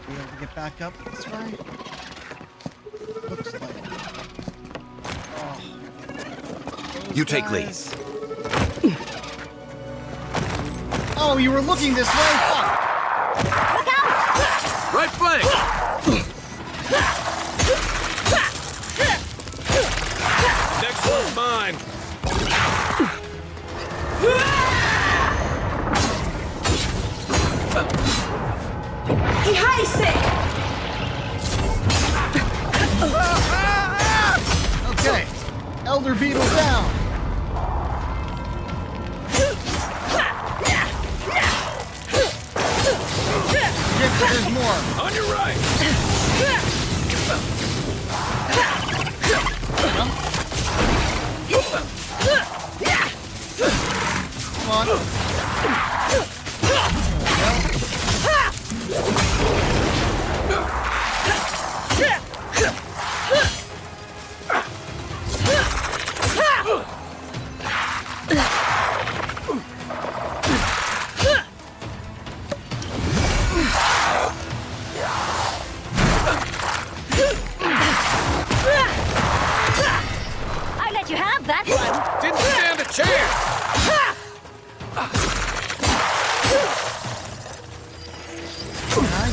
Be able to get back up this way? Looks like. Oh. You take lead. Guys. Oh, you were looking this way? Fuck. Right flank! Next one's mine. Okay. Elder Beetle down. There's more. On your right. Come on.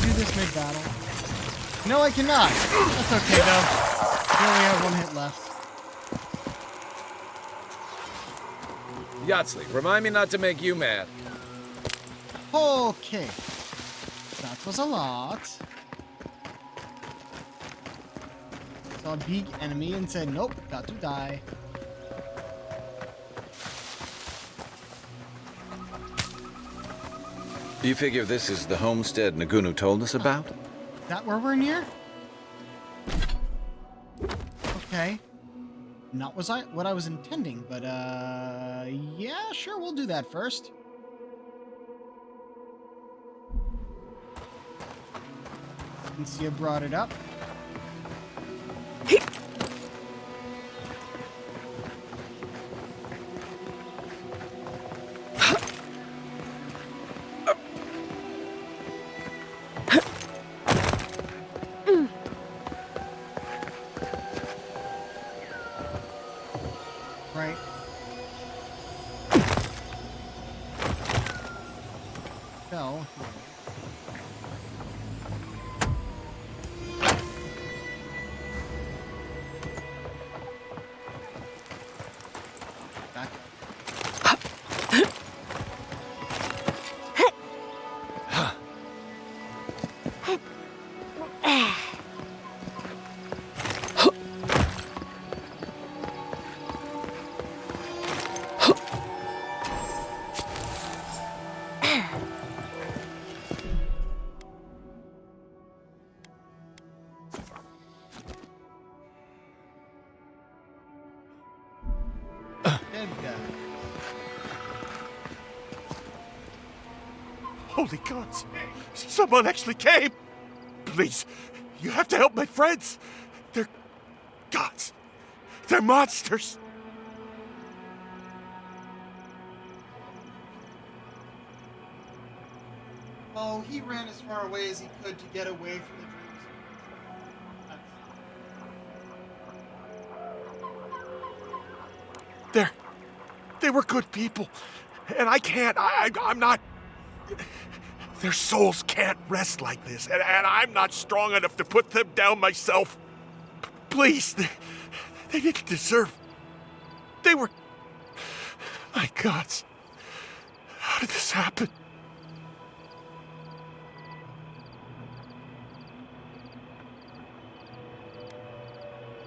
do this mid-battle? No, I cannot. That's okay, though. We only have 1 hit left. Yahtzee, remind me not to make you mad. Okay. That was a lot. Saw a big enemy and said, nope, got to die. You figure this is the homestead Nagunu told us about? Is that where we're near? Okay. Not what I was intending, but yeah, sure, we'll do that first. Since you brought it up. Right. Fell. Back up. Dead guy. Holy gods! Someone actually came! Please, you have to help my friends! They're gods! They're monsters! Oh, he ran as far away as he could to get away from the dreams. They were good people. And I can't, I'm not... Their souls can't rest like this. And I'm not strong enough to put them down myself. Please, they didn't deserve... They were... My gods. How did this happen?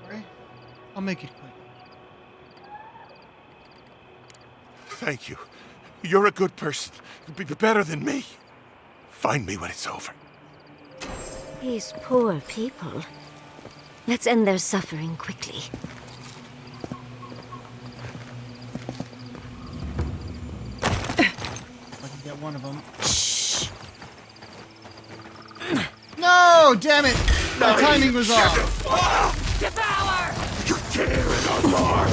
Sorry. I'll make it quick. Thank you. You're a good person. You'll be better than me. Find me when it's over. These poor people. Let's end their suffering quickly. If I can get one of them. Shh. No, damn it! My timing was off. Devour! You tear it apart!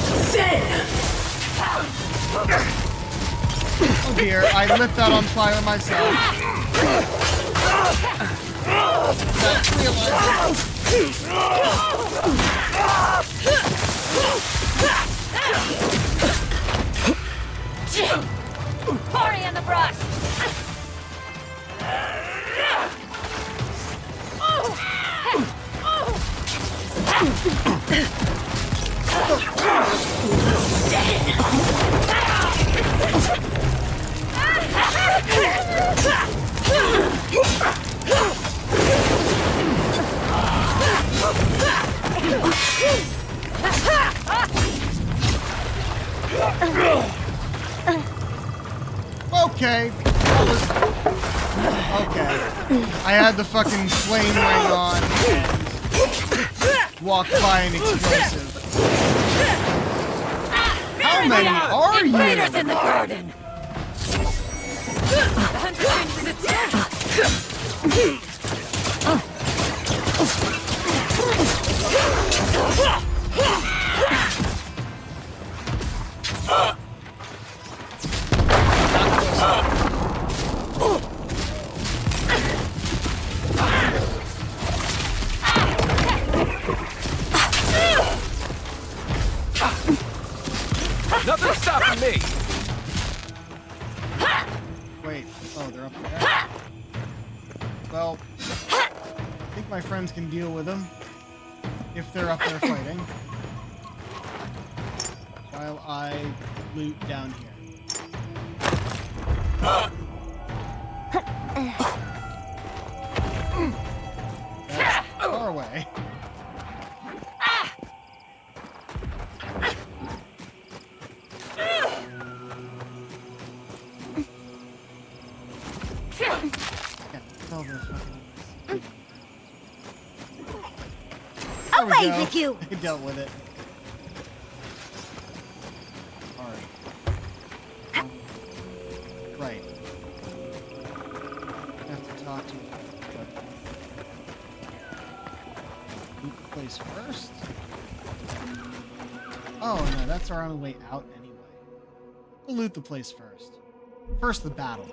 Oh dear, I lit that on fire myself. That's Party in the brush! Okay. That was... Okay. I had the fucking flame ring on and walked by an explosive. How many are you? Invaders in the garden! The hunter finishes its Nothing's stopping me! Wait. Oh, they're up there. Well, I think my friends can deal with them if they're up there fighting. While I loot down here. That's far away. Away with you! I dealt with it. Alright. Right. I have to talk to you. Loot the place first? Oh no, that's our only way out anyway. We'll loot the place first. First the battle.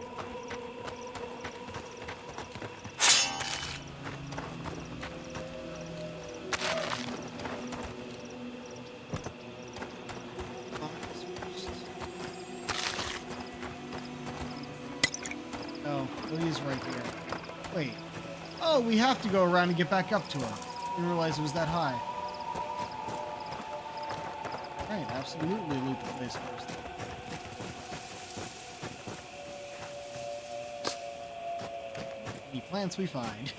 Oh, Lily's right here. Wait. Oh, we have to go around and get back up to her. Didn't realize it was that high. Right, absolutely loot the place first. Any plants we find.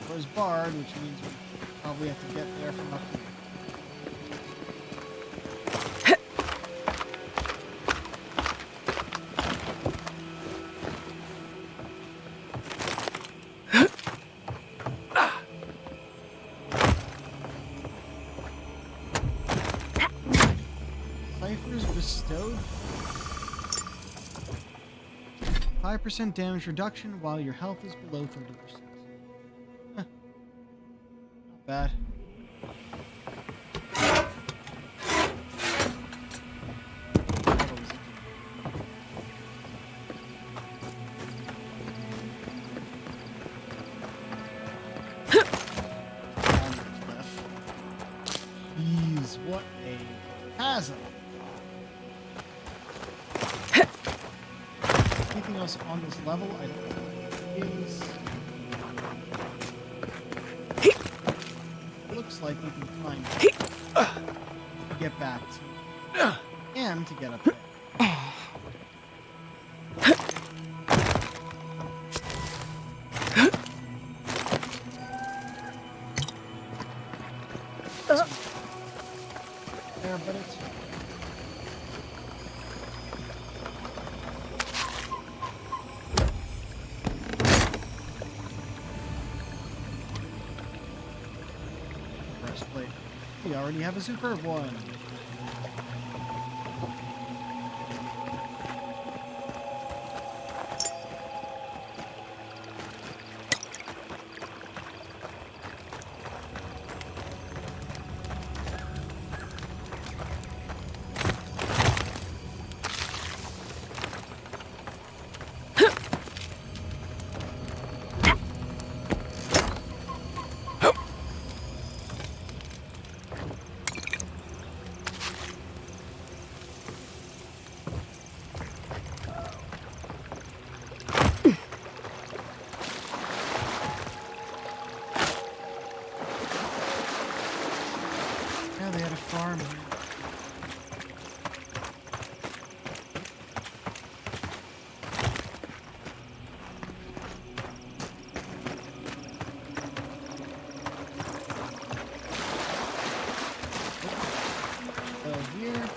There's barred, which means we probably have to get there from up here. Ciphers bestowed. 5% damage reduction while your health is below 30%. Not bad. Jeez, what a chasm. Anything else on this level? I don't know what it is. Looks like we can climb to get back to and to get up there. There, but it's breastplate. We already have a superb one. Yeah, they had a farm here. Here.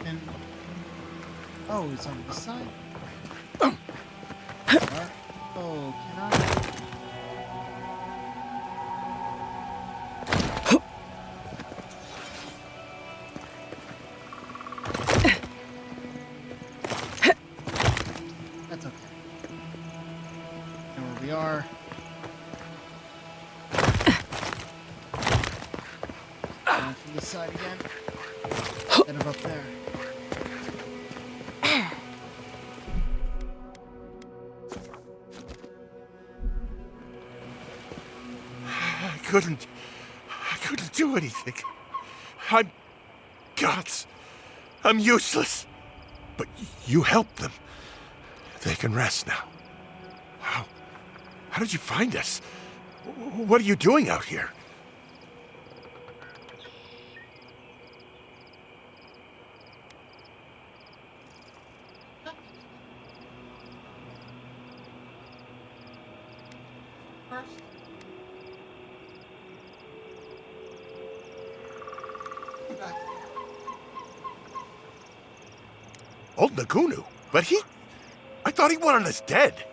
And oh, it's on the side. Alright. Oh, can I? That's okay. And where we are. this side again. Instead of up there. I couldn't do anything. I'm gods. I'm useless. But you helped them. They can rest now. How did you find us? What are you doing out here? Old Nagunu? But I thought he wanted us dead.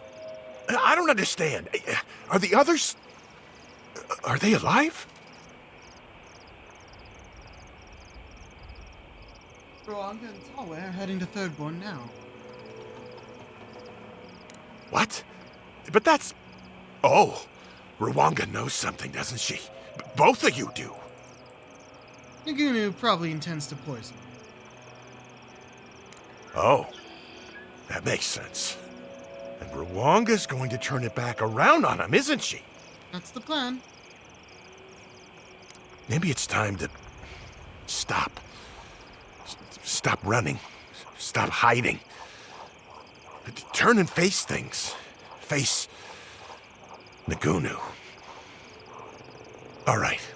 I don't understand. Are the others... Are they alive? Rwanga and Tawe are heading to Thirdborn now. What? But that's... Oh, Rwanga knows something, doesn't she? Both of you do. Nagunu probably intends to poison. Oh, that makes sense. And Rwanga's going to turn it back around on him, isn't she? That's the plan. Maybe it's time to stop. Stop running. Stop hiding. Turn and face things. Face Nagunu. All right.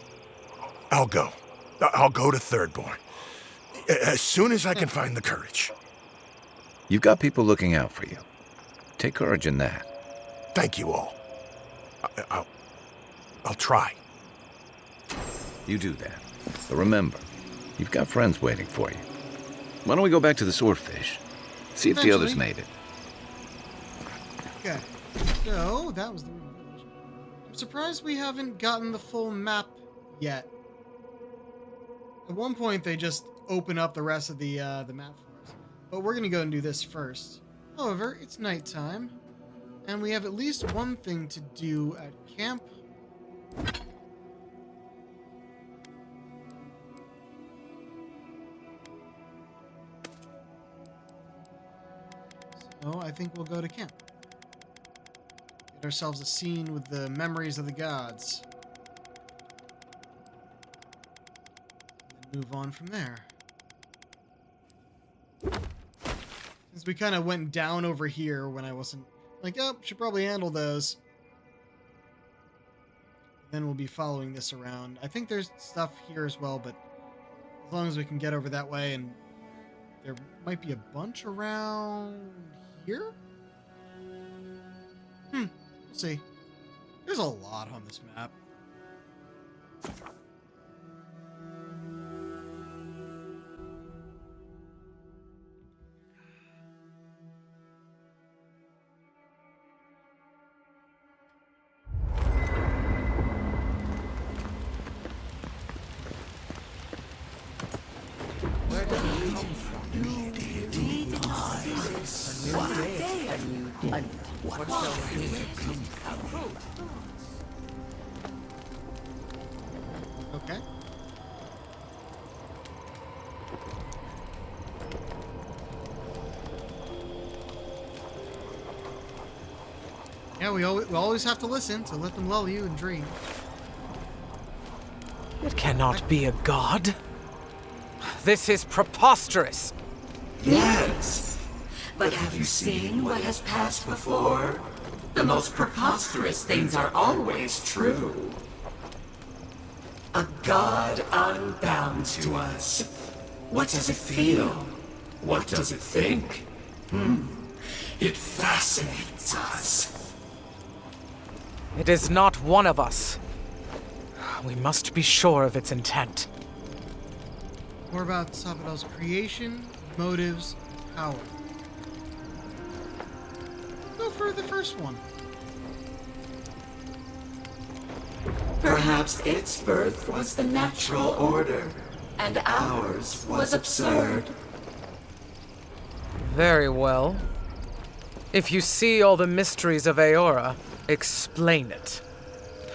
I'll go. I'll go to Thirdborn. As soon as I can find the courage. You've got people looking out for you. Take courage in that. Thank you all. I'll try. You do that. But remember, you've got friends waiting for you. Why don't we go back to the swordfish? See if the others made it. Okay. So, that was the Ruined Village. I'm surprised we haven't gotten the full map yet. At one point, they just open up the rest of the map for us. But we're going to go and do this first. However, it's nighttime, and we have at least one thing to do at camp. So I think we'll go to camp. Get ourselves a scene with the memories of the gods. And then move on from there. Since we kind of went down over here when I wasn't like, oh, should probably handle those. Then we'll be following this around. I think there's stuff here as well, but as long as we can get over that way, and there might be a bunch around here? We'll see. There's a lot on this map. Okay. Yeah, we always have to listen, so let them lull you and dream. It cannot be a god. This is preposterous. Yes, but have you seen what has passed before? The most preposterous things are always true. A god unbound to us. What does it feel? What does it think? It fascinates us. It is not one of us. We must be sure of its intent. More about Sabadell's creation, motives, and power. Go for the first one. Perhaps its birth was the natural order, and ours was absurd. Very well. If you see all the mysteries of Aora, explain it.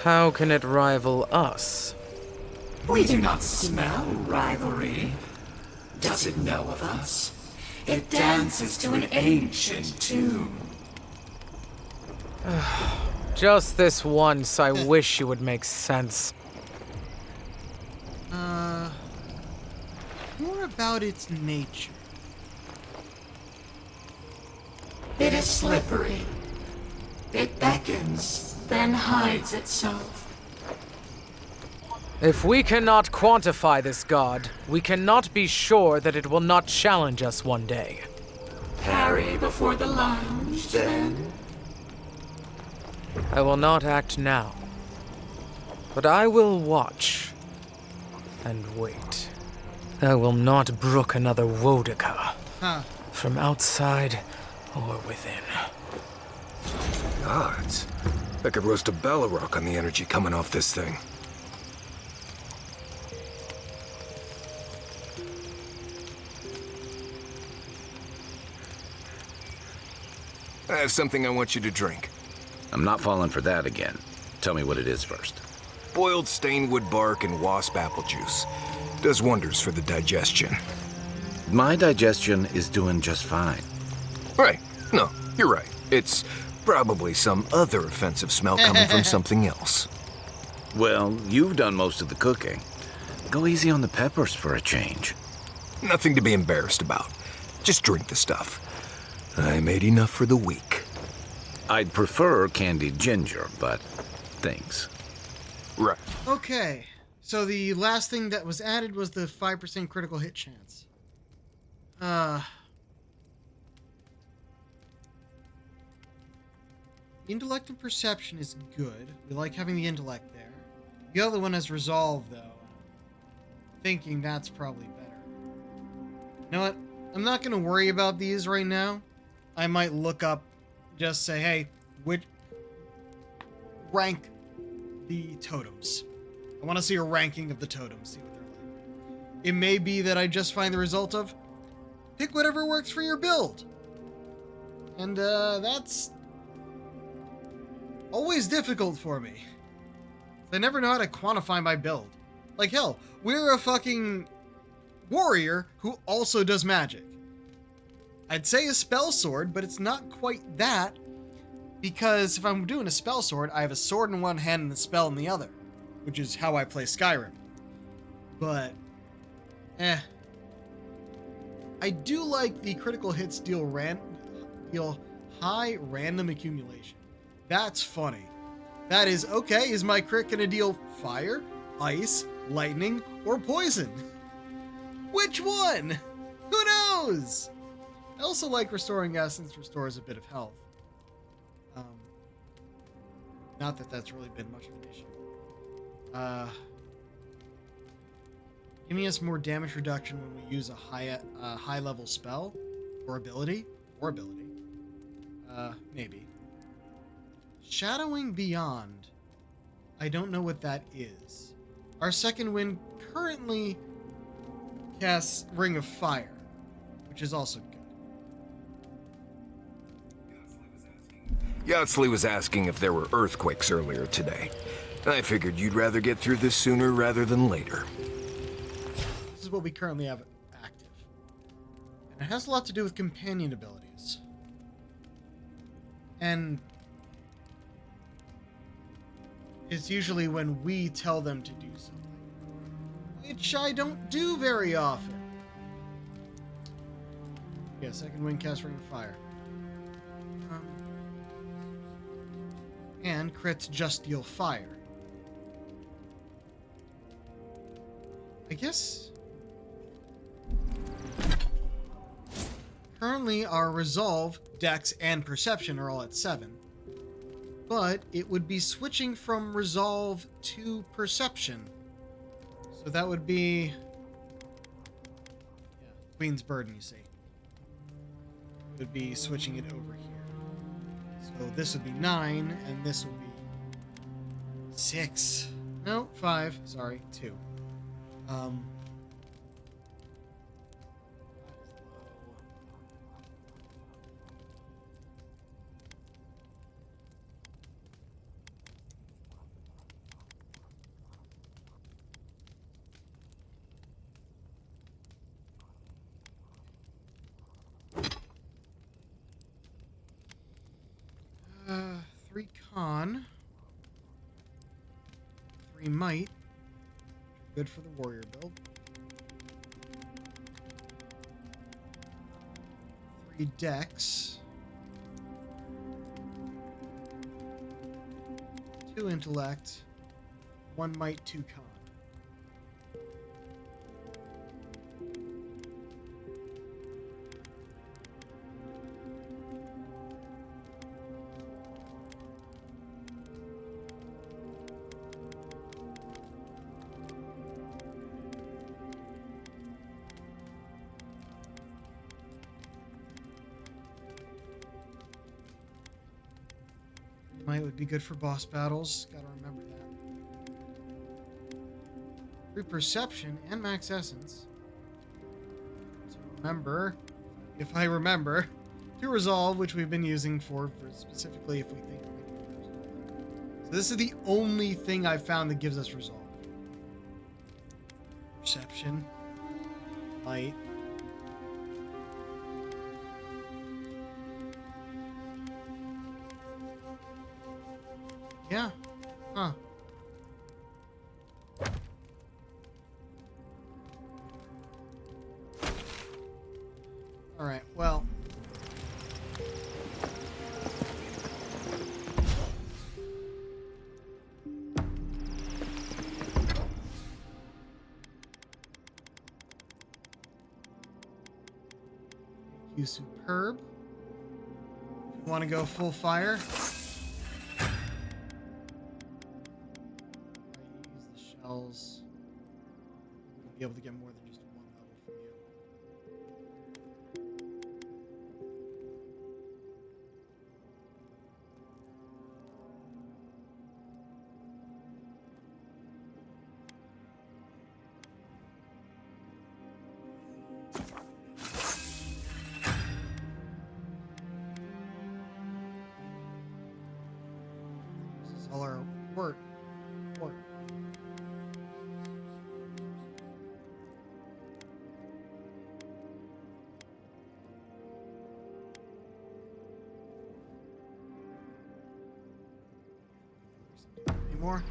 How can it rival us? We do not smell rivalry. Does it know of us? It dances to an ancient tune. Just this once, I wish you would make sense. More about its nature. It is slippery. It beckons, then hides itself. If we cannot quantify this god, we cannot be sure that it will not challenge us one day. Harry before the lounge, then? I will not act now, but I will watch and wait. I will not brook another Wodica, from outside or within. Gods. I could roast a Ballarok on the energy coming off this thing. I have something I want you to drink. I'm not falling for that again. Tell me what it is first. Boiled stainwood bark and wasp apple juice. Does wonders for the digestion. My digestion is doing just fine. Right. No, you're right. It's probably some other offensive smell coming from something else. Well, you've done most of the cooking. Go easy on the peppers for a change. Nothing to be embarrassed about. Just drink the stuff. I made enough for the week. I'd prefer candied ginger, but thanks. Right. Okay, so the last thing that was added was the 5% critical hit chance. Intellect and perception is good. We like having the intellect there. The other one has resolve, though. Thinking that's probably better. You know what? I'm not going to worry about these right now. I might look up, just say, hey, rank the totems. I want to see a ranking of the totems, see what they're like. It may be that I just find the result of pick whatever works for your build. And that's always difficult for me. I never know how to quantify my build. Like, hell, we're a fucking warrior who also does magic. I'd say a spell sword, but it's not quite that, because if I'm doing a spell sword, I have a sword in one hand and a spell in the other, which is how I play Skyrim. But, I do like the critical hits deal high random accumulation. That's funny. That is, okay, is my crit gonna deal fire, ice, lightning, or poison? Which one? Who knows? I also like restoring essence restores a bit of health. Not that that's really been much of an issue. Giving us more damage reduction when we use a high level spell or ability. Maybe. Shadowing Beyond. I don't know what that is. Our second wind currently casts Ring of Fire, which is also good. Yatsley was asking if there were earthquakes earlier today. I figured you'd rather get through this sooner rather than later. This is what we currently have active. And it has a lot to do with companion abilities. And it's usually when we tell them to do something, which I don't do very often. Yeah, second wind cast Ring of Fire. And crits just deal fire. I guess currently our resolve, dex, and perception are all at 7. But it would be switching from resolve to perception. So that would be Queen's Burden, you see. Would be switching it over here. So this would be 9, and this would be 6. No, 5. Sorry, 2. 3 con. 3 might. Good for the warrior build. 3 dex. 2 intellect. 1 might, 2 con. Might would be good for boss battles. Gotta remember that. 3 perception and max essence. So remember, if I remember, 2 resolve, which we've been using for specifically if we think we're going to get resolve. So this is the only thing I've found that gives us resolve. Perception, might. Yeah. Huh. All right. Well. You superb. If you want to go full fire. Be able to get more than just 1 level from you. This is all our work. More.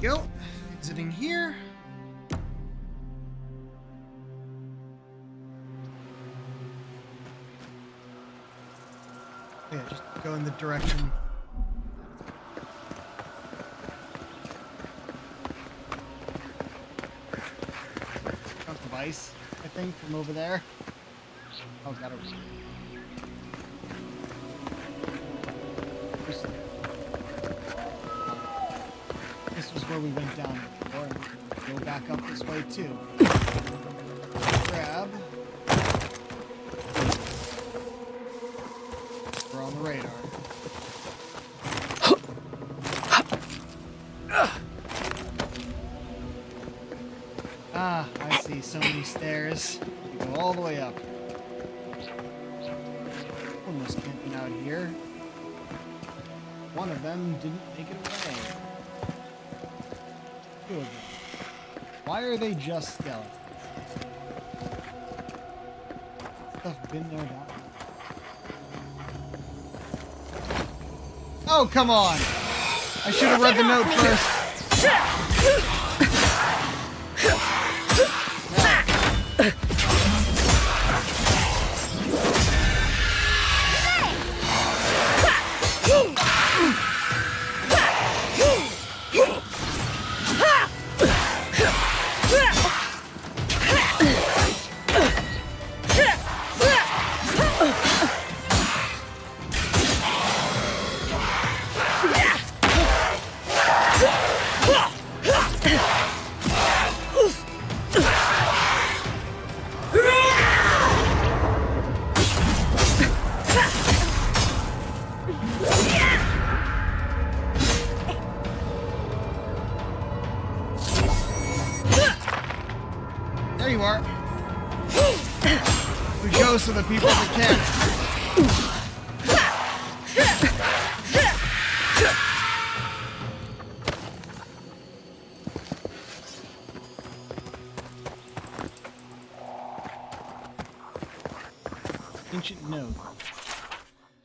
Go. Exiting here. Yeah, just go in the direction. Ice, I think, from over there. Oh god, it was... This was where we went down before, and we can go back up this way too. Grab. We're on the radar. Ah, I see so many stairs. You go all the way up. One was camping out here. One of them didn't make it away. 2 of them. Why are they just skeletons? Stuff been there, done. Oh, come on! I should have read the note first. There you are. We go so the people that can.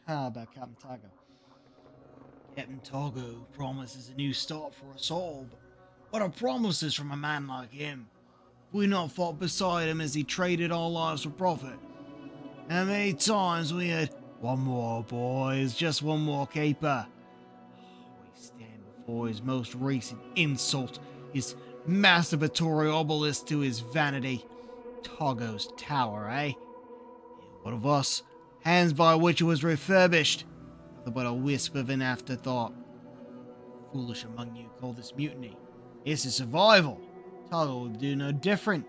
About Captain Tago. Captain Tago promises a new start for us all, but what are promises from a man like him? If we not fought beside him as he traded our lives for profit? How many times we heard, "One more, boys, just one more keeper." We stand before his most recent insult, his masturbatory obelisk to his vanity. Togo's tower, eh? What of us? Hands by which it was refurbished. Nothing but a wisp of an afterthought. Foolish among you call this mutiny. This is survival. Togo would do no different.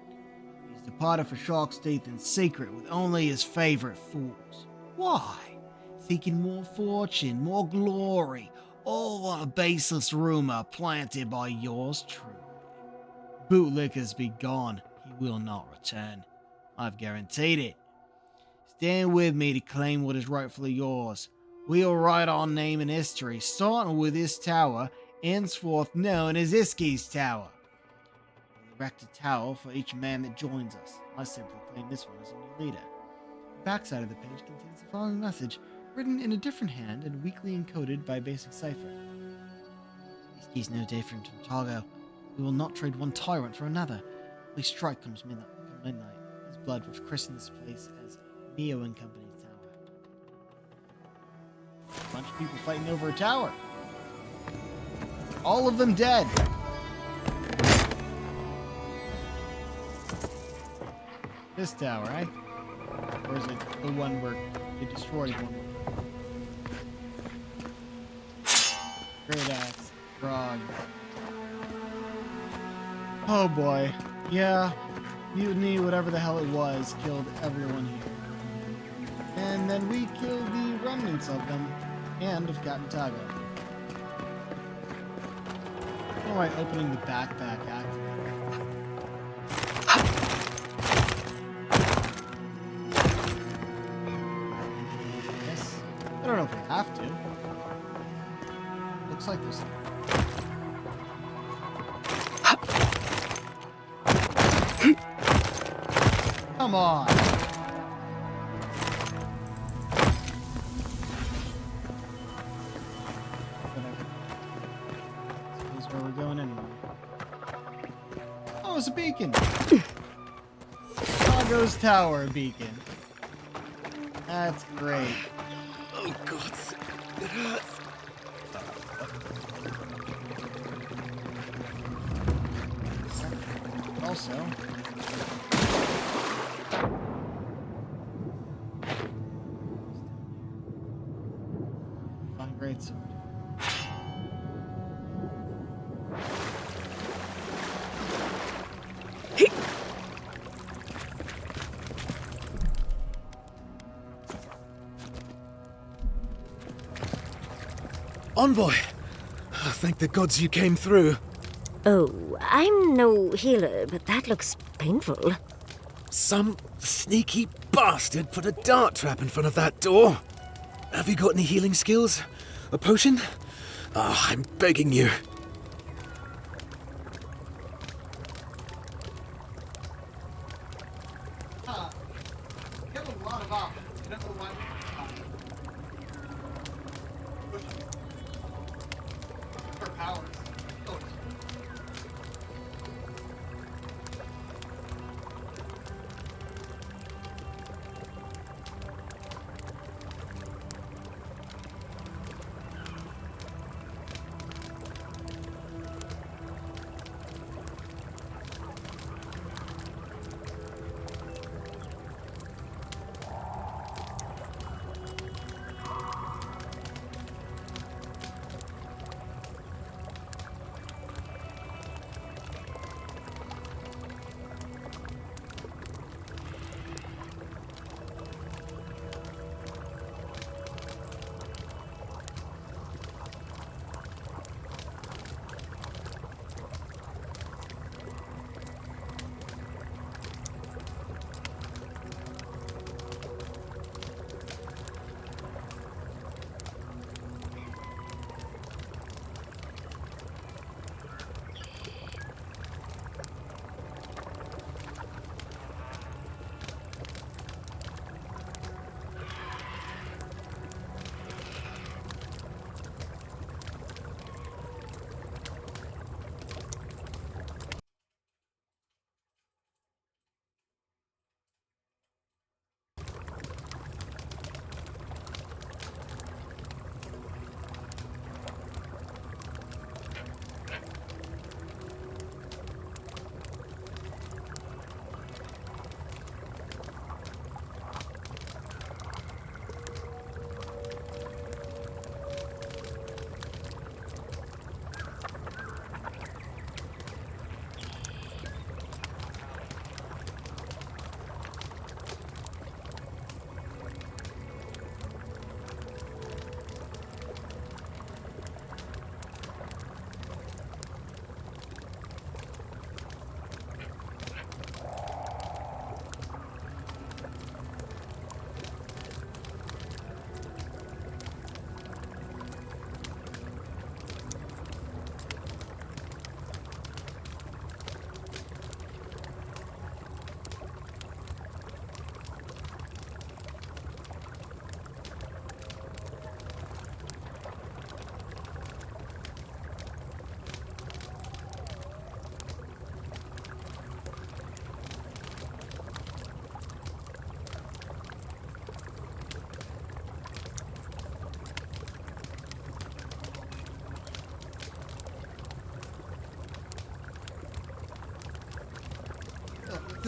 He's departed for Shark's Teeth in secret with only his favorite fools. Why? Seeking more fortune, more glory, all on a baseless rumor planted by yours truly. Bootlickers be gone. He will not return. I've guaranteed it. Stand with me to claim what is rightfully yours. We'll write our name in history, starting with this tower, henceforth known as Iski's Tower. We'll erect a tower for each man that joins us. I simply claim this one as a new leader. The backside of the page contains the following message, written in a different hand and weakly encoded by basic cipher. Iski's no different from Togo. We will not trade one tyrant for another. We strike comes midnight. His blood which christened this place as Neo and Company's Tower. A bunch of people fighting over a tower. All of them dead. This tower, eh? Or is it the one where they destroyed one? Great axe. Frog. Oh boy. Yeah. Mutiny, whatever the hell it was, killed everyone here. And then we killed the remnants of them, and of Captain Tago. Alright, opening the backpack activated. Yes. I don't know if we have to. Looks like there's... Come on! Whatever. This is where we're going anyway. Oh, it's a beacon! Tago's Tower beacon. That's great. Oh, God. It hurts. Also... Great sword. Envoy! Oh, thank the gods you came through. Oh, I'm no healer, but that looks painful. Some sneaky bastard put a dart trap in front of that door. Have you got any healing skills? A potion? Oh, I'm begging you. You have a lot of options. You don't know why. For powers. Oh.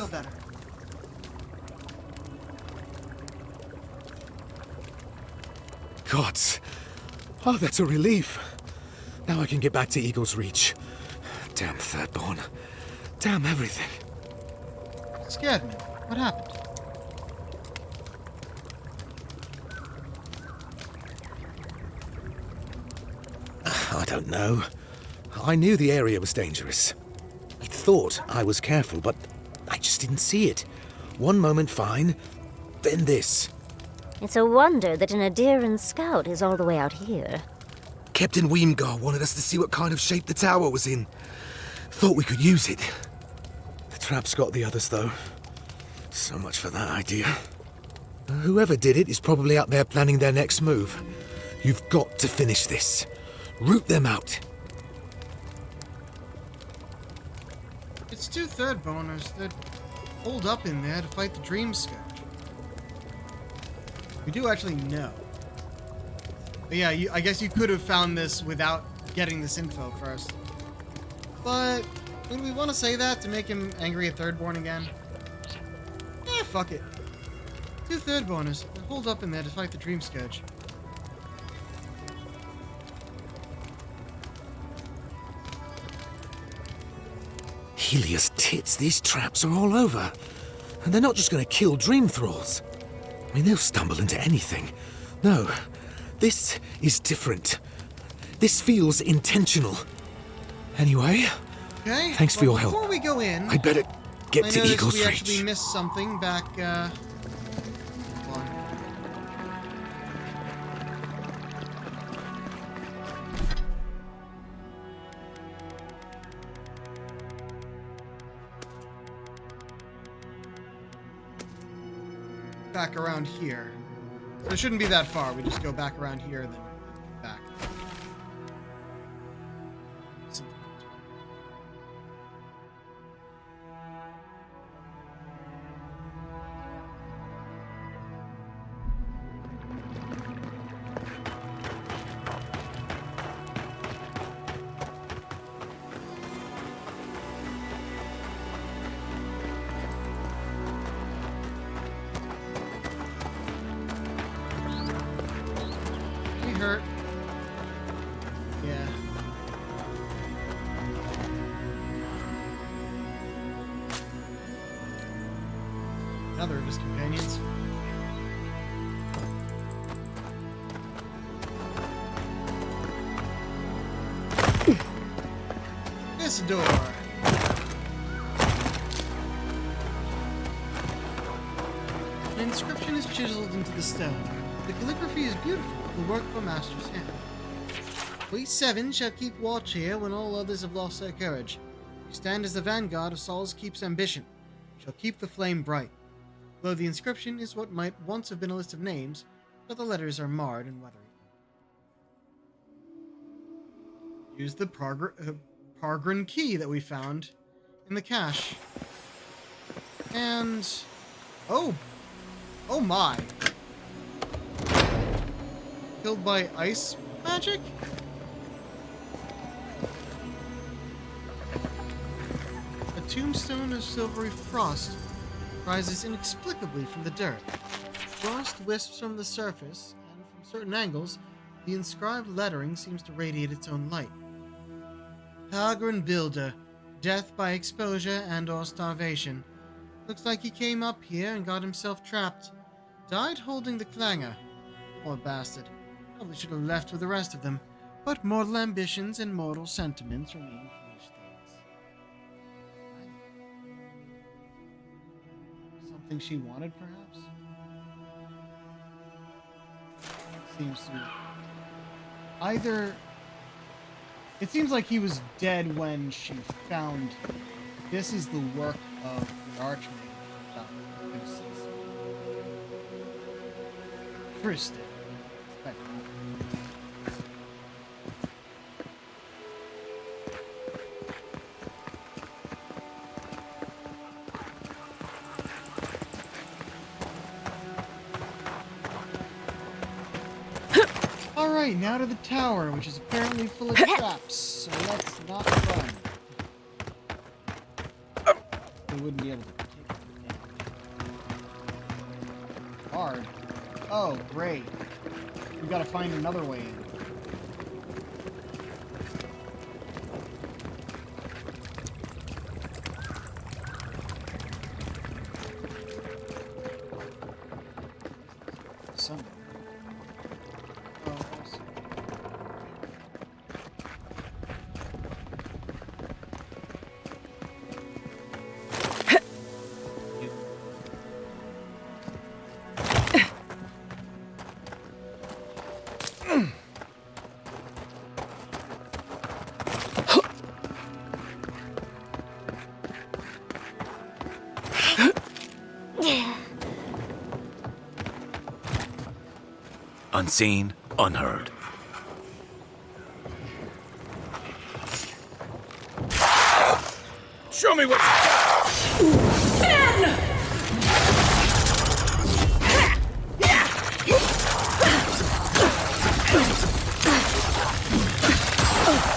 feel better. Gods. Oh, that's a relief. Now I can get back to Eagle's Reach. Damn Thirdborn. Damn everything. It scared me. What happened? I don't know. I knew the area was dangerous. I thought I was careful, but I just didn't see it. One moment fine, then this. It's a wonder that an Adiran scout is all the way out here. Captain Weemgar wanted us to see what kind of shape the tower was in. Thought we could use it. The trap's got the others, though. So much for that idea. Whoever did it is probably out there planning their next move. You've got to finish this. Root them out. It's 2 Thirdborners that hold up in there to fight the Dream Scourge. We do actually know. But yeah, I guess you could have found this without getting this info first. But would we want to say that to make him angry at Thirdborn again? Eh, fuck it. 2 Thirdborners that hold up in there to fight the Dream Scourge. Helios tits, these traps are all over. And they're not just going to kill dream thralls. I mean, they'll stumble into anything. No, this is different. This feels intentional. Anyway, Okay. thanks for your help. Before we go in, I better get to noticed Eagle's we Reach. actually missed something back. Hold on. Back around here. So it shouldn't be that far. We just go back around here and then back. Hurt. Yeah. Another of his companions. This door. An inscription is chiseled into the stone. The calligraphy is beautiful, the work of a master's hand. We 7 shall keep watch here when all others have lost their courage. We stand as the vanguard of Saul's Keep's ambition. We shall keep the flame bright. Though the inscription is what might once have been a list of names, but the letters are marred and weathery. Use the Pargrin key that we found in the cache. And... oh my. Killed by ice magic? A tombstone of silvery frost rises inexplicably from the dirt. Frost wisps from the surface, and from certain angles, the inscribed lettering seems to radiate its own light. Hagrin Builder, death by exposure and or starvation. Looks like he came up here and got himself trapped. Died holding the clanger. Poor bastard. Probably should have left with the rest of them, but mortal ambitions and mortal sentiments remain foolish things. Something she wanted, perhaps? Seems to... either... it seems like he was dead when she found... this is the work of the Archmage. Interesting. Alright, now to the tower, which is apparently full of traps, so let's not run. We wouldn't be able to take hard. Oh, great. We've got to find another way in. Somewhere. Oh, I see. Unseen, unheard. Show me what you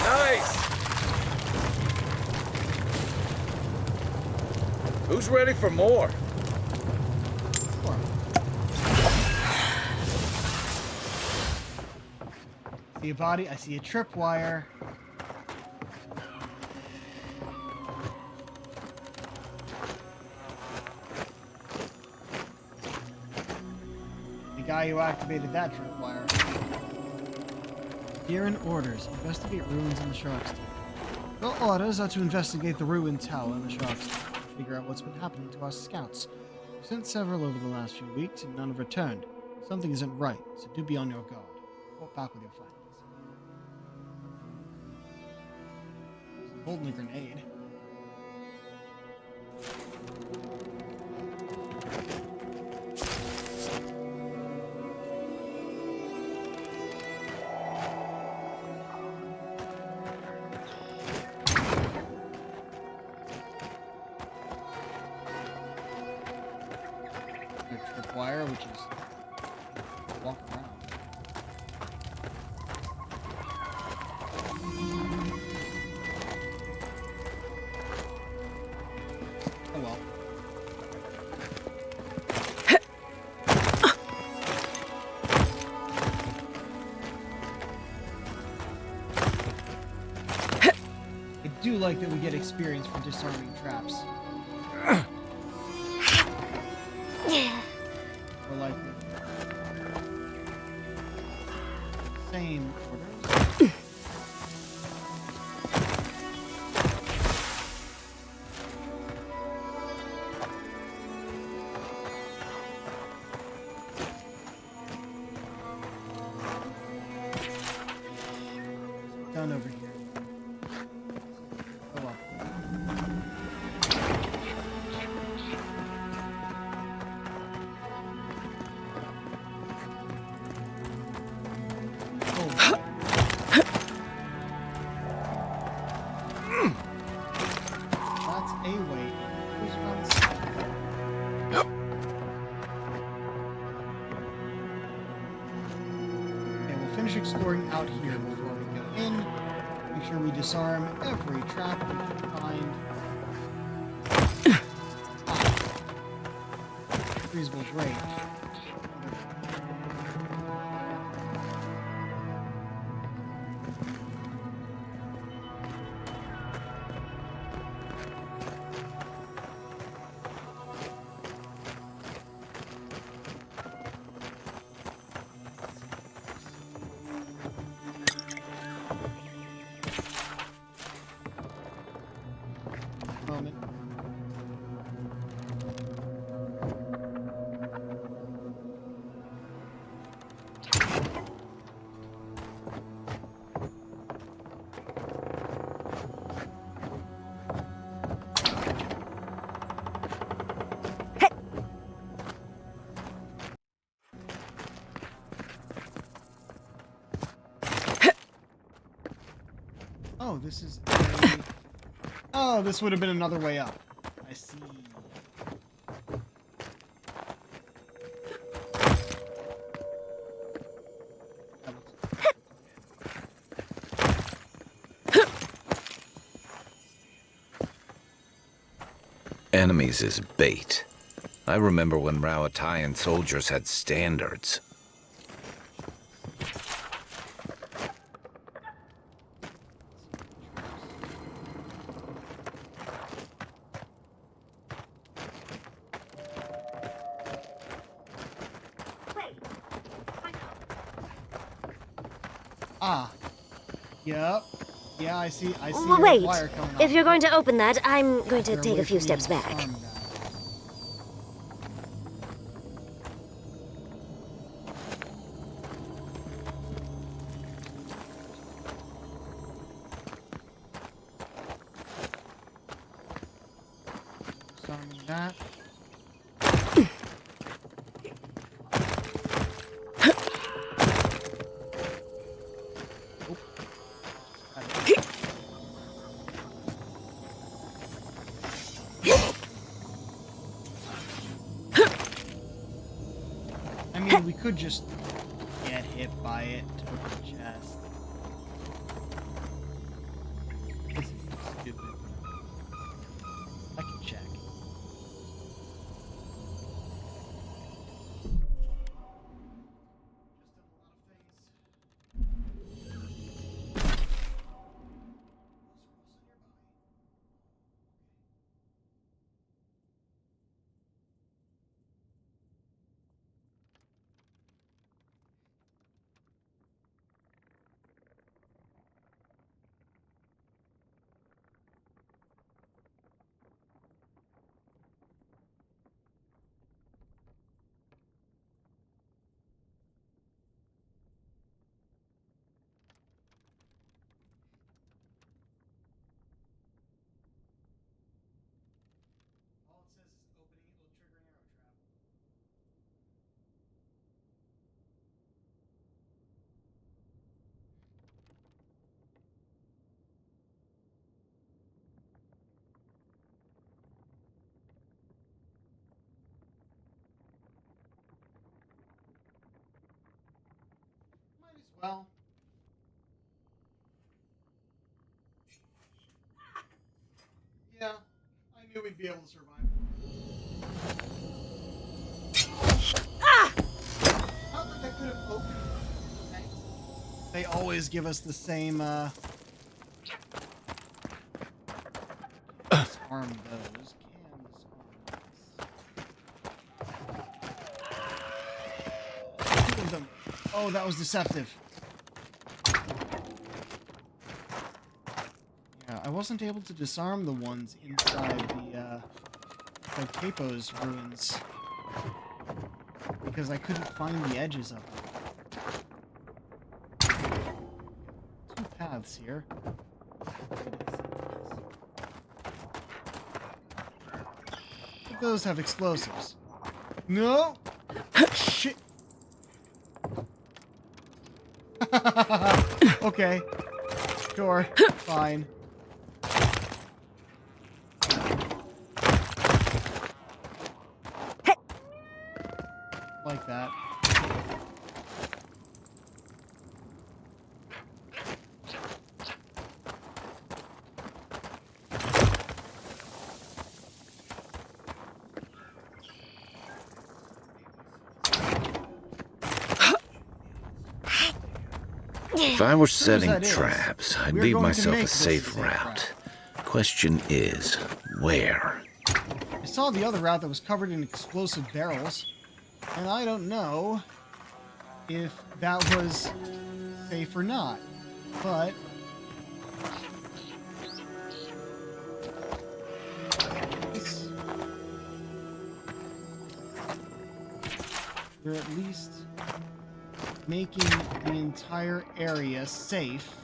Nice! Who's ready for more? See a body, I see a tripwire. The guy who activated that tripwire. Here in orders, investigate ruins in the Shark's Den. Your orders are to investigate the ruined tower in the Shark's Den. Figure out what's been happening to our scouts. We've sent several over the last few weeks and none have returned. Something isn't right, so do be on your guard. Report back with your findings. Holding a grenade. Tripwire, which is walk around. Oh well. I do like that we get experience for disarming traps. Or like same orders. Done over here. Oh well. That's a way. Who's around the side? Okay, we'll finish exploring out here before we go in. Make sure we disarm every trap we can find. Freezable grate. Moment. Oh, this is a... Oh, this would have been another way up. I see. Enemies is bait. I remember when Rawatayan soldiers had standards. Ah. Yep. Yeah, I see a Wait, wire coming if off. you're going to open that, I'm going to They're take a away few from steps the back. farm guy. Disarming that. I mean, we could just get hit by it with the chest. This is stupid. I can check. All it says is opening it will trigger an arrow trap. Might as well. Yeah, I knew we'd be able to survive. Not like I could have opened it. Okay. They always give us the same, disarm those. Can disarm these. Two of them. Oh, that was deceptive. Yeah, I wasn't able to disarm the ones inside the, inside Capo's ruins. Because I couldn't find the edges of them. Two paths here. But those have explosives. No! Shit! Okay. Sure. Fine. Like that. If I were setting that is, traps, I'd we're leave going to myself make a this safe a safe route. Question is, where? I saw the other route that was covered in explosive barrels, and I don't know if that was safe or not, but we're at least making the entire area safe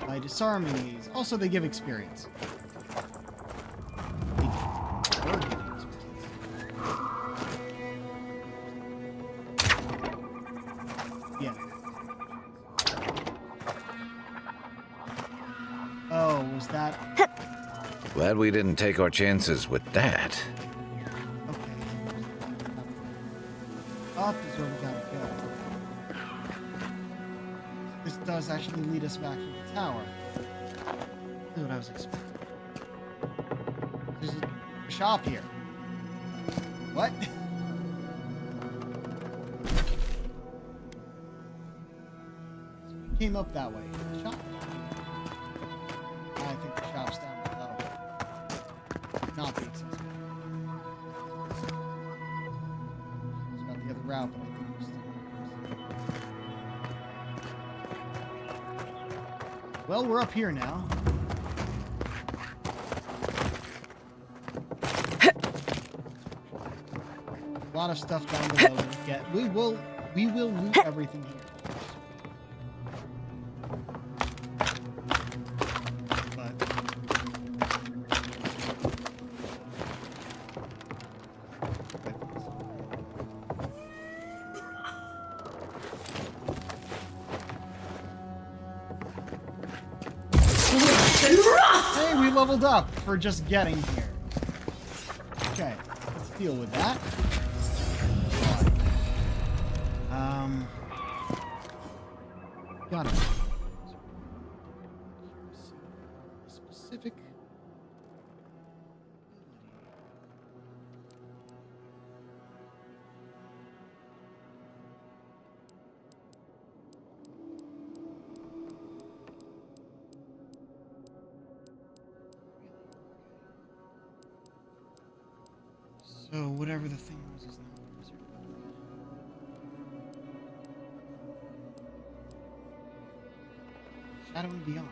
by disarming these. Also, they give experience. We're getting experience. Yeah. Oh, was that... Glad we didn't take our chances with that. Up is where we gotta go. This does actually lead us back to the tower. That's what I was expecting. There's a shop here. What? So we came up that way. The shop. I think the shop's down below. Not the accessible. It's about the other route, but I think we're still. Well, we're up here now. A lot of stuff down below to get. We will loot everything here. But hey, we leveled up for just getting here. Okay, let's deal with that. Got it. Specific. So whatever the thing was is now wizard. Shadow and Beyond.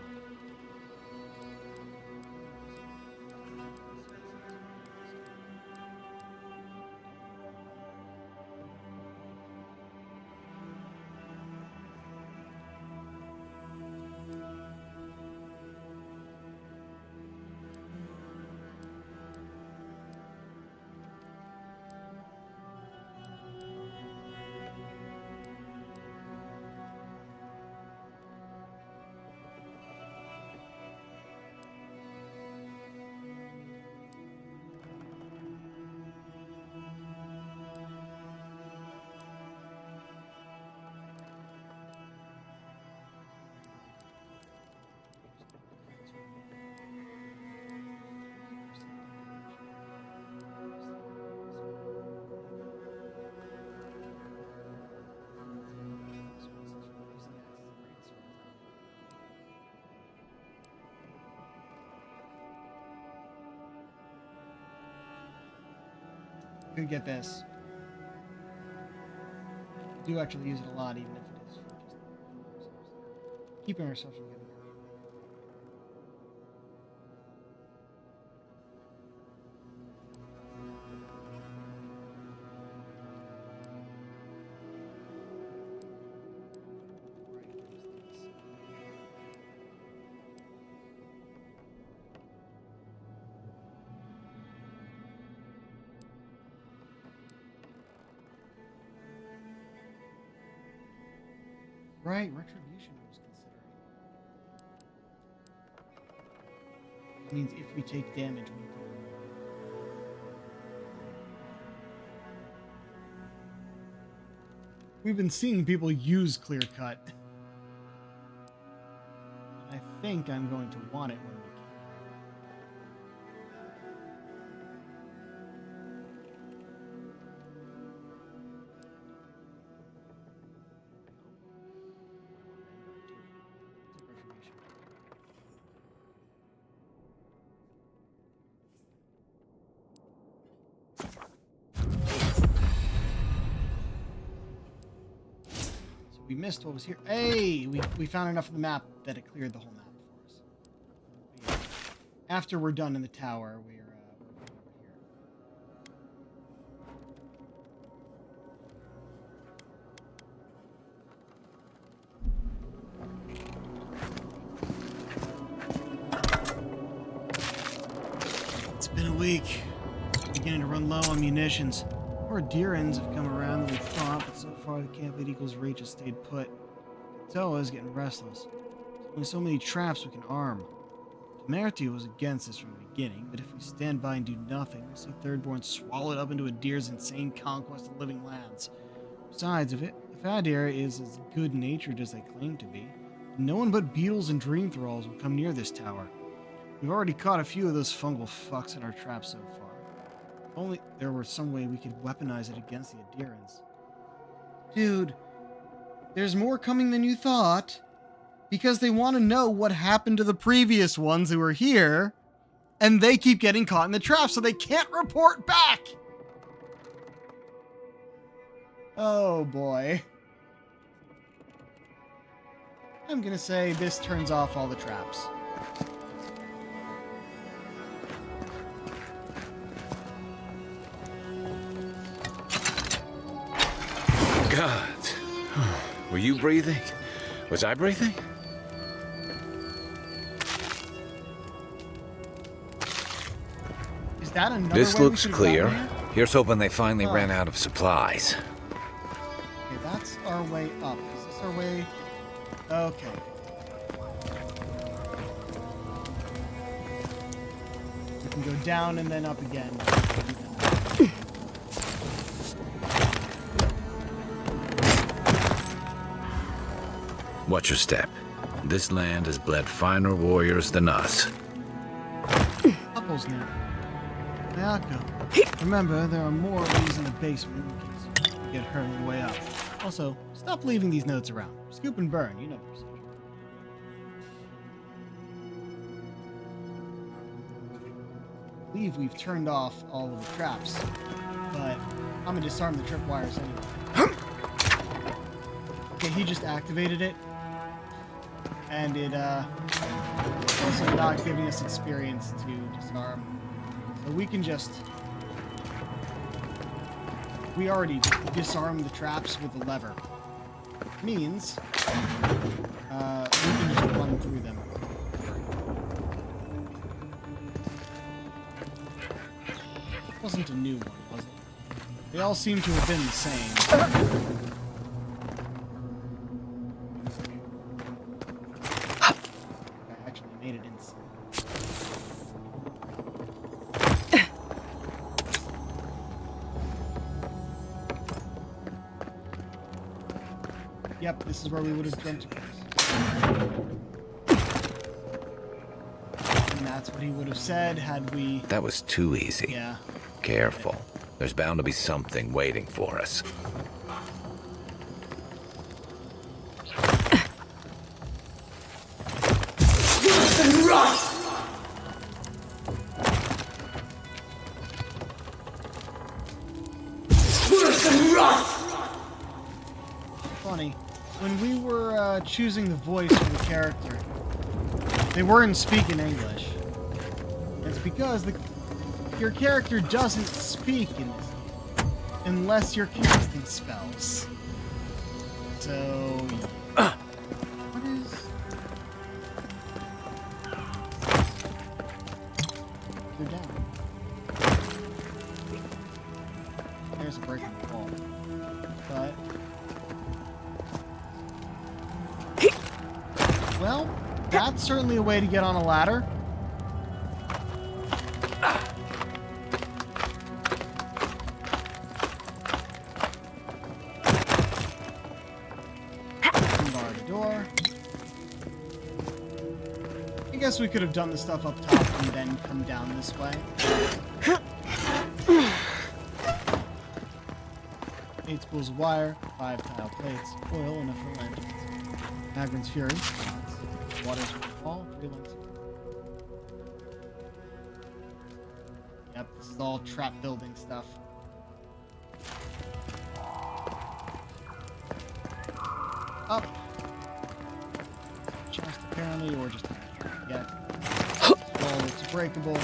Could get this. Do actually use it a lot, even if it is for just keeping ourselves from getting hurt. Right, retribution I was considering. It means if we take damage, we go. We've been seeing people use clear cut. I think I'm going to want it when we can. We missed what was here. Hey, we found enough of the map that it cleared the whole map for us. Yeah. After we're done in the tower, we're going over here. It's been a week. Beginning to run low on munitions. More deer ends have come around than we thought, but so far the Camp Lead Eagle's reach has stayed put. Katoa is getting restless. There's only so many traps we can arm. Temerity was against this from the beginning, but if we stand by and do nothing, we'll see Thirdborn swallowed up into a deer's insane conquest of living lands. Besides, if Adir is as good-natured as they claim to be, no one but beetles and dream thralls will come near this tower. We've already caught a few of those fungal fucks in our traps so far. Only there were some way we could weaponize it against the adherents. Dude, there's more coming than you thought. Because they want to know what happened to the previous ones who were here. And they keep getting caught in the trap, so they can't report back. Oh boy. I'm gonna say this turns off all the traps. God. Were you breathing? Was I breathing? Is that another This way we looks could've clear. gotten here? Here's hoping they finally Oh. ran out of supplies. Okay, that's our way up. Is this our way? Okay. We can go down and then up again. Watch your step. This land has bled finer warriors than us. Couples now. Ayako. Remember, there are more of these in the basement in case you get hurt on the way up. Also, stop leaving these notes around. Scoop and burn, you know the procedure. I believe we've turned off all of the traps, but I'm gonna disarm the tripwires anyway. Okay, he just activated it, and it's also not giving us experience to disarm. So we can just... We already disarmed the traps with the lever. Means we can just run through them. It wasn't a new one, was it? They all seem to have been the same. I actually made it inside. Yep, this is where we would have jumped across. And that's what he would have said had we... That was too easy. Yeah. Careful. There's bound to be something waiting for us. Funny, when we were choosing the voice for the character, they weren't speaking English. It's because your character doesn't speak in this unless you're casting spells. So, what is? Go down. There's a break in the wall, but. Well, that's certainly a way to get on a ladder. Bar the door. I guess we could have done the stuff up top and then come down this way. 8 spools of wire, 5 tile plates, oil, enough for lanterns. Magrin's Fury. Water's Fall, 3 lengths. Yep, this is all trap building stuff. Up. Chest apparently, or just yeah. Well, it's breakable.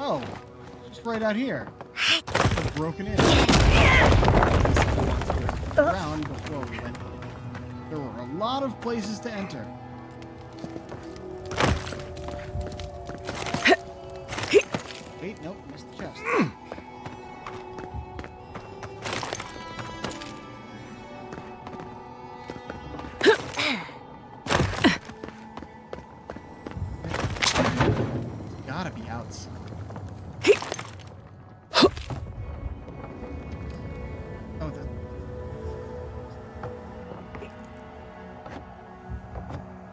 Oh, just right out here. It's broken in. Around before we went in. There were a lot of places to enter. Wait, nope, missed the chest. It's gotta be outside. Oh,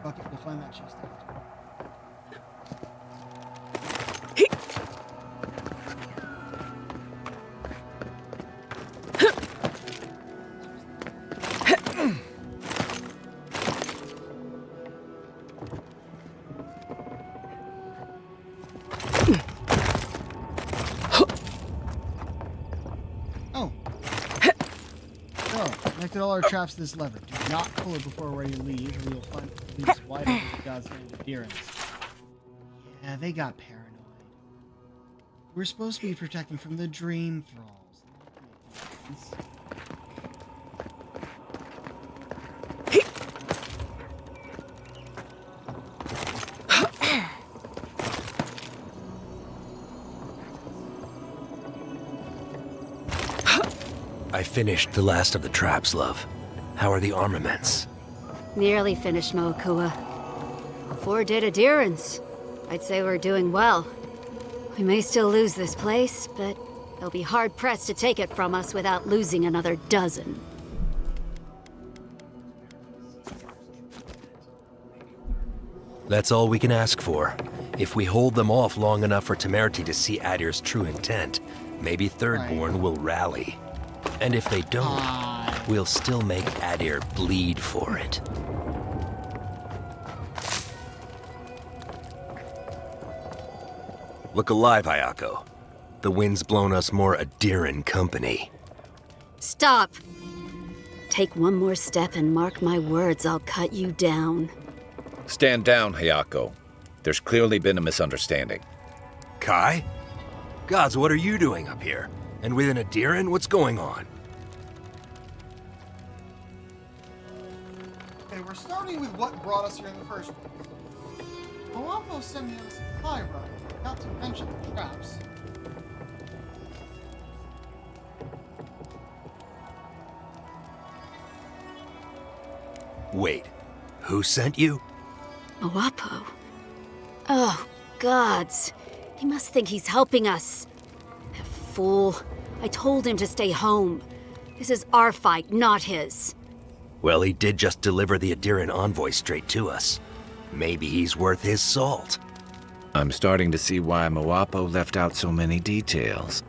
fuck it, we'll find that chest after. Connected all our traps to this lever. Do not pull it before we're ready to leave, or you'll find it leaves wide open to God's hand adherence. Yeah, they got paranoid. We're supposed to be protecting from the dream thralls. I finished the last of the traps, love. How are the armaments? Nearly finished, Moakua. 4 dead adherents. I'd say we're doing well. We may still lose this place, but they'll be hard-pressed to take it from us without losing another dozen. That's all we can ask for. If we hold them off long enough for Temerity to see Adir's true intent, maybe Thirdborn will rally. And if they don't, we'll still make Adir bleed for it. Look alive, Ayako. The wind's blown us more Adiran company. Stop! Take one more step and mark my words, I'll cut you down. Stand down, Hayako. There's clearly been a misunderstanding. Kai? Gods, what are you doing up here? And with an Adiran, what's going on? Okay, we're starting with what brought us here in the first place. Moampo sent me on a supply run, not to mention the traps. Wait, who sent you? Moapo? Oh, gods. He must think he's helping us. That fool. I told him to stay home. This is our fight, not his. Well, he did just deliver the Adiran envoy straight to us. Maybe he's worth his salt. I'm starting to see why Moapo left out so many details.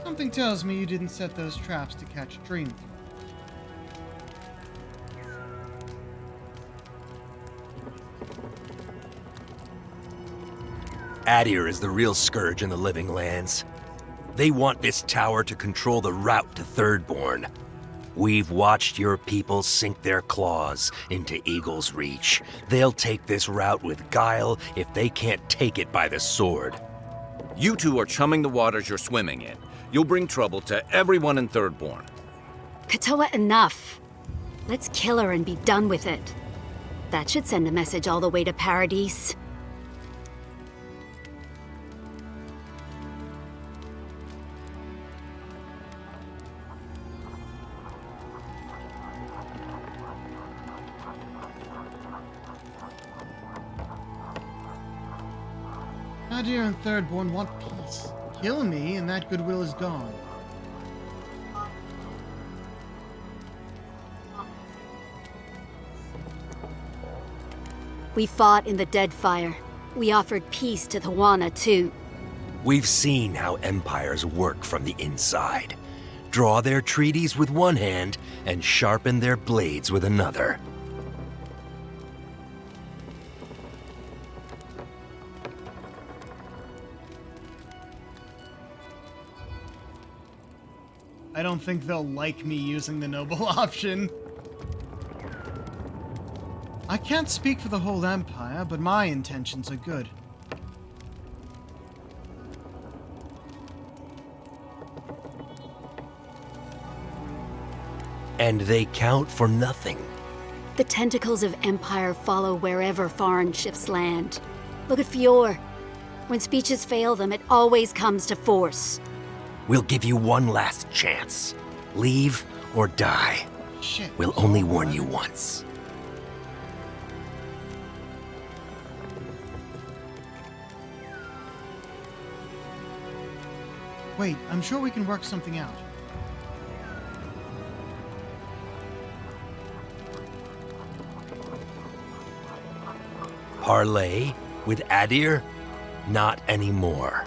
Something tells me you didn't set those traps to catch dream. Adir is the real scourge in the living lands. They want this tower to control the route to Thirdborn. We've watched your people sink their claws into Eagle's Reach. They'll take this route with guile if they can't take it by the sword. You two are chumming the waters you're swimming in. You'll bring trouble to everyone in Thirdborn. Katoa, enough. Let's kill her and be done with it. That should send a message all the way to Paradise. Adir and Thirdborn want peace. Kill me, and that goodwill is gone. We fought in the Deadfire. We offered peace to the Wana, too. We've seen how empires work from the inside. Draw their treaties with one hand and sharpen their blades with another. I don't think they'll like me using the noble option. I can't speak for the whole Empire, but my intentions are good. And they count for nothing. The tentacles of Empire follow wherever foreign ships land. Look at Fior. When speeches fail them, it always comes to force. We'll give you one last chance. Leave or die. Shit. We'll only warn you once. Wait, I'm sure we can work something out. Parley with Adir? Not anymore.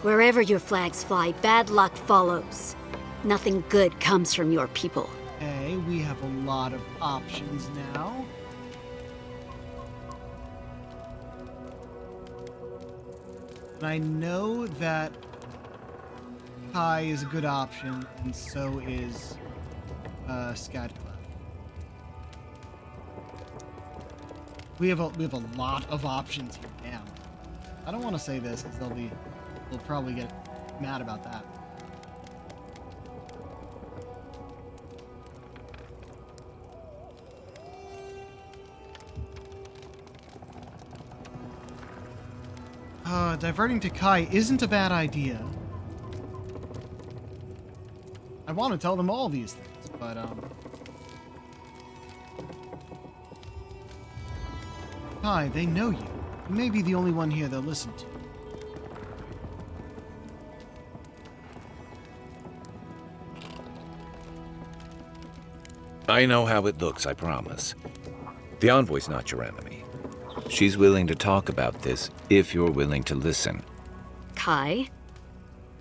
Wherever your flags fly, bad luck follows. Nothing good comes from your people. Okay, we have a lot of options now. And I know that Kai is a good option, and so is Scadclef. We have a lot of options here. Damn. I don't want to say this because they'll probably get mad about that. Diverting to Kai isn't a bad idea. I want to tell them all these things, but Kai, they know you. You may be the only one here they'll listen to. I know how it looks, I promise. The Envoy's not your enemy. She's willing to talk about this if you're willing to listen. Kai?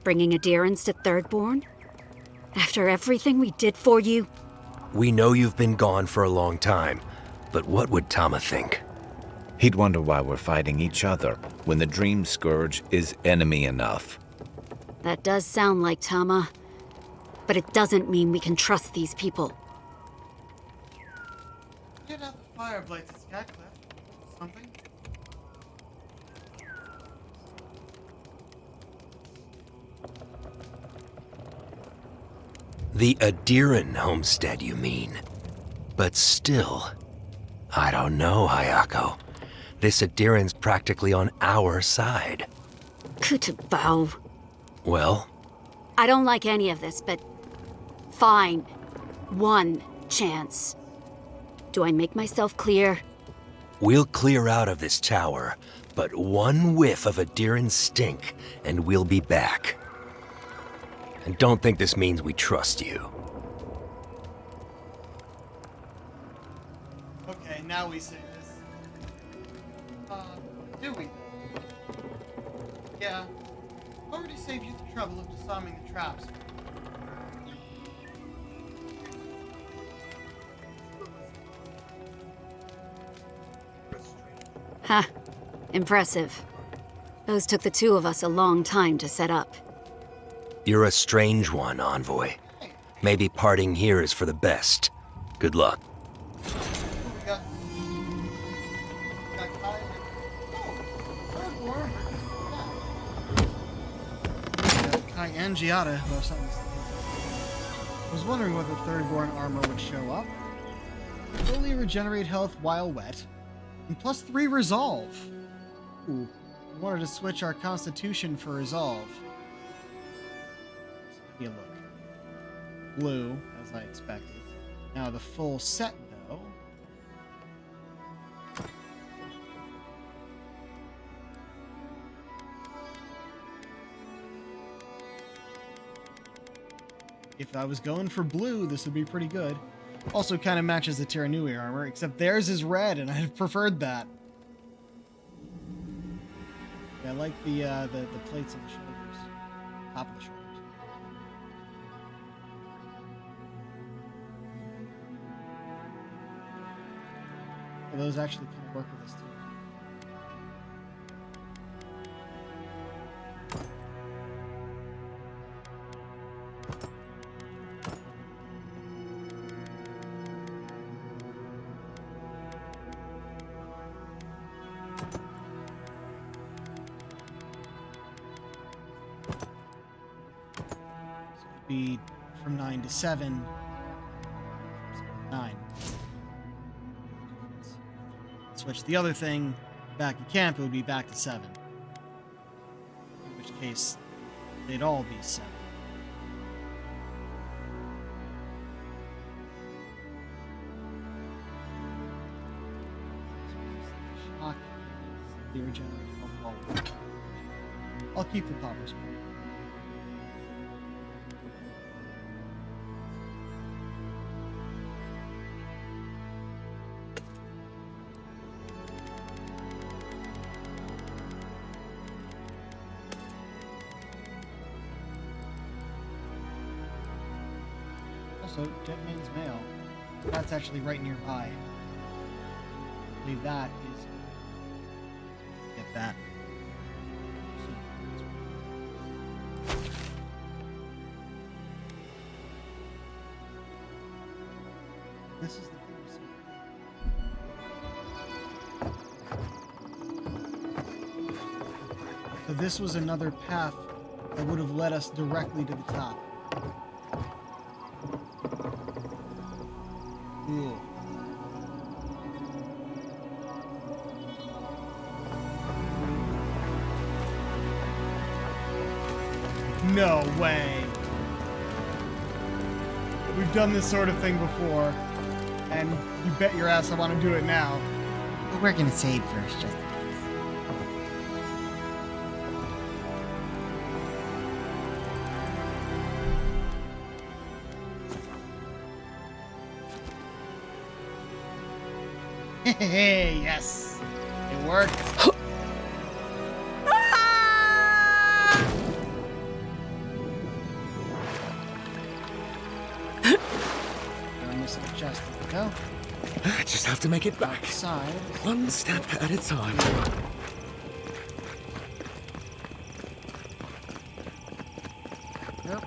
Bringing adherence to Thirdborn? After everything we did for you? We know you've been gone for a long time, but what would Tama think? He'd wonder why we're fighting each other when the Dream Scourge is enemy enough. That does sound like Tama. But it doesn't mean we can trust these people. Get out the fire blades at Skycliffe. Something? The Adiran homestead, you mean? But still, I don't know, Hayako. This Adiran's practically on our side. Kutabao. Well? I don't like any of this, but fine. One chance. Do I make myself clear? We'll clear out of this tower, but one whiff of Adiran stink, and we'll be back. And don't think this means we trust you. Okay, now we say this. Do we? Yeah. Already saved you the trouble of disarming the traps. Ha. Impressive. Those took the two of us a long time to set up. You're a strange one, Envoy. Maybe parting here is for the best. Good luck. Kai and Giada who have something to say. I was wondering whether Thirdborn armor would show up. Fully regenerate health while wet. And plus 3 resolve. Ooh. I wanted to switch our constitution for resolve. Let's take a look. Blue, as I expected. Now the full set, though. If I was going for blue, this would be pretty good. Also kind of matches the Tiranui armor, except theirs is red, and I preferred that. Yeah, I like the plates on the shoulders. Top of the shoulders. Well, those actually kind of work with this too. Be from 9 to 7. 9. Switch the other thing back at camp, it would be back to 7. In which case, they'd all be 7. Shock. The regenerate health forward. I'll keep the poppers. Also, Dead Man's Mail. That's actually right nearby. I believe that is... Get that. This is the thing you see. So this was another path that would have led us directly to the top. Cool. No way. We've done this sort of thing before, and you bet your ass I want to do it now. But we're gonna save first, just Hey, yes. It worked. I'm missing a chest. There we go. I just have to make it back. Outside. One step at a time. Yep.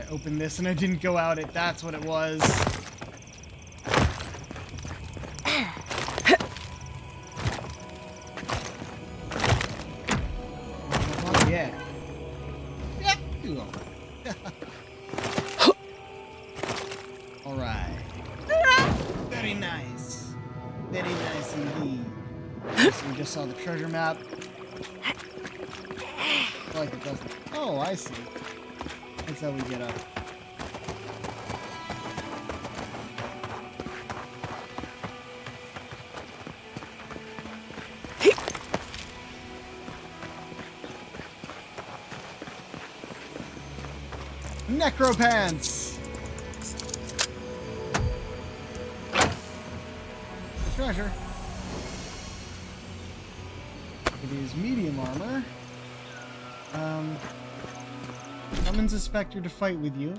I opened this and I didn't go out it. That's what it was. Yeah. Yep. You are. All right. Very nice. Very nice indeed. So we just saw the treasure map. I feel like it doesn't. Oh, I see. That's how we get up. Necropants! The treasure. It is medium armor. Summons a specter to fight with you,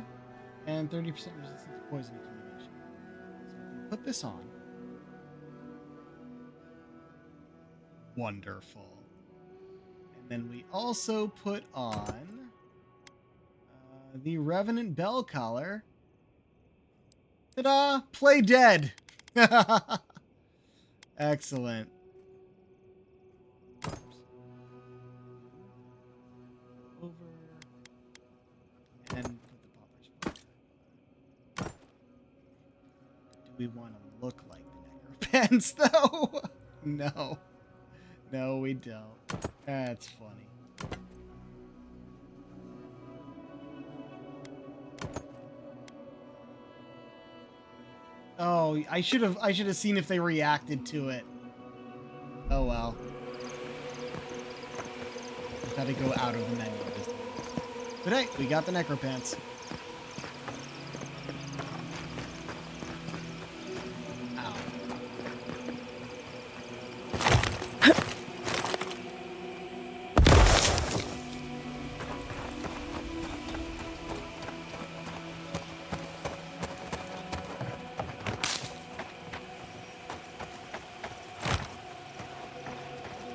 and 30% resistance to poison accumulation. So if we put this on. Wonderful. And then we also put on the Revenant Bell Collar. Ta-da! Play dead! Excellent. Over. And put the poppers back. Do we want to look like the Necropants, though? No. No, we don't. That's funny. Oh, I should have seen if they reacted to it. Oh well. Just had to go out of the menu. But hey, we got the Necropants. Ow.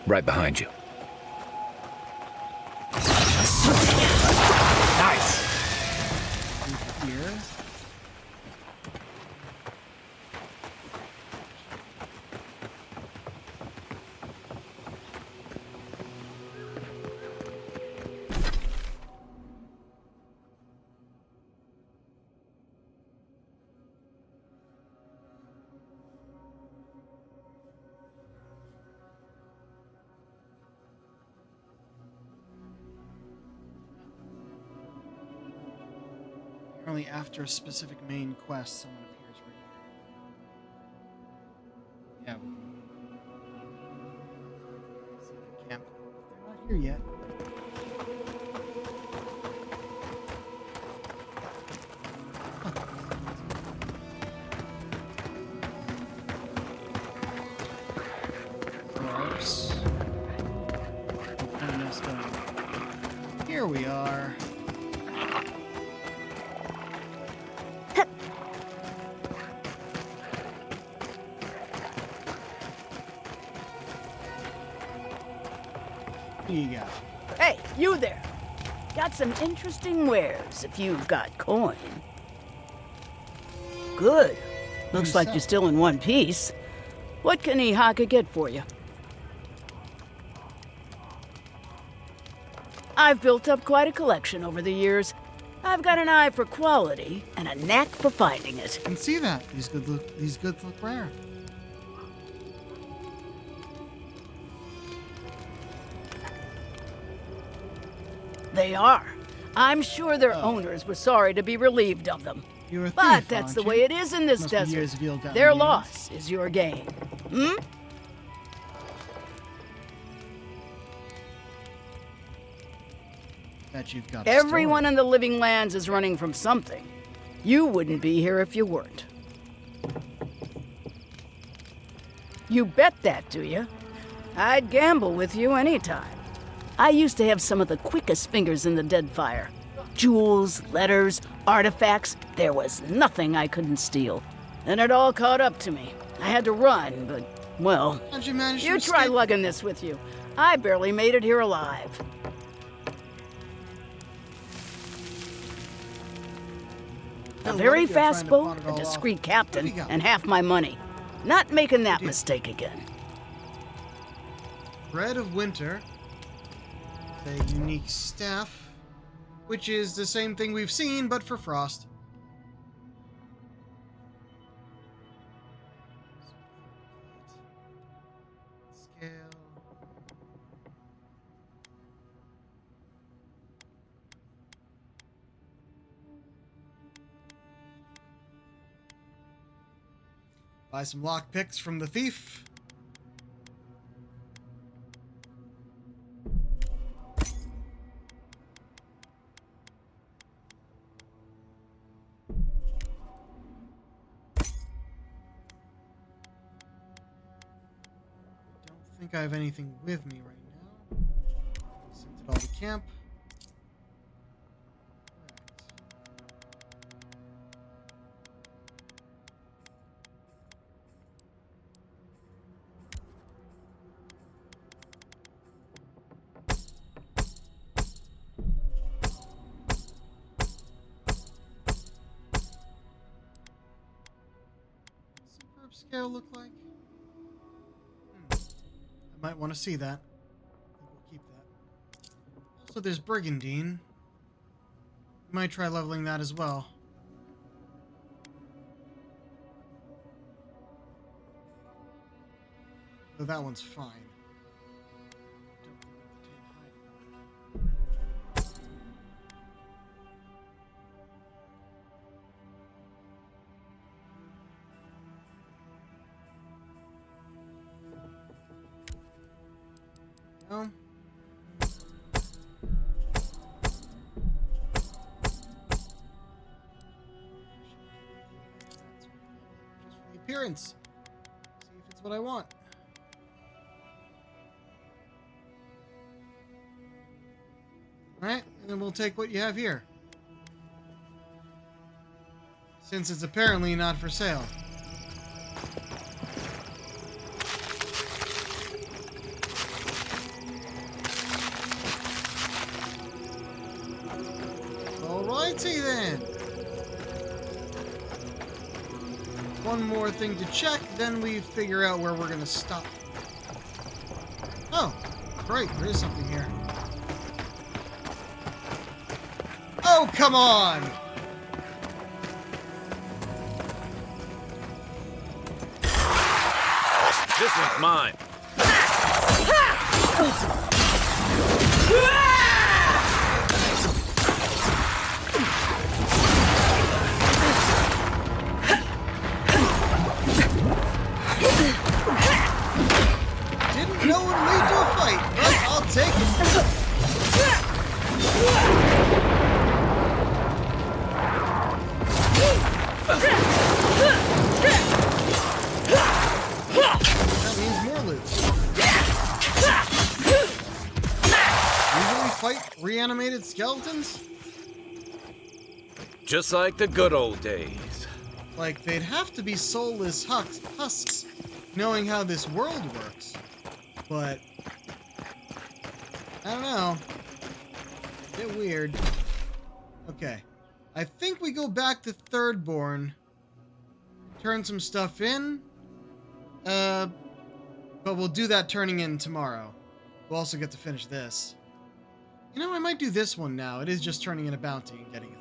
Right behind you. Nice. Here. Apparently after a specific main quest, someone appears right here. Yeah, we can see the camp. They're not here yet. we are. Here you go. Hey, you there. Got some interesting wares if you've got coin. Good. Looks like you're still in one piece. What can Ihaka get for you? I've built up quite a collection over the years. I've got an eye for quality and a knack for finding it. I can see that. These good look rare. They are. I'm sure their owners were sorry to be relieved of them. You're a thief, But that's aren't the you? way it is in this Must be years desert. of ill-gotten Their gains. loss is your gain. Hmm? Bet you've got a Everyone in the living lands is running from something. You wouldn't be here if you weren't. You bet that, do you? I'd gamble with you anytime. I used to have some of the quickest fingers in the Deadfire. Jewels, letters, artifacts, there was nothing I couldn't steal. Then it all caught up to me. I had to run, but, well, How'd you manage to you try escape? lugging this with you. I barely made it here alive. A Oh, very what are you fast trying to boat, pawn it a all discreet off? captain, What do you got? and half my money. Not making that mistake again. Bread of Winter. A unique staff, which is the same thing we've seen, but for Frost. Scale. Buy some lockpicks from the thief. I think I have anything with me right now. Sent it all to camp. Superb scale look like? I might want to see that. I think we'll keep that. Also, there's Brigandine. Might try leveling that as well. Though that one's fine. No. Just for the appearance. See if it's what I want. Alright, and then we'll take what you have here. Since it's apparently not for sale. Alrighty then. One more thing to check, then we figure out where we're gonna stop. Oh, great, there is something here. Oh, come on! This one's mine. Didn't know it would lead to a fight, but I'll take it. That means more loot. Usually reanimated skeletons? Just like the good old days. Like, they'd have to be soulless husks, knowing how this world works. But, I don't know. Bit weird. Okay. I think we go back to Thirdborn. Turn some stuff in. But we'll do that turning in tomorrow. We'll also get to finish this. You know, I might do this one now. It is just turning in a bounty and getting a thing.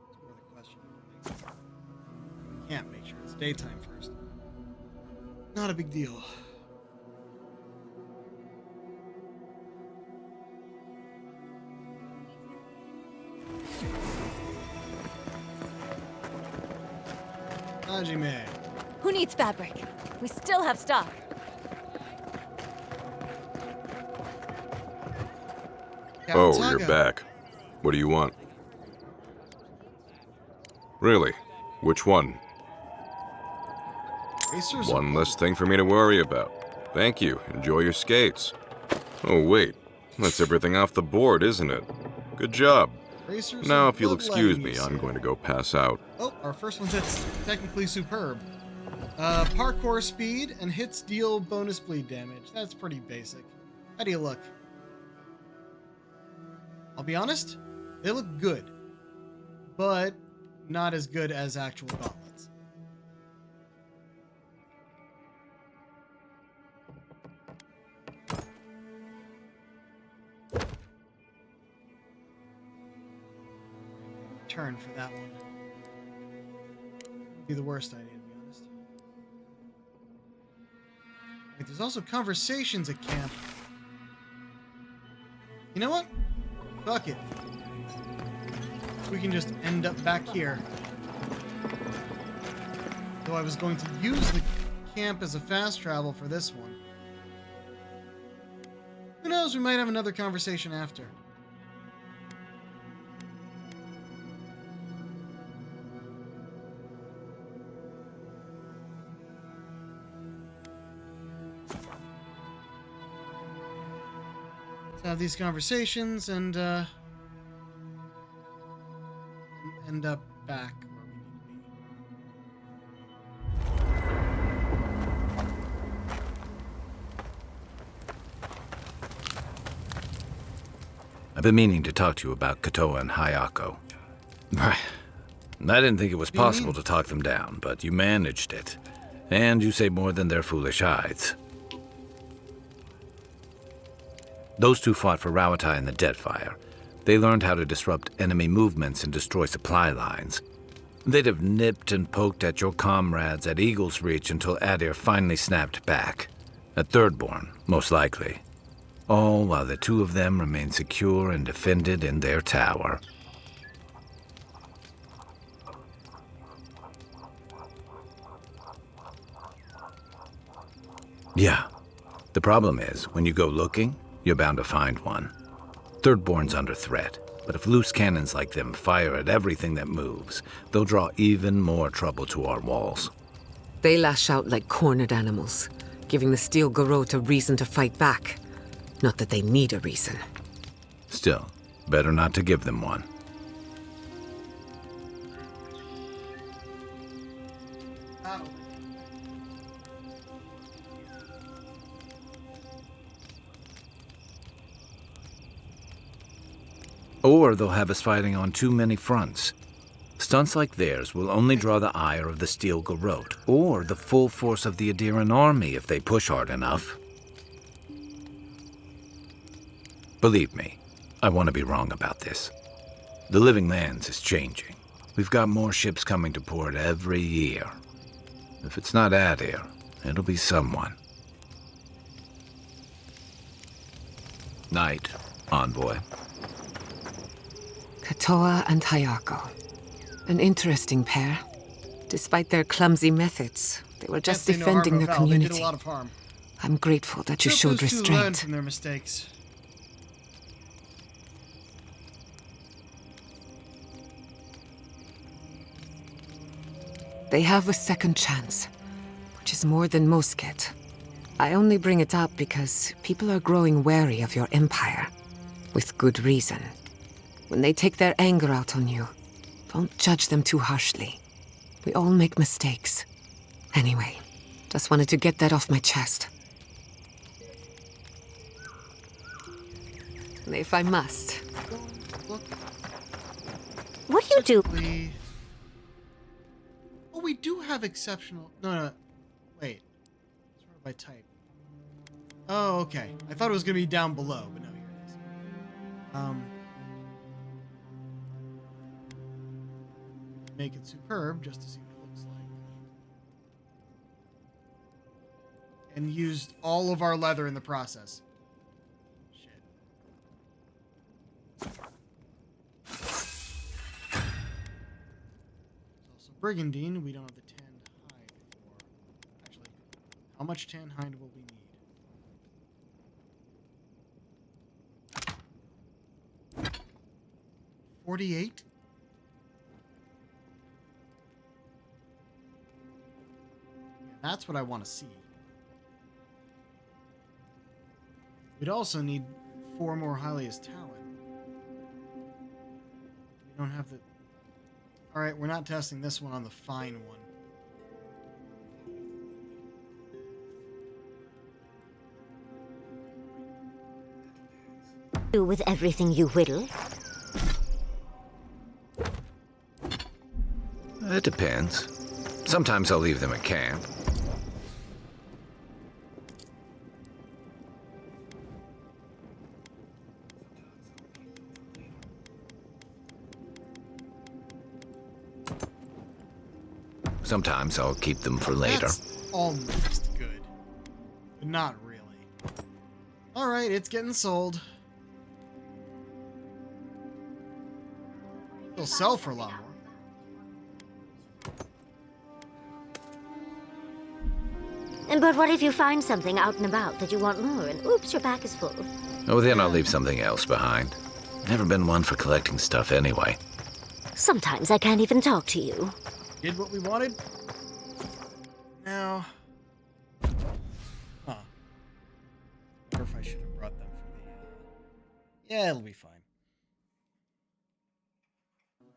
That's more the question. We can't make sure it's daytime first. Not a big deal. Hajime. Who needs fabric? We still have stock. Oh, you're back. What do you want? Really? Which one? One less thing for me to worry about. Thank you. Enjoy your skates. Oh, wait. That's everything off the board, isn't it? Good job. Now, if you'll excuse me, I'm going to go pass out. Oh, our first one that's technically superb. Parkour speed and hits deal bonus bleed damage. That's pretty basic. How do you look? I'll be honest, they look good, but not as good as actual gauntlets. Turn for that one. Be the worst idea, to be honest. Wait, there's also conversations at camp. You know what? Fuck it. We can just end up back here. Though I was going to use the camp as a fast travel for this one. Who knows, we might have another conversation after. Have these conversations and end up back where we need to be. I've been meaning to talk to you about Katoa and Hayako. I didn't think it was possible to talk them down, but you managed it. And you say more than their foolish hides. Those two fought for Rauatai in the Deadfire. They learned how to disrupt enemy movements and destroy supply lines. They'd have nipped and poked at your comrades at Eagle's Reach until Adir finally snapped back. At Thirdborn, most likely. All while the two of them remained secure and defended in their tower. Yeah. The problem is, when you go looking, you're bound to find one. Thirdborn's under threat, but if loose cannons like them fire at everything that moves, they'll draw even more trouble to our walls. They lash out like cornered animals, giving the Steel Garrote a reason to fight back. Not that they need a reason. Still, better not to give them one. Or they'll have us fighting on too many fronts. Stunts like theirs will only draw the ire of the Steel Garrote, or the full force of the Adiran army if they push hard enough. Believe me, I want to be wrong about this. The Living Lands is changing. We've got more ships coming to port every year. If it's not Adir, it'll be someone. Night, Envoy. Katoa and Hayako. An interesting pair. Despite their clumsy methods, they were just defending their community. They did a lot of harm. I'm grateful that you showed Learn restraint. from their mistakes. They have a second chance. which is more than most get. I only bring it up because people are growing wary of your empire. With good reason. When they take their anger out on you, don't judge them too harshly. We all make mistakes. Anyway, just wanted to get that off my chest. If I must. What do you do? Oh, we do have exceptional... No. Wait. Sort by type. Oh, okay. I thought it was going to be down below, but no, here it is. Make it superb just to see what it looks like. And used all of our leather in the process. Brigandine, we don't have the tanned hide for. Actually, how much tanned hide will we need? 48? Yeah, that's what I want to see. We'd also need 4 more Hylia's talent. We don't have the... Alright, we're not testing this one on the fine one. Do with everything you whittle? It depends. Sometimes I'll leave them at camp. Sometimes I'll keep them for later. That's almost good. But not really. Alright, it's getting sold. It'll sell for a lot more. But what if you find something out and about that you want more and oops, your back is full? Oh, then I'll leave something else behind. Never been one for collecting stuff anyway. Sometimes I can't even talk to you. Did what we wanted? Now... Huh. I wonder if I should have brought them for the... Yeah, it'll be fine.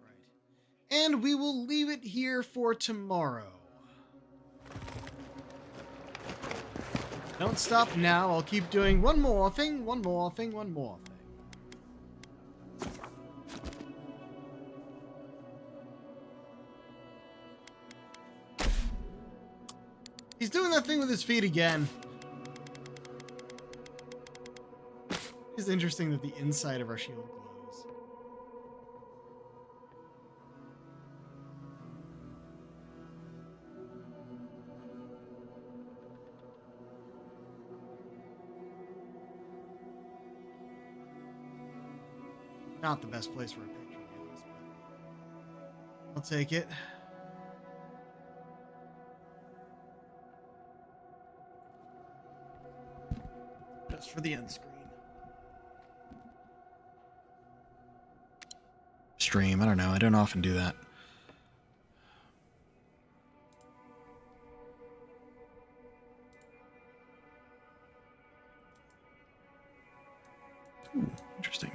Right. And we will leave it here for tomorrow. Don't stop now. I'll keep doing one more thing, one more thing, one more thing. He's doing that thing with his feet again. It's interesting that the inside of our shield glows. Not the best place for a picture of this, but I'll take it. Just for the end screen. Stream, I don't know. I don't often do that. Interesting.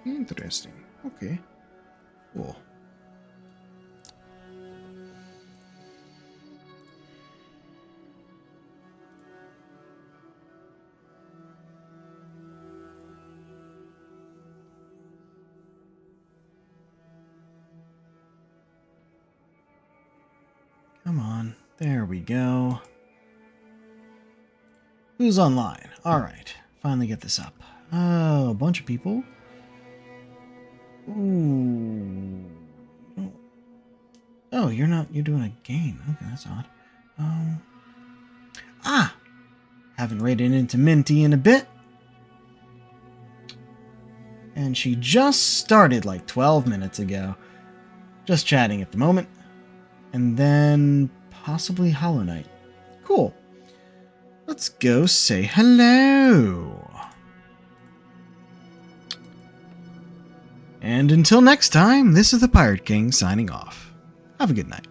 Interesting. Okay. Cool. Come on. There we go. Who's online? Alright. Finally get this up. Oh, a bunch of people. Ooh. Oh, you're doing a game. Okay, that's odd. Haven't raided into Minty in a bit. And she just started like 12 minutes ago. Just chatting at the moment. And then possibly Hollow Knight. Cool. Let's go say hello. And until next time, this is the Pirate King signing off. Have a good night.